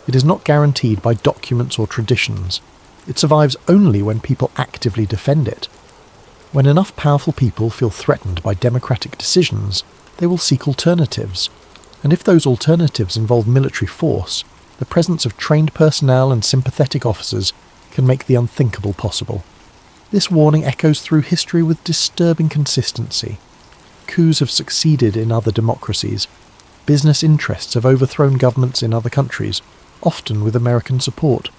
[SPEAKER 1] It is not guaranteed by documents or traditions. It survives only when people actively defend it. When enough powerful people feel threatened by democratic decisions, they will seek alternatives. And if those alternatives involve military force, the presence of trained personnel and sympathetic officers can make the unthinkable possible. This warning echoes through history with disturbing consistency. Coups have succeeded in other democracies. Business interests have overthrown governments in other countries, often with American support.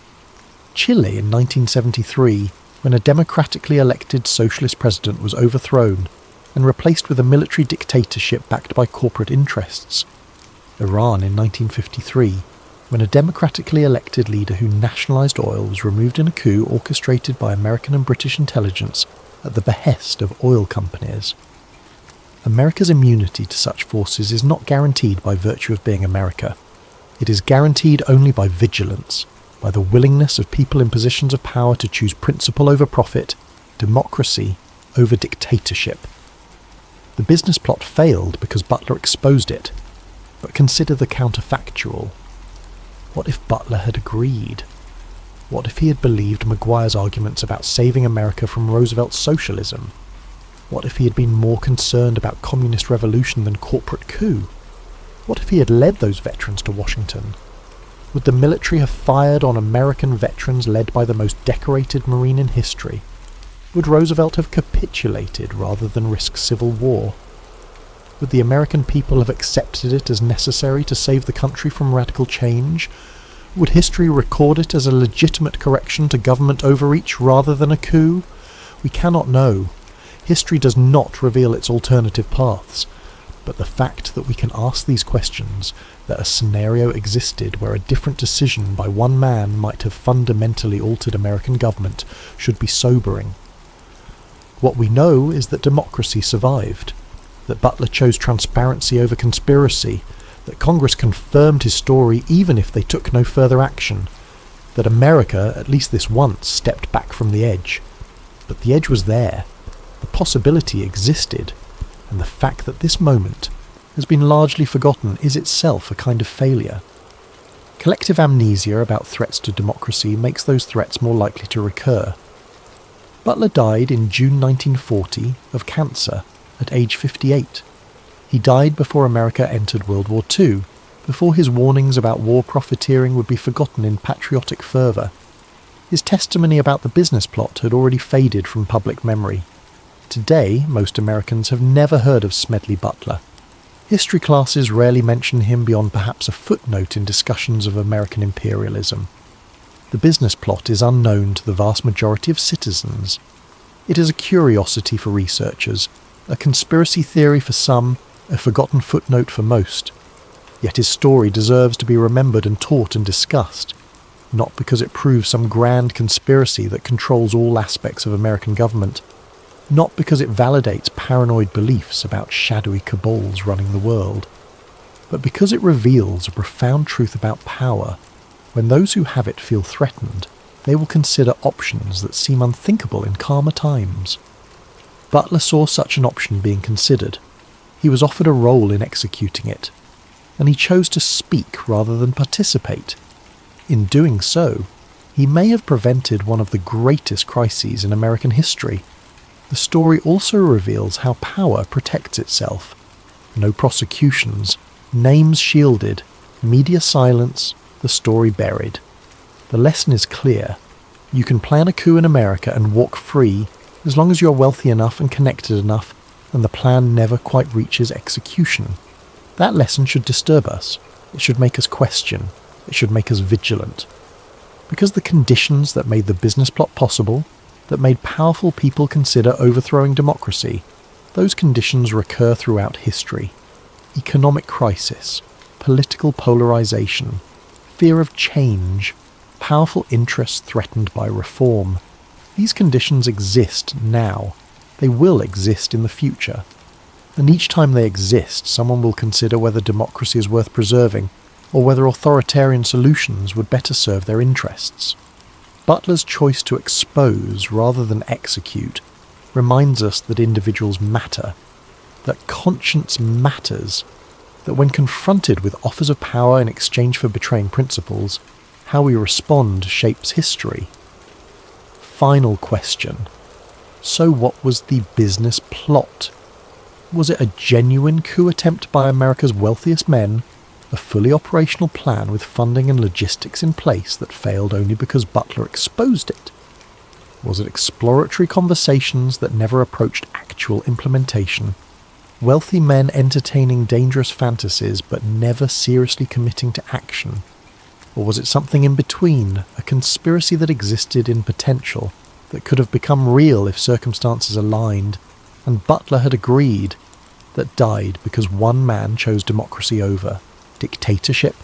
[SPEAKER 1] Chile in 1973, when a democratically elected socialist president was overthrown and replaced with a military dictatorship backed by corporate interests. Iran in 1953, when a democratically elected leader who nationalised oil was removed in a coup orchestrated by American and British intelligence at the behest of oil companies. America's immunity to such forces is not guaranteed by virtue of being America. It is guaranteed only by vigilance, by the willingness of people in positions of power to choose principle over profit, democracy over dictatorship. The business plot failed because Butler exposed it, but consider the counterfactual. What if Butler had agreed? What if he had believed Maguire's arguments about saving America from Roosevelt's socialism? What if he had been more concerned about communist revolution than corporate coup? What if he had led those veterans to Washington? Would the military have fired on American veterans led by the most decorated Marine in history? Would Roosevelt have capitulated rather than risk civil war? Would the American people have accepted it as necessary to save the country from radical change? Would history record it as a legitimate correction to government overreach rather than a coup? We cannot know. History does not reveal its alternative paths. But the fact that we can ask these questions, that a scenario existed where a different decision by one man might have fundamentally altered American government, should be sobering. What we know is that democracy survived, that Butler chose transparency over conspiracy, that Congress confirmed his story even if they took no further action, that America, at least this once, stepped back from the edge. But the edge was there, the possibility existed, and the fact that this moment has been largely forgotten is itself a kind of failure. Collective amnesia about threats to democracy makes those threats more likely to recur. Butler died in June 1940 of cancer at age 58. He died before America entered World War II, before his warnings about war profiteering would be forgotten in patriotic fervour. His testimony about the business plot had already faded from public memory. Today, most Americans have never heard of Smedley Butler. History classes rarely mention him beyond perhaps a footnote in discussions of American imperialism. The business plot is unknown to the vast majority of citizens. It is a curiosity for researchers, a conspiracy theory for some, a forgotten footnote for most. Yet his story deserves to be remembered and taught and discussed, not because it proves some grand conspiracy that controls all aspects of American government, not because it validates paranoid beliefs about shadowy cabals running the world, but because it reveals a profound truth about power. When those who have it feel threatened, they will consider options that seem unthinkable in calmer times. Butler saw such an option being considered. He was offered a role in executing it, and he chose to speak rather than participate. In doing so, he may have prevented one of the greatest crises in American history. The story also reveals how power protects itself. No prosecutions, names shielded, media silence, the story buried. The lesson is clear. You can plan a coup in America and walk free as long as you are wealthy enough and connected enough and the plan never quite reaches execution. That lesson should disturb us. It should make us question. It should make us vigilant. Because the conditions that made the business plot possible, that made powerful people consider overthrowing democracy, those conditions recur throughout history. Economic crisis, political polarization, fear of change, powerful interests threatened by reform. These conditions exist now. They will exist in the future. And each time they exist, someone will consider whether democracy is worth preserving, or whether authoritarian solutions would better serve their interests. Butler's choice to expose rather than execute reminds us that individuals matter, that conscience matters, that when confronted with offers of power in exchange for betraying principles, how we respond shapes history. Final question. So what was the business plot? Was it a genuine coup attempt by America's wealthiest men, a fully operational plan with funding and logistics in place that failed only because Butler exposed it? Was it exploratory conversations that never approached actual implementation? Wealthy men entertaining dangerous fantasies but never seriously committing to action? Or was it something in between, a conspiracy that existed in potential, that could have become real if circumstances aligned, and Butler had agreed, that died because one man chose democracy over dictatorship?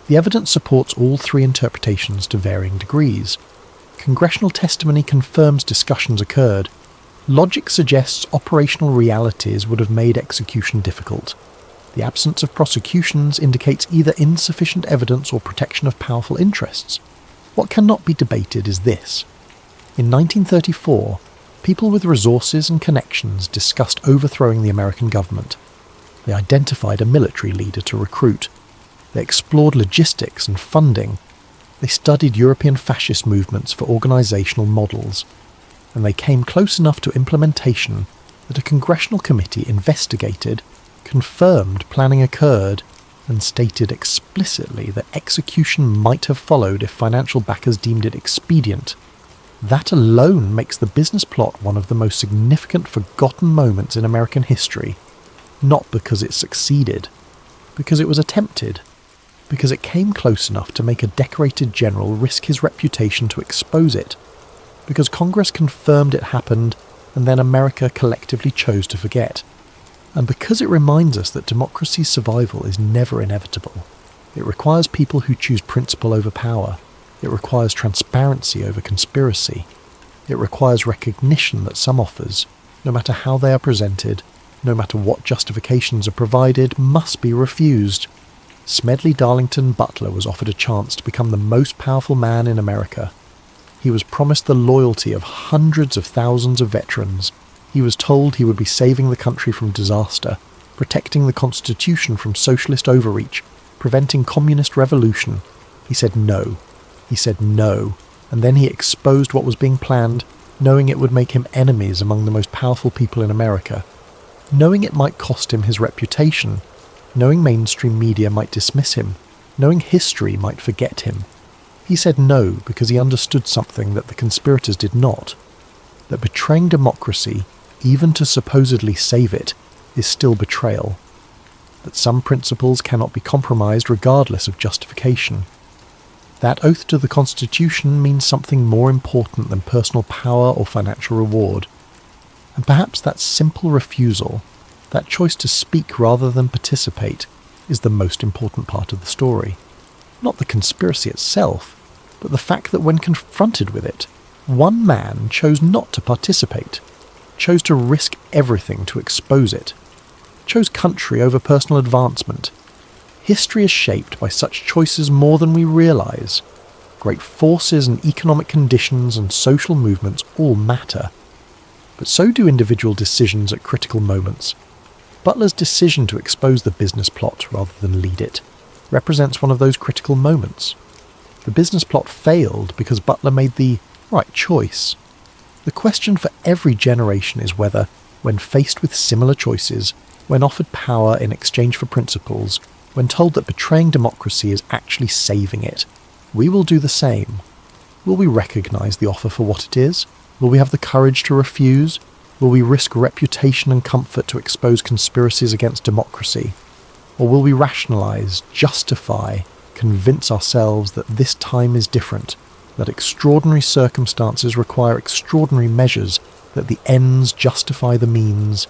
[SPEAKER 1] The evidence supports all three interpretations to varying degrees. Congressional testimony confirms discussions occurred. Logic suggests operational realities would have made execution difficult. The absence of prosecutions indicates either insufficient evidence or protection of powerful interests. What cannot be debated is this. In 1934, people with resources and connections discussed overthrowing the American government. They identified a military leader to recruit. They explored logistics and funding. They studied European fascist movements for organisational models. And they came close enough to implementation that a congressional committee investigated, confirmed planning occurred, and stated explicitly that execution might have followed if financial backers deemed it expedient. That alone makes the business plot one of the most significant forgotten moments in American history, not because it succeeded, because it was attempted, because it came close enough to make a decorated general risk his reputation to expose it, because Congress confirmed it happened and then America collectively chose to forget, and because it reminds us that democracy's survival is never inevitable. It requires people who choose principle over power. It requires transparency over conspiracy. It requires recognition that some offers, no matter how they are presented, no matter what justifications are provided, must be refused. Smedley Darlington Butler was offered a chance to become the most powerful man in America. He was promised the loyalty of hundreds of thousands of veterans. He was told he would be saving the country from disaster, protecting the Constitution from socialist overreach, preventing communist revolution. He said no. He said no, and then he exposed what was being planned, knowing it would make him enemies among the most powerful people in America, knowing it might cost him his reputation, knowing mainstream media might dismiss him, knowing history might forget him. He said no because he understood something that the conspirators did not, that betraying democracy, even to supposedly save it, is still betrayal, that some principles cannot be compromised regardless of justification. That oath to the Constitution means something more important than personal power or financial reward. And perhaps that simple refusal, that choice to speak rather than participate, is the most important part of the story. Not the conspiracy itself, but the fact that when confronted with it, one man chose not to participate, chose to risk everything to expose it, chose country over personal advancement. History is shaped by such choices more than we realise. Great forces and economic conditions and social movements all matter. But so do individual decisions at critical moments. Butler's decision to expose the business plot rather than lead it represents one of those critical moments. The business plot failed because Butler made the right choice. The question for every generation is whether, when faced with similar choices, when offered power in exchange for principles, when told that betraying democracy is actually saving it, we will do the same. Will we recognise the offer for what it is? Will we have the courage to refuse? Will we risk reputation and comfort to expose conspiracies against democracy? Or will we rationalise, justify, convince ourselves that this time is different, that extraordinary circumstances require extraordinary measures, that the ends justify the means?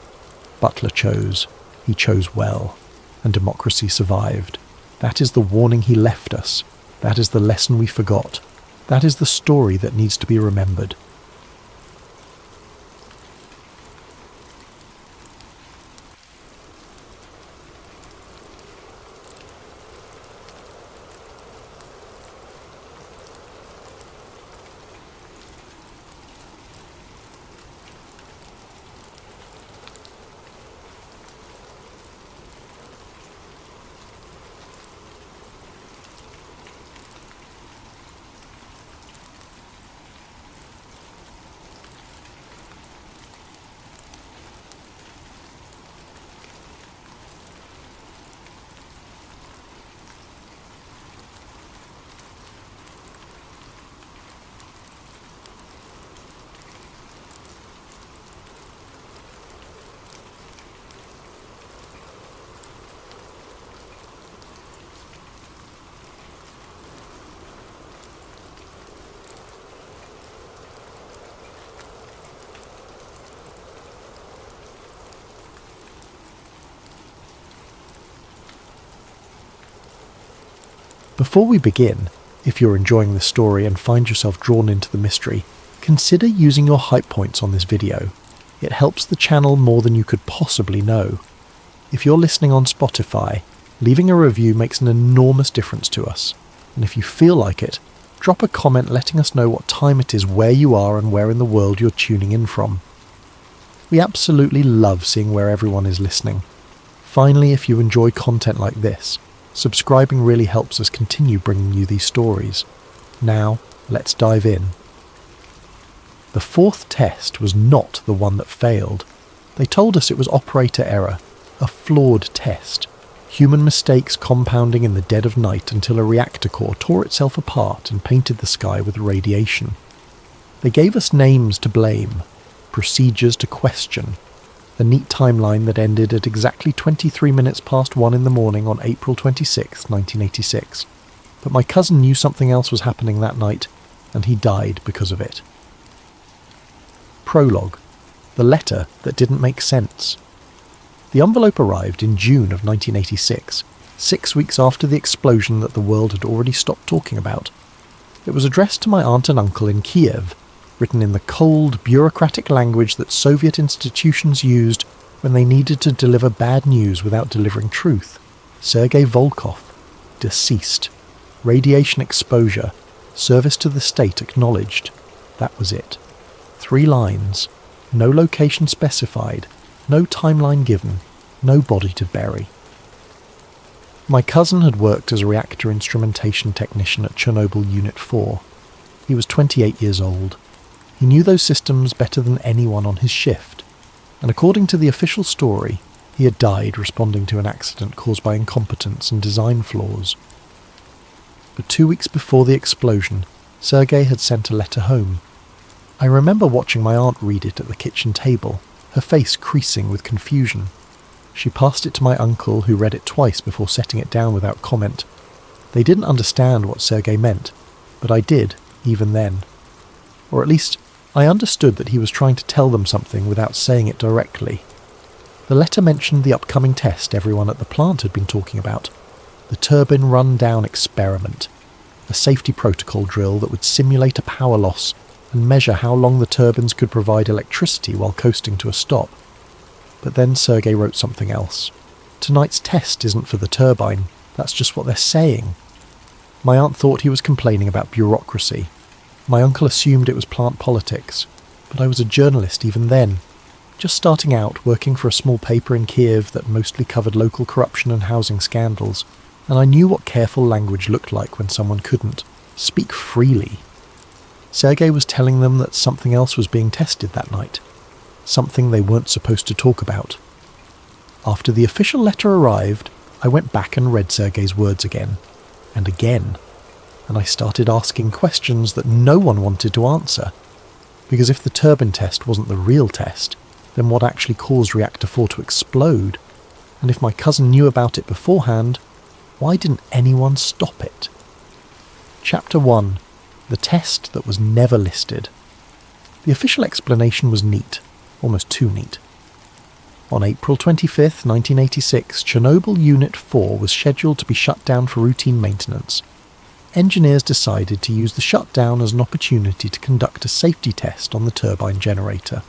[SPEAKER 1] Butler chose. He chose well. And democracy survived. That is the warning he left us. That is the lesson we forgot. That is the story that needs to be remembered. Before we begin, if you're enjoying the story and find yourself drawn into the mystery, consider using your hype points on this video. It helps the channel more than you could possibly know. If you're listening on Spotify, leaving a review makes an enormous difference to us. And if you feel like it, drop a comment letting us know what time it is, where you are, and where in the world you're tuning in from. We absolutely love seeing where everyone is listening. Finally, if you enjoy content like this, subscribing really helps us continue bringing you these stories. Now, let's dive in. The fourth test was not the one that failed. They told us it was operator error, a flawed test. Human mistakes compounding in the dead of night until a reactor core tore itself apart and painted the sky with radiation. They gave us names to blame, procedures to question, a neat timeline that ended at exactly 23 minutes past 1 in the morning on April 26, 1986. But my cousin knew something else was happening that night, and he died because of it. Prologue. The letter that didn't make sense. The envelope arrived in June of 1986, 6 weeks after the explosion that the world had already stopped talking about. It was addressed to my aunt and uncle in Kiev, written in the cold, bureaucratic language that Soviet institutions used when they needed to deliver bad news without delivering truth. Sergei Volkov, deceased. Radiation exposure. Service to the state acknowledged. That was it. 3 lines. No location specified. No timeline given. No body to bury. My cousin had worked as a reactor instrumentation technician at Chernobyl Unit 4. He was 28 years old. He knew those systems better than anyone on his shift, and according to the official story, he had died responding to an accident caused by incompetence and design flaws. But 2 weeks before the explosion, Sergei had sent a letter home. I remember watching my aunt read it at the kitchen table, her face creasing with confusion. She passed it to my uncle, who read it twice before setting it down without comment. They didn't understand what Sergei meant, but I did, even then. Or at least, I understood that he was trying to tell them something without saying it directly. The letter mentioned the upcoming test everyone at the plant had been talking about, the turbine run-down experiment, a safety protocol drill that would simulate a power loss and measure how long the turbines could provide electricity while coasting to a stop. But then Sergei wrote something else. Tonight's test isn't for the turbine, that's just what they're saying. My aunt thought he was complaining about bureaucracy. My uncle assumed it was plant politics, but I was a journalist even then, just starting out working for a small paper in Kiev that mostly covered local corruption and housing scandals, and I knew what careful language looked like when someone couldn't speak freely. Sergei was telling them that something else was being tested that night, something they weren't supposed to talk about. After the official letter arrived, I went back and read Sergei's words again, and again, and I started asking questions that no one wanted to answer. Because if the turbine test wasn't the real test, then what actually caused Reactor 4 to explode? And if my cousin knew about it beforehand, why didn't anyone stop it? Chapter 1. The test that was never listed. The official explanation was neat, almost too neat. On April 25th, 1986, Chernobyl Unit 4 was scheduled to be shut down for routine maintenance. Engineers decided to use the shutdown as an opportunity to conduct a safety test on the turbine generator.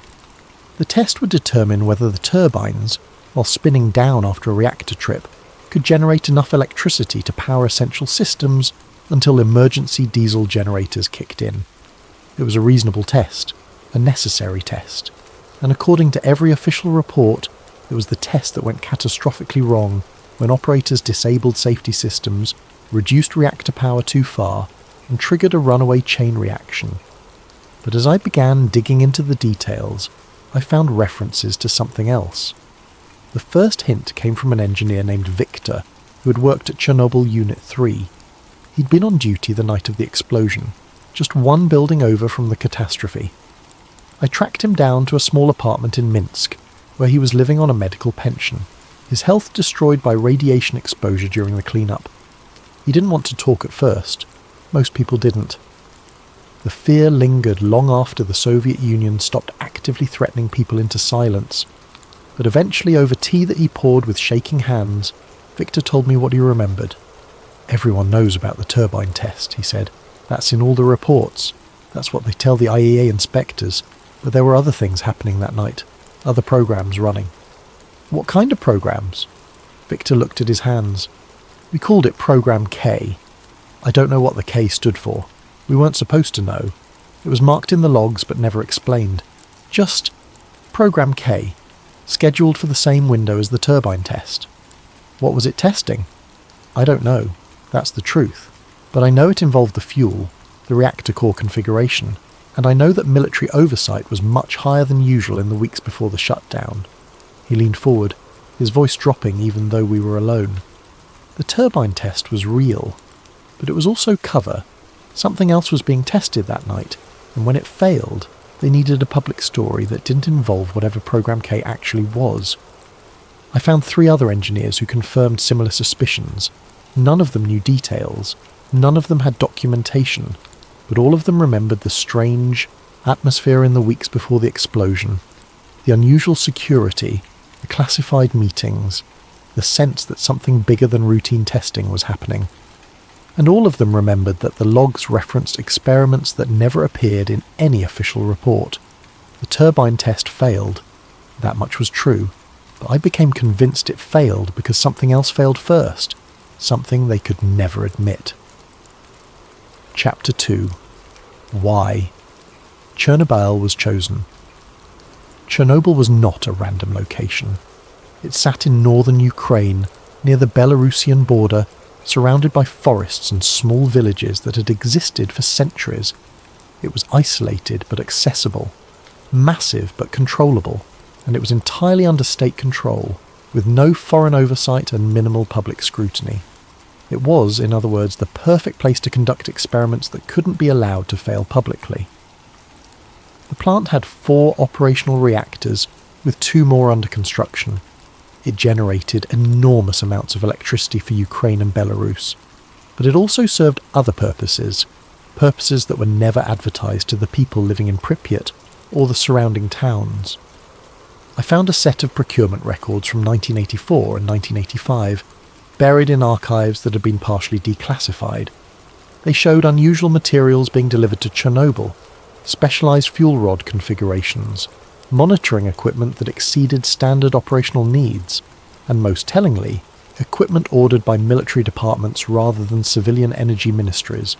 [SPEAKER 1] The test would determine whether the turbines, while spinning down after a reactor trip, could generate enough electricity to power essential systems until emergency diesel generators kicked in. It was a reasonable test, a necessary test, and according to every official report, it was the test that went catastrophically wrong when operators disabled safety systems, reduced reactor power too far, and triggered a runaway chain reaction. But as I began digging into the details, I found references to something else. The first hint came from an engineer named Victor, who had worked at Chernobyl Unit 3. He'd been on duty the night of the explosion, just one building over from the catastrophe. I tracked him down to a small apartment in Minsk, where he was living on a medical pension, his health destroyed by radiation exposure during the cleanup. He didn't want to talk at first. Most people didn't. The fear lingered long after the Soviet Union stopped actively threatening people into silence. But eventually, over tea that he poured with shaking hands, Victor told me what he remembered. "Everyone knows about the turbine test," he said. "That's in all the reports. That's what they tell the IAEA inspectors. But there were other things happening that night. Other programs running." "What kind of programs?" Victor looked at his hands. "We called it Program K. I don't know what the K stood for. We weren't supposed to know. It was marked in the logs but never explained. Just Program K, scheduled for the same window as the turbine test." "What was it testing?" "I don't know. That's the truth. But I know it involved the fuel, the reactor core configuration, and I know that military oversight was much higher than usual in the weeks before the shutdown." He leaned forward, his voice dropping even though we were alone. The turbine test was real, but it was also cover. Something else was being tested that night, and when it failed, they needed a public story that didn't involve whatever Program K actually was. I found 3 other engineers who confirmed similar suspicions. None of them knew details, none of them had documentation, but all of them remembered the strange atmosphere in the weeks before the explosion, the unusual security, the classified meetings, the sense that something bigger than routine testing was happening. And all of them remembered that the logs referenced experiments that never appeared in any official report. The turbine test failed. That much was true, but I became convinced it failed because something else failed first, something they could never admit. Chapter 2. Why? Chernobyl was chosen. Chernobyl was not a random location. It sat in northern Ukraine, near the Belarusian border, surrounded by forests and small villages that had existed for centuries. It was isolated but accessible, massive but controllable, and it was entirely under state control, with no foreign oversight and minimal public scrutiny. It was, in other words, the perfect place to conduct experiments that couldn't be allowed to fail publicly. The plant had 4 operational reactors, with 2 more under construction. It generated enormous amounts of electricity for Ukraine and Belarus, but it also served other purposes purposes that were never advertised to the people living in Pripyat or the surrounding towns. I found a set of procurement records from 1984 and 1985, buried in archives that had been partially declassified. They showed unusual materials being delivered to Chernobyl, specialised fuel rod configurations, monitoring equipment that exceeded standard operational needs, and most tellingly, equipment ordered by military departments rather than civilian energy ministries.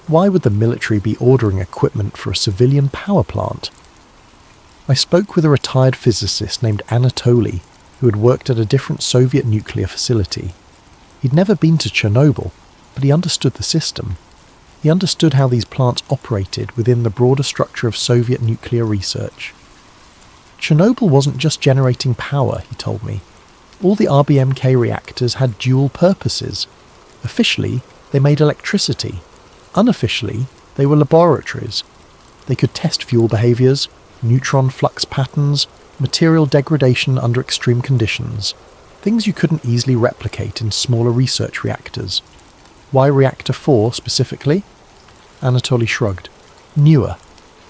[SPEAKER 1] Why would the military be ordering equipment for a civilian power plant? I spoke with a retired physicist named Anatoly, who had worked at a different Soviet nuclear facility. He'd never been to Chernobyl, but he understood the system. He understood how these plants operated within the broader structure of Soviet nuclear research. Chernobyl wasn't just generating power, he told me. All the RBMK reactors had dual purposes. Officially, they made electricity. Unofficially, they were laboratories. They could test fuel behaviours, neutron flux patterns, material degradation under extreme conditions, things you couldn't easily replicate in smaller research reactors. Why Reactor 4 specifically? Anatoly shrugged. Newer,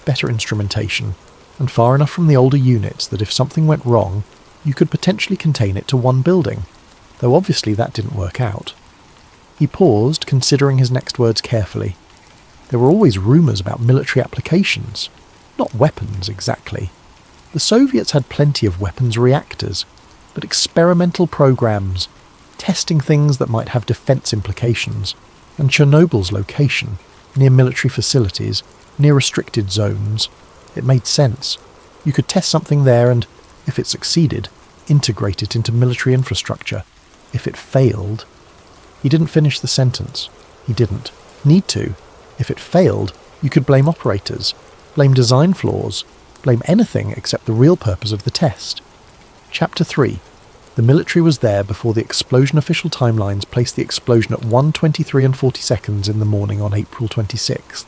[SPEAKER 1] better instrumentation, and far enough from the older units that if something went wrong, you could potentially contain it to one building, though obviously that didn't work out. He paused, considering his next words carefully. There were always rumours about military applications. Not weapons, exactly. The Soviets had plenty of weapons reactors, but experimental programs, testing things that might have defence implications, and Chernobyl's location, near military facilities, near restricted zones, it made sense. You could test something there and, if it succeeded, integrate it into military infrastructure. If it failed... He didn't finish the sentence. He didn't. Need to. If it failed, you could blame operators, blame design flaws, blame anything except the real purpose of the test. Chapter 3. The military was there before the explosion official timelines placed the explosion at 1:23 and 40 seconds in the morning on April 26th.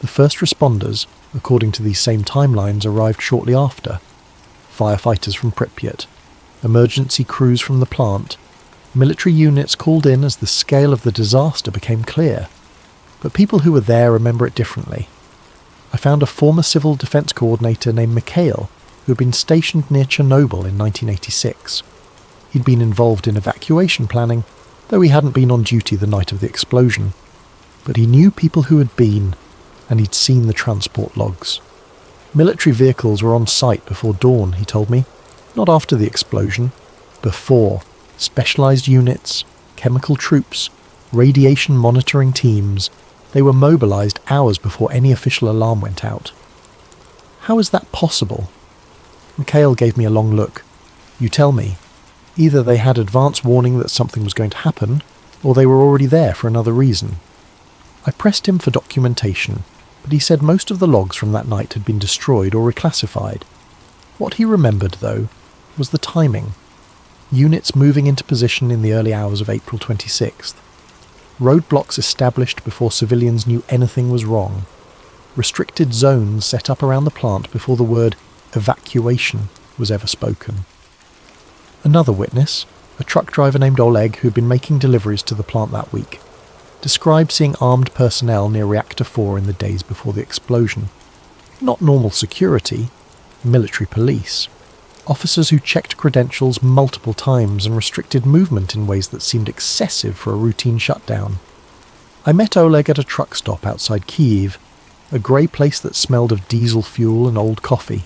[SPEAKER 1] The first responders, according to these same timelines, arrived shortly after. Firefighters from Pripyat, emergency crews from the plant, military units called in as the scale of the disaster became clear. But people who were there remember it differently. I found a former civil defence coordinator named Mikhail, who had been stationed near Chernobyl in 1986. He'd been involved in evacuation planning, though he hadn't been on duty the night of the explosion. But he knew people who had been, and he'd seen the transport logs. Military vehicles were on site before dawn, he told me. Not after the explosion. Before. Specialised units, chemical troops, radiation monitoring teams. They were mobilised hours before any official alarm went out. How is that possible? Mikhail gave me a long look. You tell me. Either they had advance warning that something was going to happen, or they were already there for another reason. I pressed him for documentation, but he said most of the logs from that night had been destroyed or reclassified. What he remembered, though, was the timing. Units moving into position in the early hours of April 26th. Roadblocks established before civilians knew anything was wrong. Restricted zones set up around the plant before the word evacuation was ever spoken. Another witness, a truck driver named Oleg who had been making deliveries to the plant that week, described seeing armed personnel near Reactor 4 in the days before the explosion. Not normal security, military police. Officers who checked credentials multiple times and restricted movement in ways that seemed excessive for a routine shutdown. I met Oleg at a truck stop outside Kyiv, a grey place that smelled of diesel fuel and old coffee.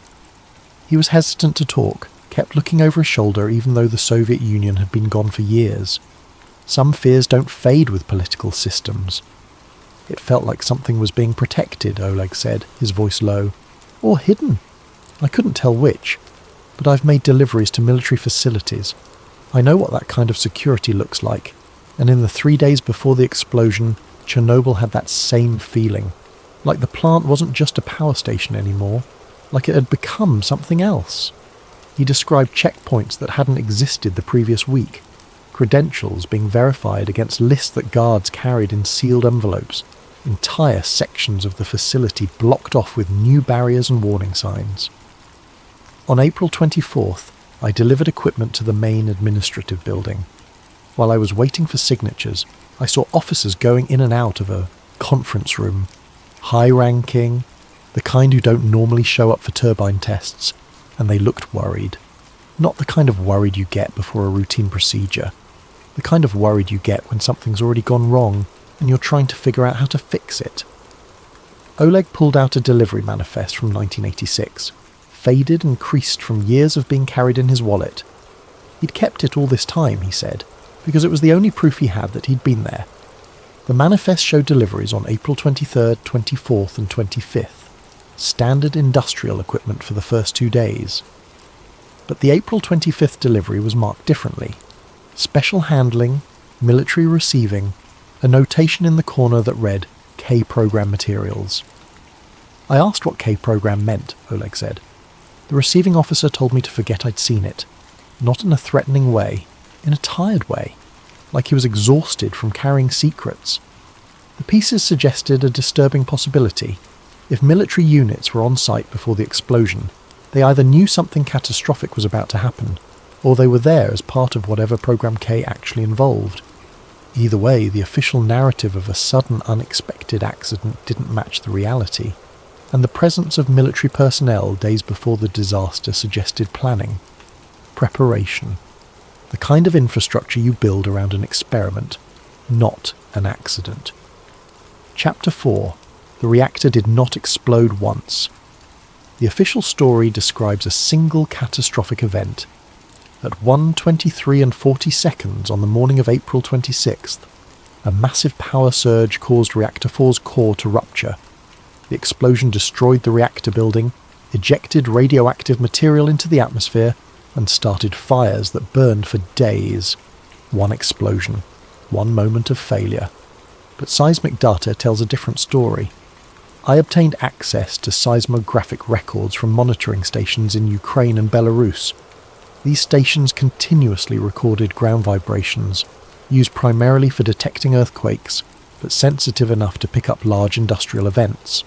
[SPEAKER 1] He was hesitant to talk, kept looking over his shoulder even though the Soviet Union had been gone for years. Some fears don't fade with political systems. It felt like something was being protected, Oleg said, his voice low. Or hidden. I couldn't tell which. But I've made deliveries to military facilities. I know what that kind of security looks like, and in the 3 days before the explosion, Chernobyl had that same feeling. Like the plant wasn't just a power station anymore, like it had become something else. He described checkpoints that hadn't existed the previous week, credentials being verified against lists that guards carried in sealed envelopes, entire sections of the facility blocked off with new barriers and warning signs. On April 24th, I delivered equipment to the main administrative building. While I was waiting for signatures, I saw officers going in and out of a conference room, high-ranking, the kind who don't normally show up for turbine tests, and they looked worried. Not the kind of worried you get before a routine procedure. The kind of worried you get when something's already gone wrong and you're trying to figure out how to fix it. Oleg pulled out a delivery manifest from 1986, faded and creased from years of being carried in his wallet. He'd kept it all this time, he said, because it was the only proof he had that he'd been there. The manifest showed deliveries on April 23rd, 24th and 25th, standard industrial equipment for the first 2 days. But the April 25th delivery was marked differently. Special handling, military receiving, a notation in the corner that read K-Program Materials. I asked what K-Program meant, Oleg said. The receiving officer told me to forget I'd seen it. Not in a threatening way, in a tired way, like he was exhausted from carrying secrets. The pieces suggested a disturbing possibility. If military units were on site before the explosion, they either knew something catastrophic was about to happen, or they were there as part of whatever Program K actually involved. Either way, the official narrative of a sudden, unexpected accident didn't match the reality, and the presence of military personnel days before the disaster suggested planning, preparation, the kind of infrastructure you build around an experiment, not an accident. Chapter 4. The reactor did not explode once. The official story describes a single catastrophic event. At 1:23 and 40 seconds on the morning of April 26th, a massive power surge caused Reactor 4's core to rupture. The explosion destroyed the reactor building, ejected radioactive material into the atmosphere, and started fires that burned for days. One explosion, one moment of failure. But seismic data tells a different story. I obtained access to seismographic records from monitoring stations in Ukraine and Belarus. These stations continuously recorded ground vibrations, used primarily for detecting earthquakes, but sensitive enough to pick up large industrial events.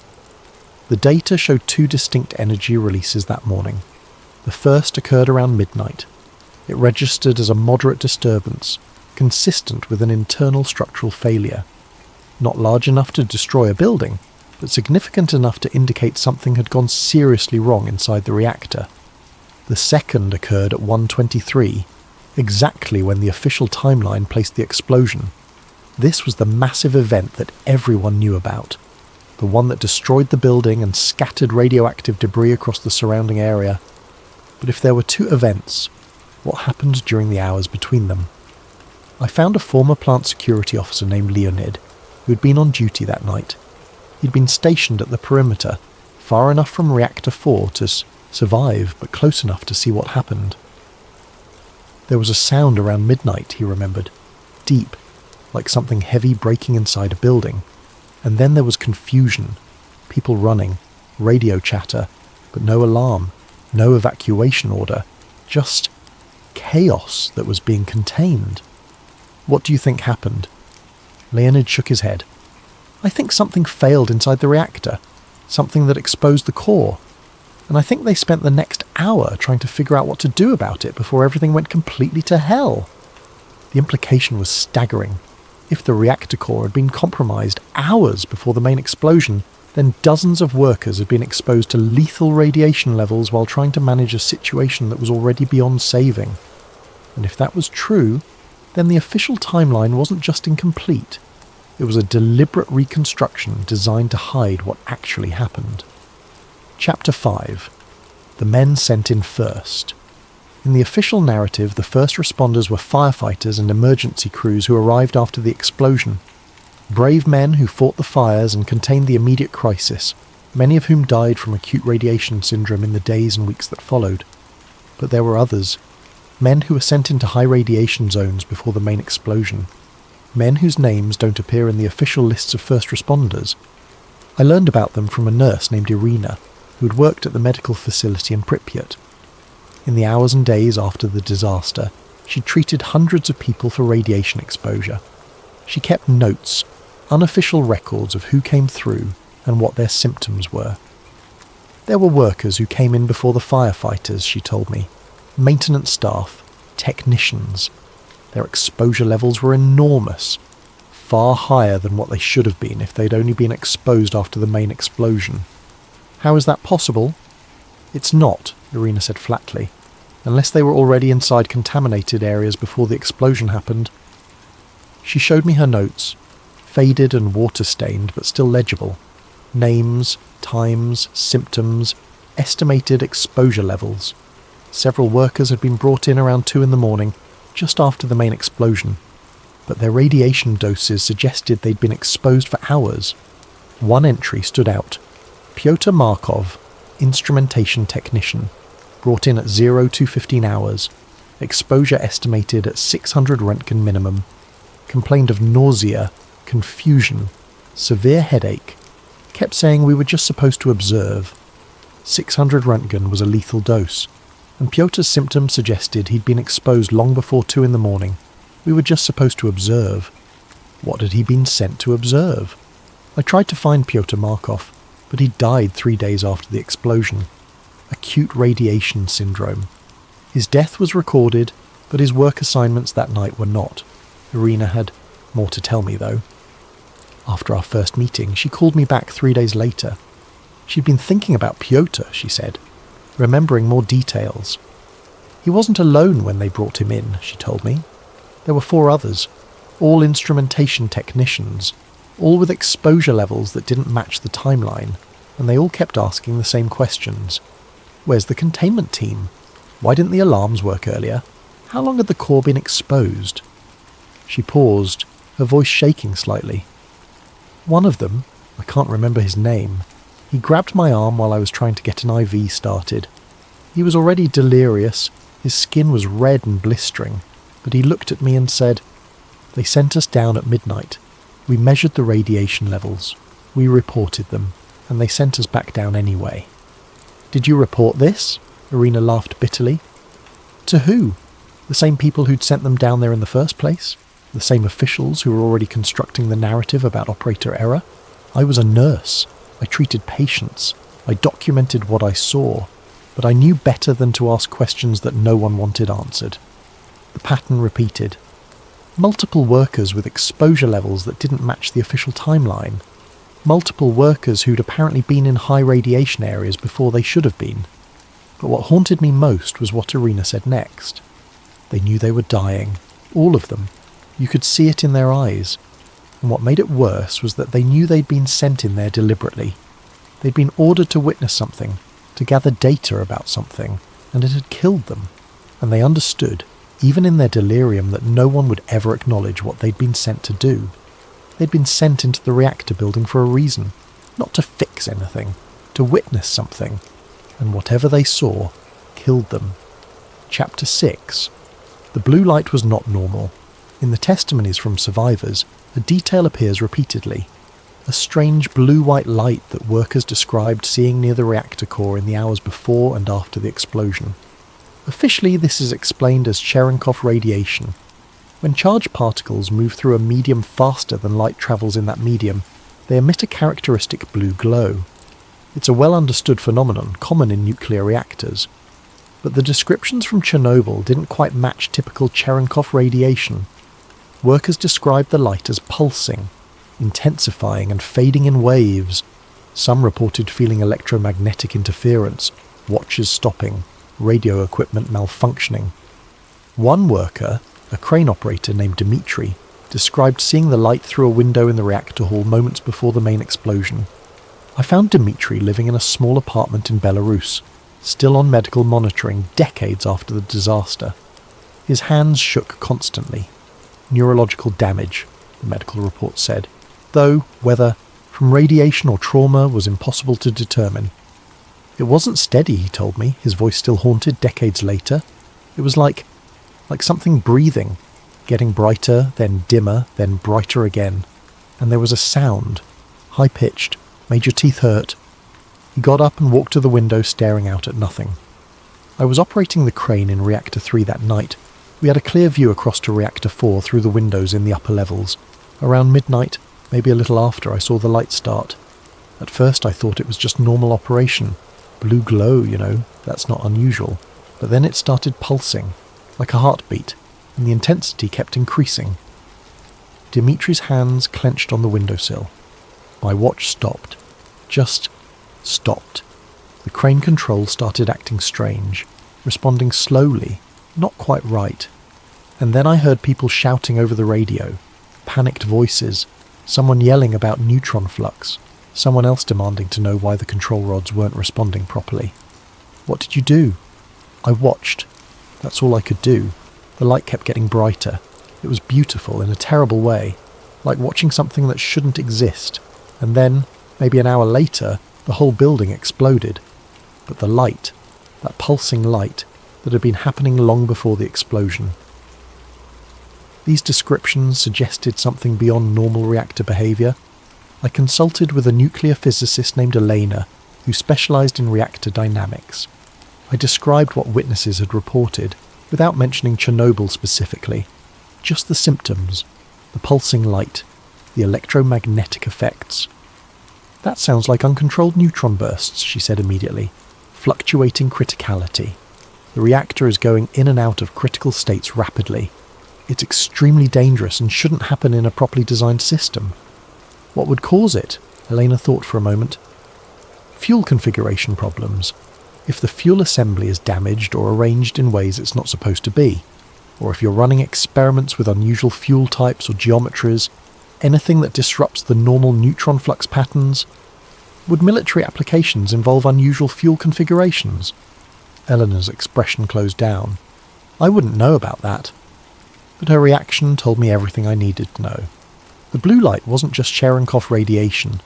[SPEAKER 1] The data showed 2 distinct energy releases that morning. The first occurred around midnight. It registered as a moderate disturbance, consistent with an internal structural failure. Not large enough to destroy a building, but significant enough to indicate something had gone seriously wrong inside the reactor. The second occurred at 1:23, exactly when the official timeline placed the explosion. This was the massive event that everyone knew about, the one that destroyed the building and scattered radioactive debris across the surrounding area. But if there were 2 events, what happened during the hours between them? I found a former plant security officer named Leonid, who had been on duty that night. He'd been stationed at the perimeter, far enough from Reactor 4 to survive, but close enough to see what happened. There was a sound around midnight, he remembered, deep, like something heavy breaking inside a building. And then there was confusion, people running, radio chatter, but no alarm, no evacuation order, just chaos that was being contained. What do you think happened? Leonid shook his head. I think something failed inside the reactor, something that exposed the core. And I think they spent the next hour trying to figure out what to do about it before everything went completely to hell. The implication was staggering. If the reactor core had been compromised hours before the main explosion, then dozens of workers had been exposed to lethal radiation levels while trying to manage a situation that was already beyond saving. And if that was true, then the official timeline wasn't just incomplete. It was a deliberate reconstruction designed to hide what actually happened. Chapter 5. The men sent in first. In the official narrative, the first responders were firefighters and emergency crews who arrived after the explosion. Brave men who fought the fires and contained the immediate crisis, many of whom died from acute radiation syndrome in the days and weeks that followed. But there were others, men who were sent into high radiation zones before the main explosion, men whose names don't appear in the official lists of first responders. I learned about them from a nurse named Irina, who had worked at the medical facility in Pripyat. In the hours and days after the disaster, she treated hundreds of people for radiation exposure. She kept notes, unofficial records of who came through and what their symptoms were. There were workers who came in before the firefighters, she told me, maintenance staff, technicians. Their exposure levels were enormous, far higher than what they should have been if they'd only been exposed after the main explosion. How is that possible? It's not, Irina said flatly, unless they were already inside contaminated areas before the explosion happened. She showed me her notes, faded and water-stained but still legible. Names, times, symptoms, estimated exposure levels. Several workers had been brought in around 2 a.m, just after the main explosion, but their radiation doses suggested they'd been exposed for hours. One entry stood out. Pyotr Markov, instrumentation technician, brought in at 0 to 15 hours, exposure estimated at 600 Röntgen minimum, complained of nausea, confusion, severe headache, kept saying we were just supposed to observe. 600 Röntgen was a lethal dose, and Pyotr's symptoms suggested he'd been exposed long before 2 a.m. We were just supposed to observe. What had he been sent to observe? I tried to find Pyotr Markov, but he died 3 days after the explosion. Acute radiation syndrome. His death was recorded, but his work assignments that night were not. Irina had more to tell me, though. After our first meeting, she called me back 3 days later. She'd been thinking about Pyotr, she said, remembering more details. He wasn't alone when they brought him in, she told me. There were 4 others, all instrumentation technicians, all with exposure levels that didn't match the timeline, and they all kept asking the same questions. Where's the containment team? Why didn't the alarms work earlier? How long had the core been exposed? She paused, her voice shaking slightly. One of them, I can't remember his name, he grabbed my arm while I was trying to get an IV started. He was already delirious, his skin was red and blistering, but he looked at me and said, "They sent us down at midnight. We measured the radiation levels. We reported them, and they sent us back down anyway." "Did you report this?" Irina laughed bitterly. "To who? The same people who'd sent them down there in the first place? The same officials who were already constructing the narrative about operator error? I was a nurse. I treated patients. I documented what I saw. But I knew better than to ask questions that no one wanted answered." The pattern repeated. Multiple workers with exposure levels that didn't match the official timeline. Multiple workers who'd apparently been in high radiation areas before they should have been. But what haunted me most was what Irina said next. They knew they were dying. All of them. You could see it in their eyes. And what made it worse was that they knew they'd been sent in there deliberately. They'd been ordered to witness something, to gather data about something, and it had killed them. And they understood, even in their delirium, that no one would ever acknowledge what they'd been sent to do. They'd been sent into the reactor building for a reason, not to fix anything, to witness something, and whatever they saw killed them. Chapter 6. The blue light was not normal. In the testimonies from survivors, a detail appears repeatedly. A strange blue-white light that workers described seeing near the reactor core in the hours before and after the explosion. Officially, this is explained as Cherenkov radiation. When charged particles move through a medium faster than light travels in that medium, they emit a characteristic blue glow. It's a well-understood phenomenon, common in nuclear reactors. But the descriptions from Chernobyl didn't quite match typical Cherenkov radiation. Workers described the light as pulsing, intensifying and fading in waves. Some reported feeling electromagnetic interference, watches stopping, radio equipment malfunctioning. One worker, a crane operator named Dmitry, described seeing the light through a window in the reactor hall moments before the main explosion. I found Dmitry living in a small apartment in Belarus, still on medical monitoring decades after the disaster. His hands shook constantly. Neurological damage, the medical report said, though whether from radiation or trauma was impossible to determine. It wasn't steady, he told me, his voice still haunted decades later. It was like something breathing, getting brighter, then dimmer, then brighter again. And there was a sound, high-pitched, made your teeth hurt. He got up and walked to the window, staring out at nothing. I was operating the crane in Reactor 3 that night. We had a clear view across to Reactor 4 through the windows in the upper levels. Around midnight, maybe a little after, I saw the light start. At first I thought it was just normal operation. Blue glow, that's not unusual. But then it started pulsing, like a heartbeat, and the intensity kept increasing. Dimitri's hands clenched on the windowsill. My watch stopped. Just stopped. The crane control started acting strange, responding slowly, not quite right. And then I heard people shouting over the radio, panicked voices, someone yelling about neutron flux, someone else demanding to know why the control rods weren't responding properly. What did you do? I watched. That's all I could do. The light kept getting brighter. It was beautiful in a terrible way, like watching something that shouldn't exist. And then, maybe an hour later, the whole building exploded. But the light, that pulsing light, that had been happening long before the explosion. These descriptions suggested something beyond normal reactor behaviour. I consulted with a nuclear physicist named Elena, who specialised in reactor dynamics. I described what witnesses had reported, without mentioning Chernobyl specifically. Just the symptoms, the pulsing light, the electromagnetic effects. That sounds like uncontrolled neutron bursts, she said immediately. Fluctuating criticality. The reactor is going in and out of critical states rapidly. It's extremely dangerous and shouldn't happen in a properly designed system. What would cause it? Elena thought for a moment. Fuel configuration problems. If the fuel assembly is damaged or arranged in ways it's not supposed to be, or if you're running experiments with unusual fuel types or geometries, anything that disrupts the normal neutron flux patterns. Would military applications involve unusual fuel configurations? Eleanor's expression closed down. I wouldn't know about that. But her reaction told me everything I needed to know. The blue light wasn't just Cherenkov radiation.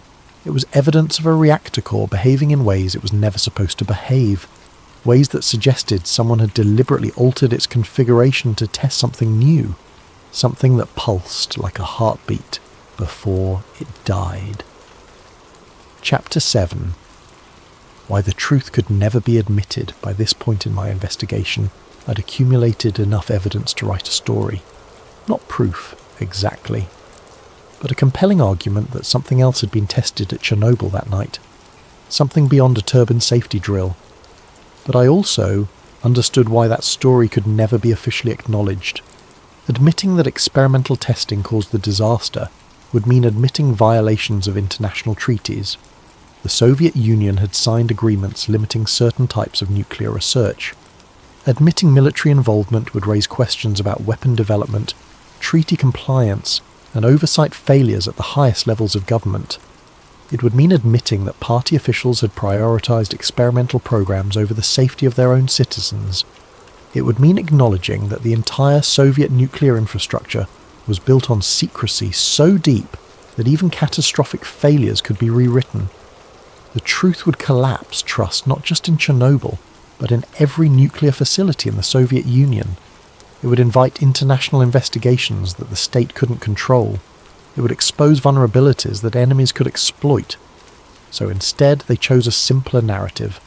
[SPEAKER 1] It was evidence of a reactor core behaving in ways it was never supposed to behave. Ways that suggested someone had deliberately altered its configuration to test something new. Something that pulsed like a heartbeat before it died. Chapter 7. Why the truth could never be admitted. By this point in my investigation, I'd accumulated enough evidence to write a story. Not proof, exactly, but a compelling argument that something else had been tested at Chernobyl that night. Something beyond a turbine safety drill. But I also understood why that story could never be officially acknowledged. Admitting that experimental testing caused the disaster would mean admitting violations of international treaties. The Soviet Union had signed agreements limiting certain types of nuclear research. Admitting military involvement would raise questions about weapon development, treaty compliance, and oversight failures at the highest levels of government. It would mean admitting that party officials had prioritized experimental programs over the safety of their own citizens. It would mean acknowledging that the entire Soviet nuclear infrastructure was built on secrecy so deep that even catastrophic failures could be rewritten. The truth would collapse trust not just in Chernobyl, but in every nuclear facility in the Soviet Union. It would invite international investigations that the state couldn't control. It would expose vulnerabilities that enemies could exploit. So instead, they chose a simpler narrative.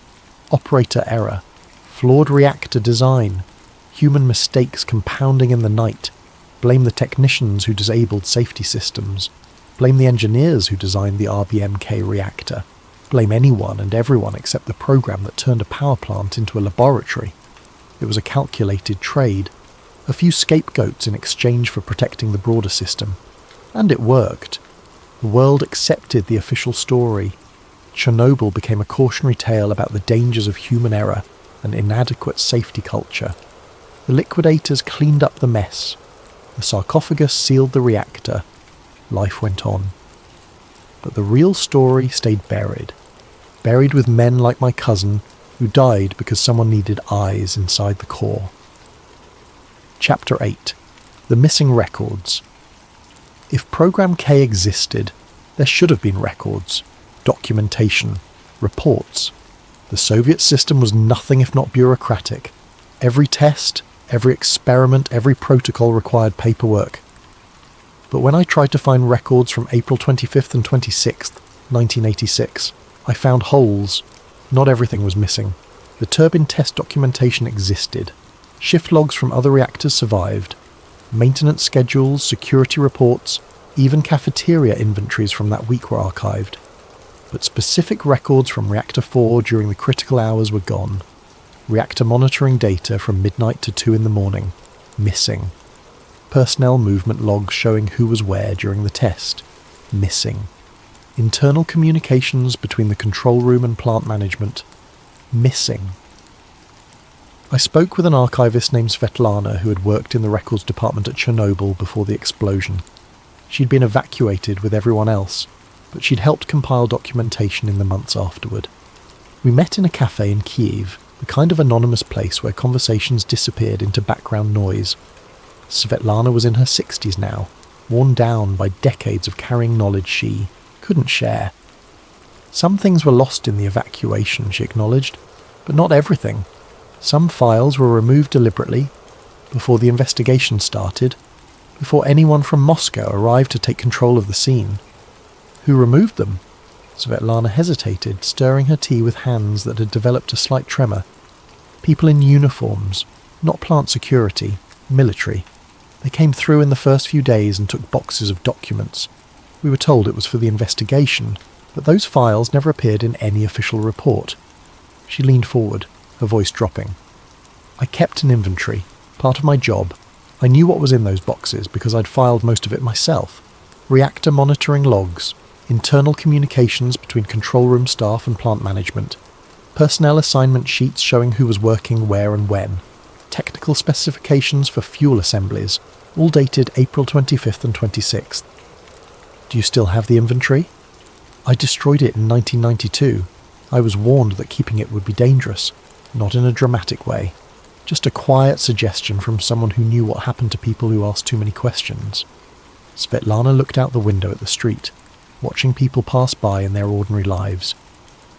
[SPEAKER 1] Operator error, flawed reactor design, human mistakes compounding in the night. Blame the technicians who disabled safety systems. Blame the engineers who designed the RBMK reactor. Blame anyone and everyone except the program that turned a power plant into a laboratory. It was a calculated trade. A few scapegoats in exchange for protecting the broader system. And it worked. The world accepted the official story. Chernobyl became a cautionary tale about the dangers of human error and inadequate safety culture. The liquidators cleaned up the mess. The sarcophagus sealed the reactor. Life went on. But the real story stayed buried. Buried with men like my cousin, who died because someone needed eyes inside the core. Chapter 8. The Missing Records. If Program K existed, there should have been records, documentation, reports. The Soviet system was nothing if not bureaucratic. Every test, every experiment, every protocol required paperwork. But when I tried to find records from April 25th and 26th, 1986, I found holes. Not everything was missing. The turbine test documentation existed. Shift logs from other reactors survived. Maintenance schedules, security reports, even cafeteria inventories from that week were archived. But specific records from Reactor 4 during the critical hours were gone. Reactor monitoring data from midnight to 2 in the morning. Missing. Personnel movement logs showing who was where during the test. Missing. Internal communications between the control room and plant management. Missing. I spoke with an archivist named Svetlana who had worked in the records department at Chernobyl before the explosion. She'd been evacuated with everyone else, but she'd helped compile documentation in the months afterward. We met in a cafe in Kiev, the kind of anonymous place where conversations disappeared into background noise. Svetlana was in her 60s now, worn down by decades of carrying knowledge she couldn't share. Some things were lost in the evacuation, she acknowledged, but not everything. Some files were removed deliberately, before the investigation started, before anyone from Moscow arrived to take control of the scene. Who removed them? Svetlana hesitated, stirring her tea with hands that had developed a slight tremor. People in uniforms, not plant security, military. They came through in the first few days and took boxes of documents. We were told it was for the investigation, but those files never appeared in any official report. She leaned forward, her voice dropping. I kept an inventory, part of my job. I knew what was in those boxes because I'd filed most of it myself. Reactor monitoring logs, internal communications between control room staff and plant management, personnel assignment sheets showing who was working where and when, technical specifications for fuel assemblies, all dated April 25th and 26th. Do you still have the inventory? I destroyed it in 1992. I was warned that keeping it would be dangerous, not in a dramatic way. Just a quiet suggestion from someone who knew what happened to people who asked too many questions. Svetlana looked out the window at the street, watching people pass by in their ordinary lives.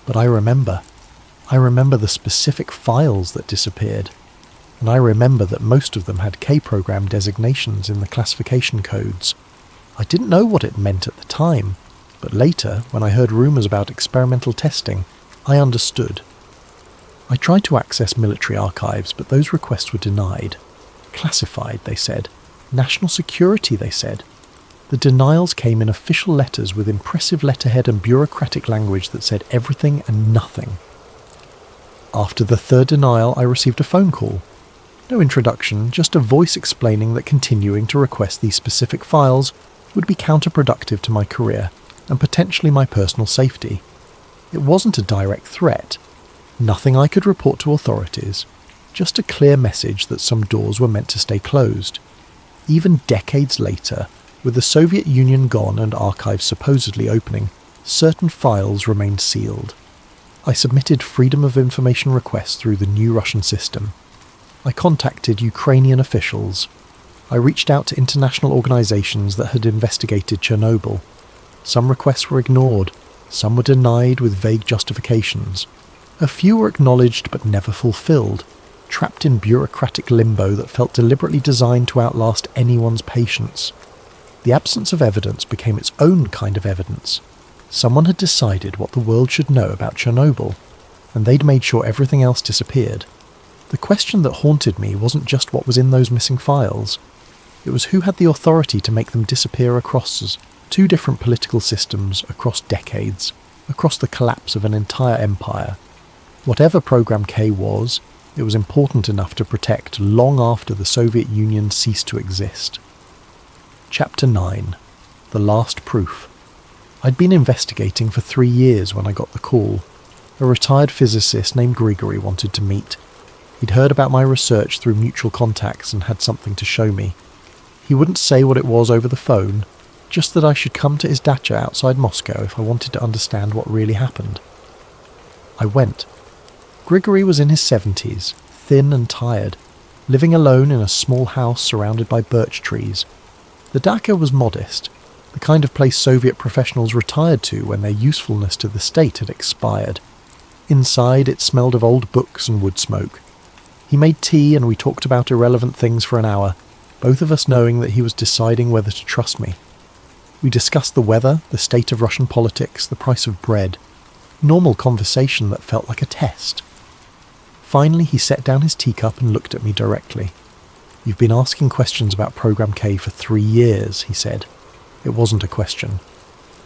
[SPEAKER 1] But I remember the specific files that disappeared. And I remember that most of them had K-program designations in the classification codes. I didn't know what it meant at the time, but later, when I heard rumours about experimental testing, I understood. I tried to access military archives, but those requests were denied. Classified, they said. National security, they said. The denials came in official letters with impressive letterhead and bureaucratic language that said everything and nothing. After the third denial, I received a phone call. No introduction, just a voice explaining that continuing to request these specific files would be counterproductive to my career and potentially my personal safety. It wasn't a direct threat. Nothing I could report to authorities. Just a clear message that some doors were meant to stay closed. Even decades later, with the Soviet Union gone and archives supposedly opening, certain files remained sealed. I submitted Freedom of Information requests through the new Russian system. I contacted Ukrainian officials. I reached out to international organizations that had investigated Chernobyl. Some requests were ignored, some were denied with vague justifications. A few were acknowledged but never fulfilled, trapped in bureaucratic limbo that felt deliberately designed to outlast anyone's patience. The absence of evidence became its own kind of evidence. Someone had decided what the world should know about Chernobyl, and they'd made sure everything else disappeared. The question that haunted me wasn't just what was in those missing files. It was who had the authority to make them disappear across two different political systems, across decades, across the collapse of an entire empire. Whatever Program K was, it was important enough to protect long after the Soviet Union ceased to exist. Chapter 9. The Last Proof. I'd been investigating for 3 years when I got the call. A retired physicist named Grigory wanted to meet. He'd heard about my research through mutual contacts and had something to show me. He wouldn't say what it was over the phone, just that I should come to his dacha outside Moscow if I wanted to understand what really happened. I went. Grigory was in his 70s, thin and tired, living alone in a small house surrounded by birch trees. The dacha was modest, the kind of place Soviet professionals retired to when their usefulness to the state had expired. Inside, it smelled of old books and wood smoke. He made tea and we talked about irrelevant things for an hour, both of us knowing that he was deciding whether to trust me. We discussed the weather, the state of Russian politics, the price of bread. Normal conversation that felt like a test. Finally, he set down his teacup and looked at me directly. "You've been asking questions about Program K for 3 years," he said. It wasn't a question.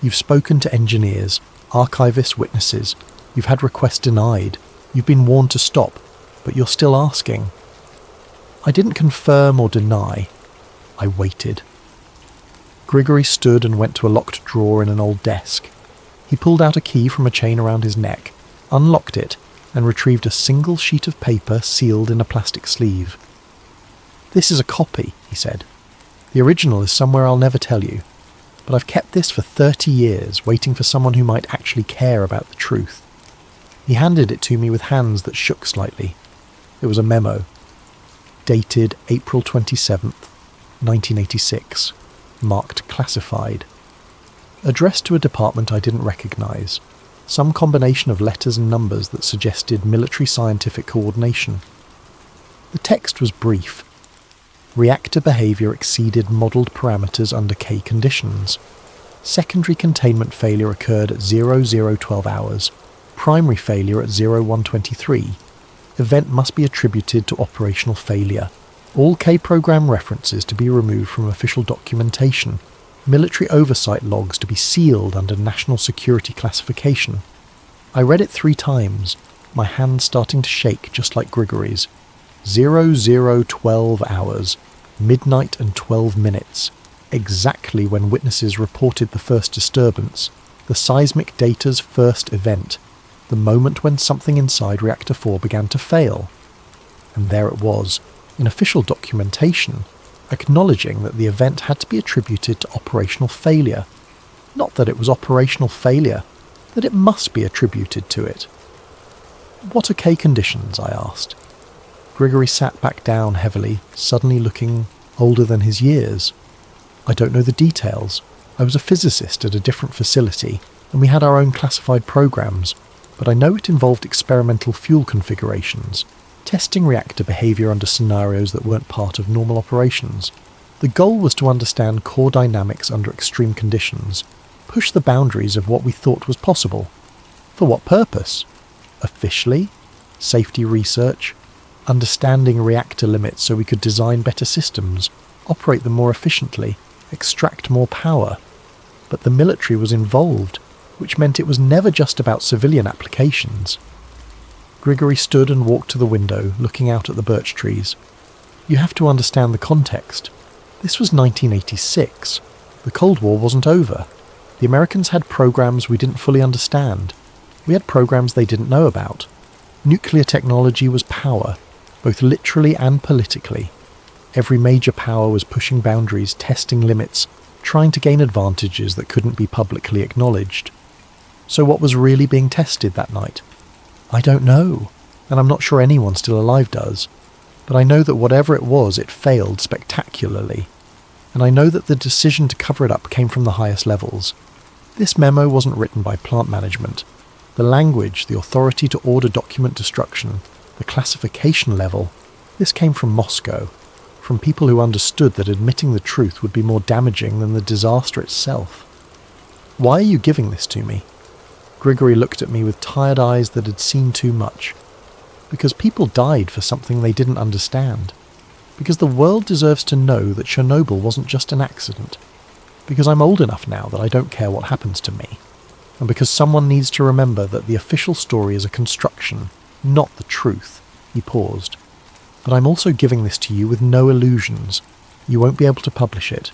[SPEAKER 1] "You've spoken to engineers, archivists, witnesses. You've had requests denied. You've been warned to stop, but you're still asking." I didn't confirm or deny. I waited. Grigory stood and went to a locked drawer in an old desk. He pulled out a key from a chain around his neck, unlocked it, and retrieved a single sheet of paper sealed in a plastic sleeve. "This is a copy," he said. "The original is somewhere I'll never tell you, but I've kept this for 30 years, waiting for someone who might actually care about the truth." He handed it to me with hands that shook slightly. It was a memo, dated April 27th, 1986, marked classified. Addressed to a department I didn't recognise, some combination of letters and numbers that suggested military scientific coordination. The text was brief. Reactor behaviour exceeded modelled parameters under K conditions. Secondary containment failure occurred at 0012 hours. Primary failure at 0123. Event must be attributed to operational failure. All K program references to be removed from official documentation. Military oversight logs to be sealed under national security classification. I read it 3 times, my hand starting to shake just like Grigory's. 0012 hours, midnight and 12 minutes, exactly when witnesses reported the first disturbance, the seismic data's first event, the moment when something inside Reactor 4 began to fail. And there it was, in official documentation, acknowledging that the event had to be attributed to operational failure. Not that it was operational failure, that it must be attributed to it. "What are K conditions?" I asked. Grigory sat back down heavily, suddenly looking older than his years. "I don't know the details. I was a physicist at a different facility, and we had our own classified programs, but I know it involved experimental fuel configurations, testing reactor behaviour under scenarios that weren't part of normal operations. The goal was to understand core dynamics under extreme conditions, push the boundaries of what we thought was possible. For what purpose? Officially? Safety research? Understanding reactor limits so we could design better systems, operate them more efficiently, extract more power. But the military was involved, which meant it was never just about civilian applications." Grigory stood and walked to the window, looking out at the birch trees. "You have to understand the context. This was 1986. The Cold War wasn't over. The Americans had programs we didn't fully understand. We had programs they didn't know about. Nuclear technology was power, both literally and politically. Every major power was pushing boundaries, testing limits, trying to gain advantages that couldn't be publicly acknowledged. So what was really being tested that night? I don't know, and I'm not sure anyone still alive does. But I know that whatever it was, it failed spectacularly. And I know that the decision to cover it up came from the highest levels. This memo wasn't written by plant management. The language, the authority to order document destruction, the classification level, this came from Moscow, from people who understood that admitting the truth would be more damaging than the disaster itself. "Why are you giving this to me?" Grigory looked at me with tired eyes that had seen too much. "Because people died for something they didn't understand. Because the world deserves to know that Chernobyl wasn't just an accident. Because I'm old enough now that I don't care what happens to me. And because someone needs to remember that the official story is a construction, not the truth." He paused. "But I'm also giving this to you with no illusions. You won't be able to publish it.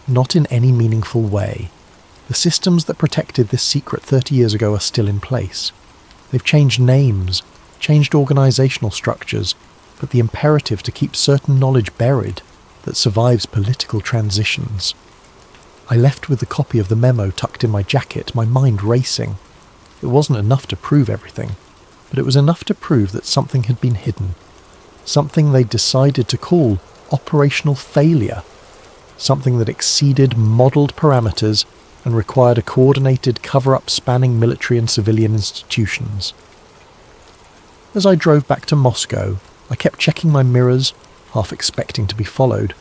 [SPEAKER 1] Not in any meaningful way. The systems that protected this secret 30 years ago are still in place. They've changed names, changed organisational structures, but the imperative to keep certain knowledge buried that survives political transitions." I left with the copy of the memo tucked in my jacket, my mind racing. It wasn't enough to prove everything, but it was enough to prove that something had been hidden. Something they'd decided to call operational failure. Something that exceeded modelled parameters and required a coordinated cover-up spanning military and civilian institutions. As I drove back to Moscow, I kept checking my mirrors, half expecting to be followed.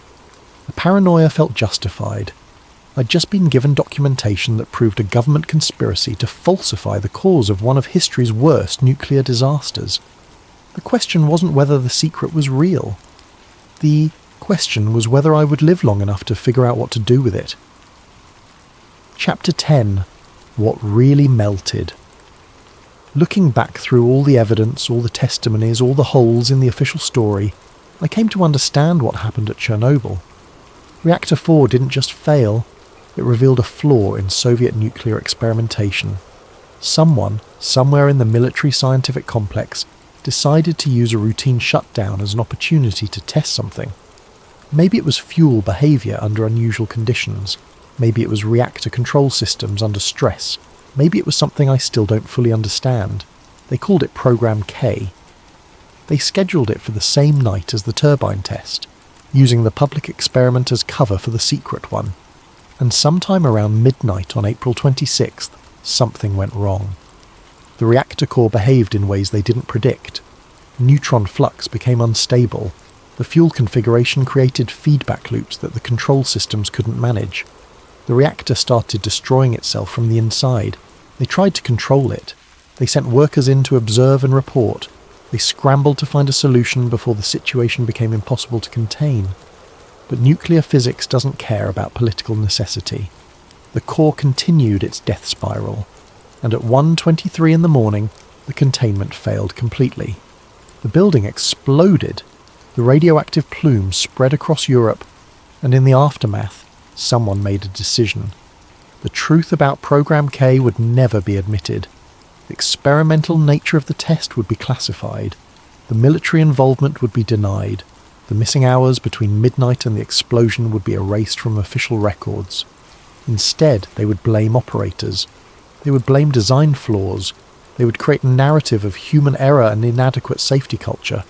[SPEAKER 1] The paranoia felt justified. I'd just been given documentation that proved a government conspiracy to falsify the cause of one of history's worst nuclear disasters. The question wasn't whether the secret was real. The question was whether I would live long enough to figure out what to do with it. Chapter 10. What Really Melted. Looking back through all the evidence, all the testimonies, all the holes in the official story, I came to understand what happened at Chernobyl. Reactor 4 didn't just fail, it revealed a flaw in Soviet nuclear experimentation. Someone, somewhere in the military scientific complex, decided to use a routine shutdown as an opportunity to test something. Maybe it was fuel behaviour under unusual conditions. Maybe it was reactor control systems under stress. Maybe it was something I still don't fully understand. They called it Program K. They scheduled it for the same night as the turbine test, using the public experiment as cover for the secret one. And sometime around midnight on April 26th, something went wrong. The reactor core behaved in ways they didn't predict. Neutron flux became unstable. The fuel configuration created feedback loops that the control systems couldn't manage. The reactor started destroying itself from the inside. They tried to control it. They sent workers in to observe and report. They scrambled to find a solution before the situation became impossible to contain. But nuclear physics doesn't care about political necessity. The core continued its death spiral, and at 1:23 in the morning, the containment failed completely. The building exploded. The radioactive plume spread across Europe, and in the aftermath, someone made a decision. The truth about Program K would never be admitted. The experimental nature of the test would be classified. The military involvement would be denied. The missing hours between midnight and the explosion would be erased from official records. Instead, they would blame operators. They would blame design flaws. They would create a narrative of human error and inadequate safety culture.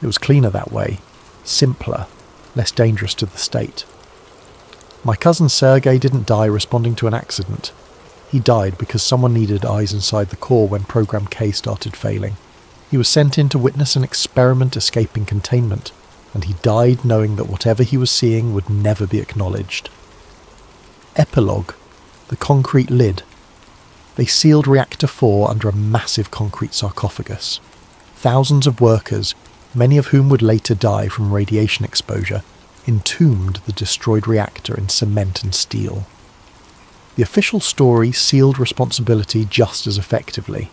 [SPEAKER 1] It was cleaner that way, simpler, less dangerous to the state. My cousin Sergei didn't die responding to an accident. He died because someone needed eyes inside the core when Program K started failing. He was sent in to witness an experiment escaping containment, and he died knowing that whatever he was seeing would never be acknowledged. Epilogue: the concrete lid. They sealed Reactor 4 under a massive concrete sarcophagus. Thousands of workers, many of whom would later die from radiation exposure, entombed the destroyed reactor in cement and steel. The official story sealed responsibility just as effectively.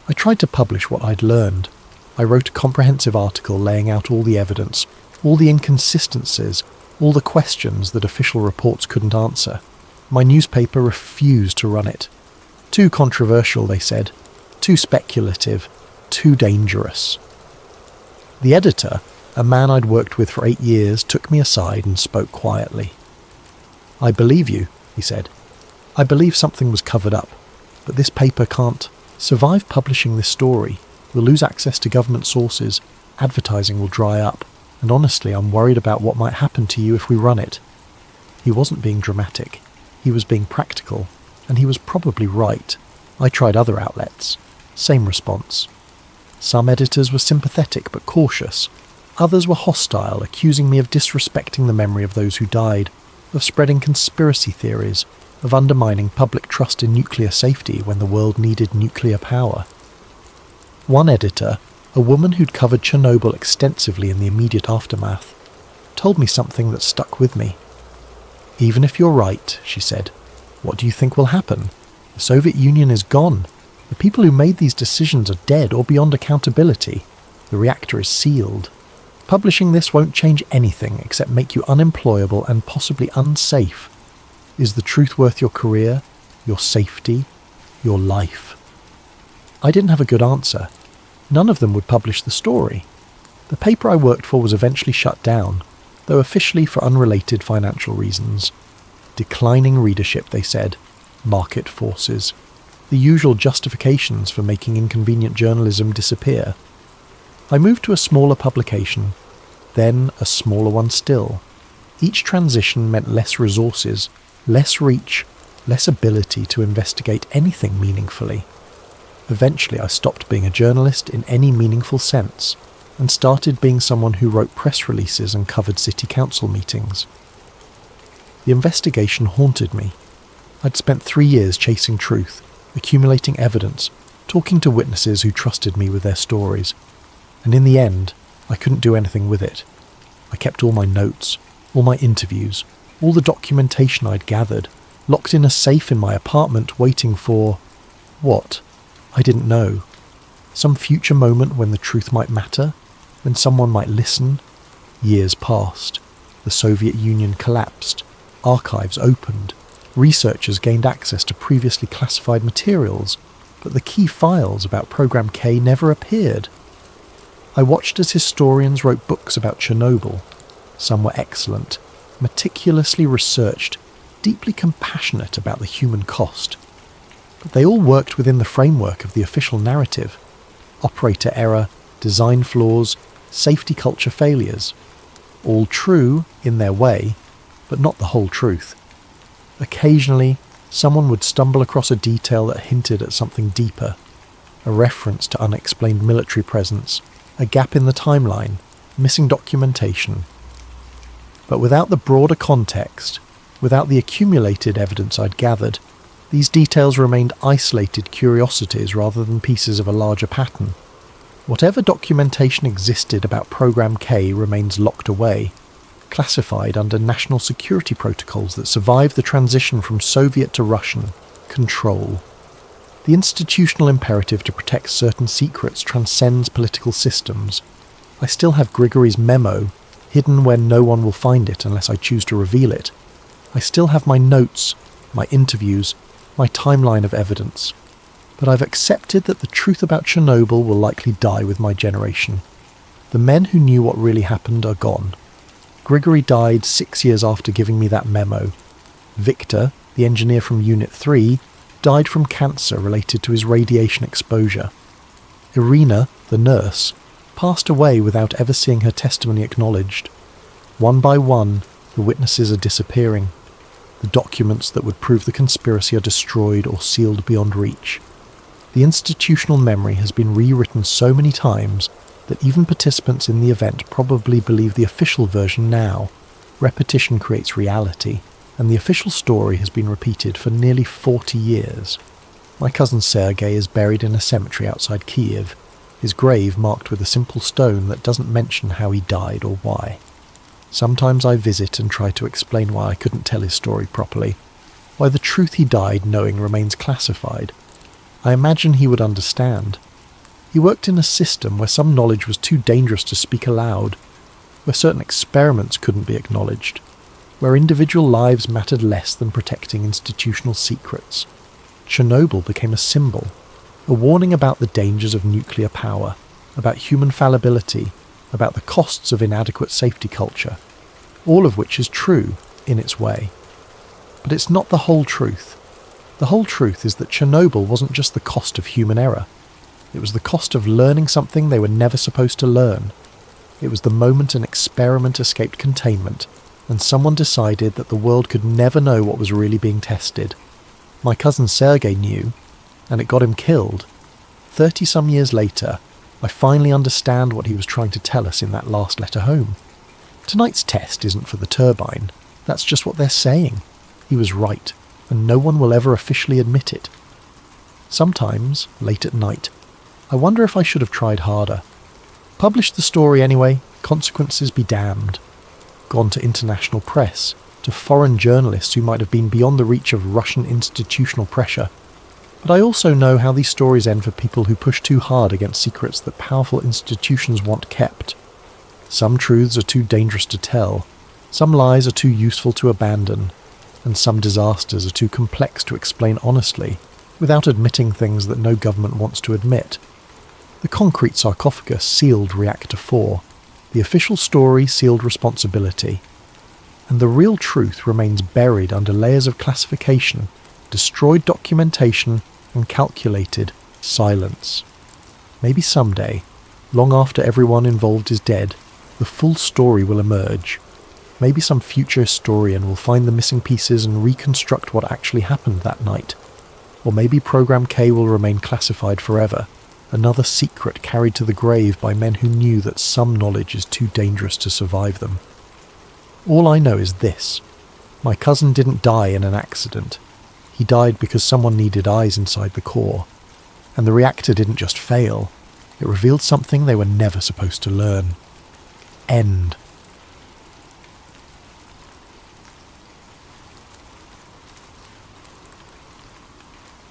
[SPEAKER 1] I tried to publish what I'd learned. I wrote a comprehensive article laying out all the evidence, all the inconsistencies, all the questions that official reports couldn't answer. My newspaper refused to run it. Too controversial, they said. Too speculative. Too dangerous. The editor, a man I'd worked with for 8 years, took me aside and spoke quietly. "I believe you," he said. "I believe something was covered up, but this paper can't survive publishing this story. We'll lose access to government sources, advertising will dry up, and honestly I'm worried about what might happen to you if we run it." He wasn't being dramatic. He was being practical, and he was probably right. I tried other outlets. Same response. Some editors were sympathetic but cautious. Others were hostile, accusing me of disrespecting the memory of those who died, of spreading conspiracy theories, of undermining public trust in nuclear safety when the world needed nuclear power. One editor, a woman who'd covered Chernobyl extensively in the immediate aftermath, told me something that stuck with me. "Even if you're right," she said, "what do you think will happen? The Soviet Union is gone. The people who made these decisions are dead or beyond accountability. The reactor is sealed. Publishing this won't change anything except make you unemployable and possibly unsafe. Is the truth worth your career, your safety, your life?" I didn't have a good answer. None of them would publish the story. The paper I worked for was eventually shut down, though officially for unrelated financial reasons. Declining readership, they said. Market forces. The usual justifications for making inconvenient journalism disappear. I moved to a smaller publication, then a smaller one still. Each transition meant less resources, less reach, less ability to investigate anything meaningfully. Eventually I stopped being a journalist in any meaningful sense, and started being someone who wrote press releases and covered city council meetings. The investigation haunted me. I'd spent 3 years chasing truth, accumulating evidence, talking to witnesses who trusted me with their stories. And in the end, I couldn't do anything with it. I kept all my notes, all my interviews, all the documentation I'd gathered, locked in a safe in my apartment waiting for... what? I didn't know. Some future moment when the truth might matter, when someone might listen. Years passed. The Soviet Union collapsed, archives opened, researchers gained access to previously classified materials, but the key files about Program K never appeared. I watched as historians wrote books about Chernobyl. Some were excellent, meticulously researched, deeply compassionate about the human cost. But they all worked within the framework of the official narrative. Operator error, design flaws, safety culture failures. All true in their way, but not the whole truth. Occasionally, someone would stumble across a detail that hinted at something deeper, a reference to unexplained military presence, a gap in the timeline, missing documentation. But without the broader context, without the accumulated evidence I'd gathered, these details remained isolated curiosities rather than pieces of a larger pattern. Whatever documentation existed about Program K remains locked away, classified under national security protocols that survived the transition from Soviet to Russian control. The institutional imperative to protect certain secrets transcends political systems. I still have Grigory's memo, hidden where no one will find it unless I choose to reveal it. I still have my notes, my interviews, my timeline of evidence. But I've accepted that the truth about Chernobyl will likely die with my generation. The men who knew what really happened are gone. Grigory died 6 years after giving me that memo. Victor, the engineer from Unit 3, died from cancer related to his radiation exposure. Irina, the nurse, passed away without ever seeing her testimony acknowledged. One by one, the witnesses are disappearing. The documents that would prove the conspiracy are destroyed or sealed beyond reach. The institutional memory has been rewritten so many times that even participants in the event probably believe the official version now. Repetition creates reality, and the official story has been repeated for nearly 40 years. My cousin Sergei is buried in a cemetery outside Kiev, his grave marked with a simple stone that doesn't mention how he died or why. Sometimes I visit and try to explain why I couldn't tell his story properly, why the truth he died knowing remains classified. I imagine he would understand. He worked in a system where some knowledge was too dangerous to speak aloud, where certain experiments couldn't be acknowledged, where individual lives mattered less than protecting institutional secrets. Chernobyl became a symbol, a warning about the dangers of nuclear power, about human fallibility, about the costs of inadequate safety culture, all of which is true in its way. But it's not the whole truth. The whole truth is that Chernobyl wasn't just the cost of human error. It was the cost of learning something they were never supposed to learn. It was the moment an experiment escaped containment, and someone decided that the world could never know what was really being tested. My cousin Sergei knew, and it got him killed. 30-some years later, I finally understand what he was trying to tell us in that last letter home. Tonight's test isn't for the turbine. That's just what they're saying. He was right, and no one will ever officially admit it. Sometimes, late at night, I wonder if I should have tried harder. Published the story anyway, consequences be damned. Gone to international press, to foreign journalists who might have been beyond the reach of Russian institutional pressure. But I also know how these stories end for people who push too hard against secrets that powerful institutions want kept. Some truths are too dangerous to tell, some lies are too useful to abandon, and some disasters are too complex to explain honestly, without admitting things that no government wants to admit. The concrete sarcophagus sealed Reactor 4, the official story sealed responsibility, and the real truth remains buried under layers of classification, destroyed documentation, and calculated silence. Maybe someday, long after everyone involved is dead, the full story will emerge. Maybe some future historian will find the missing pieces and reconstruct what actually happened that night. Or maybe Program K will remain classified forever, another secret carried to the grave by men who knew that some knowledge is too dangerous to survive them. All I know is this. My cousin didn't die in an accident. He died because someone needed eyes inside the core. And the reactor didn't just fail. It revealed something they were never supposed to learn. End.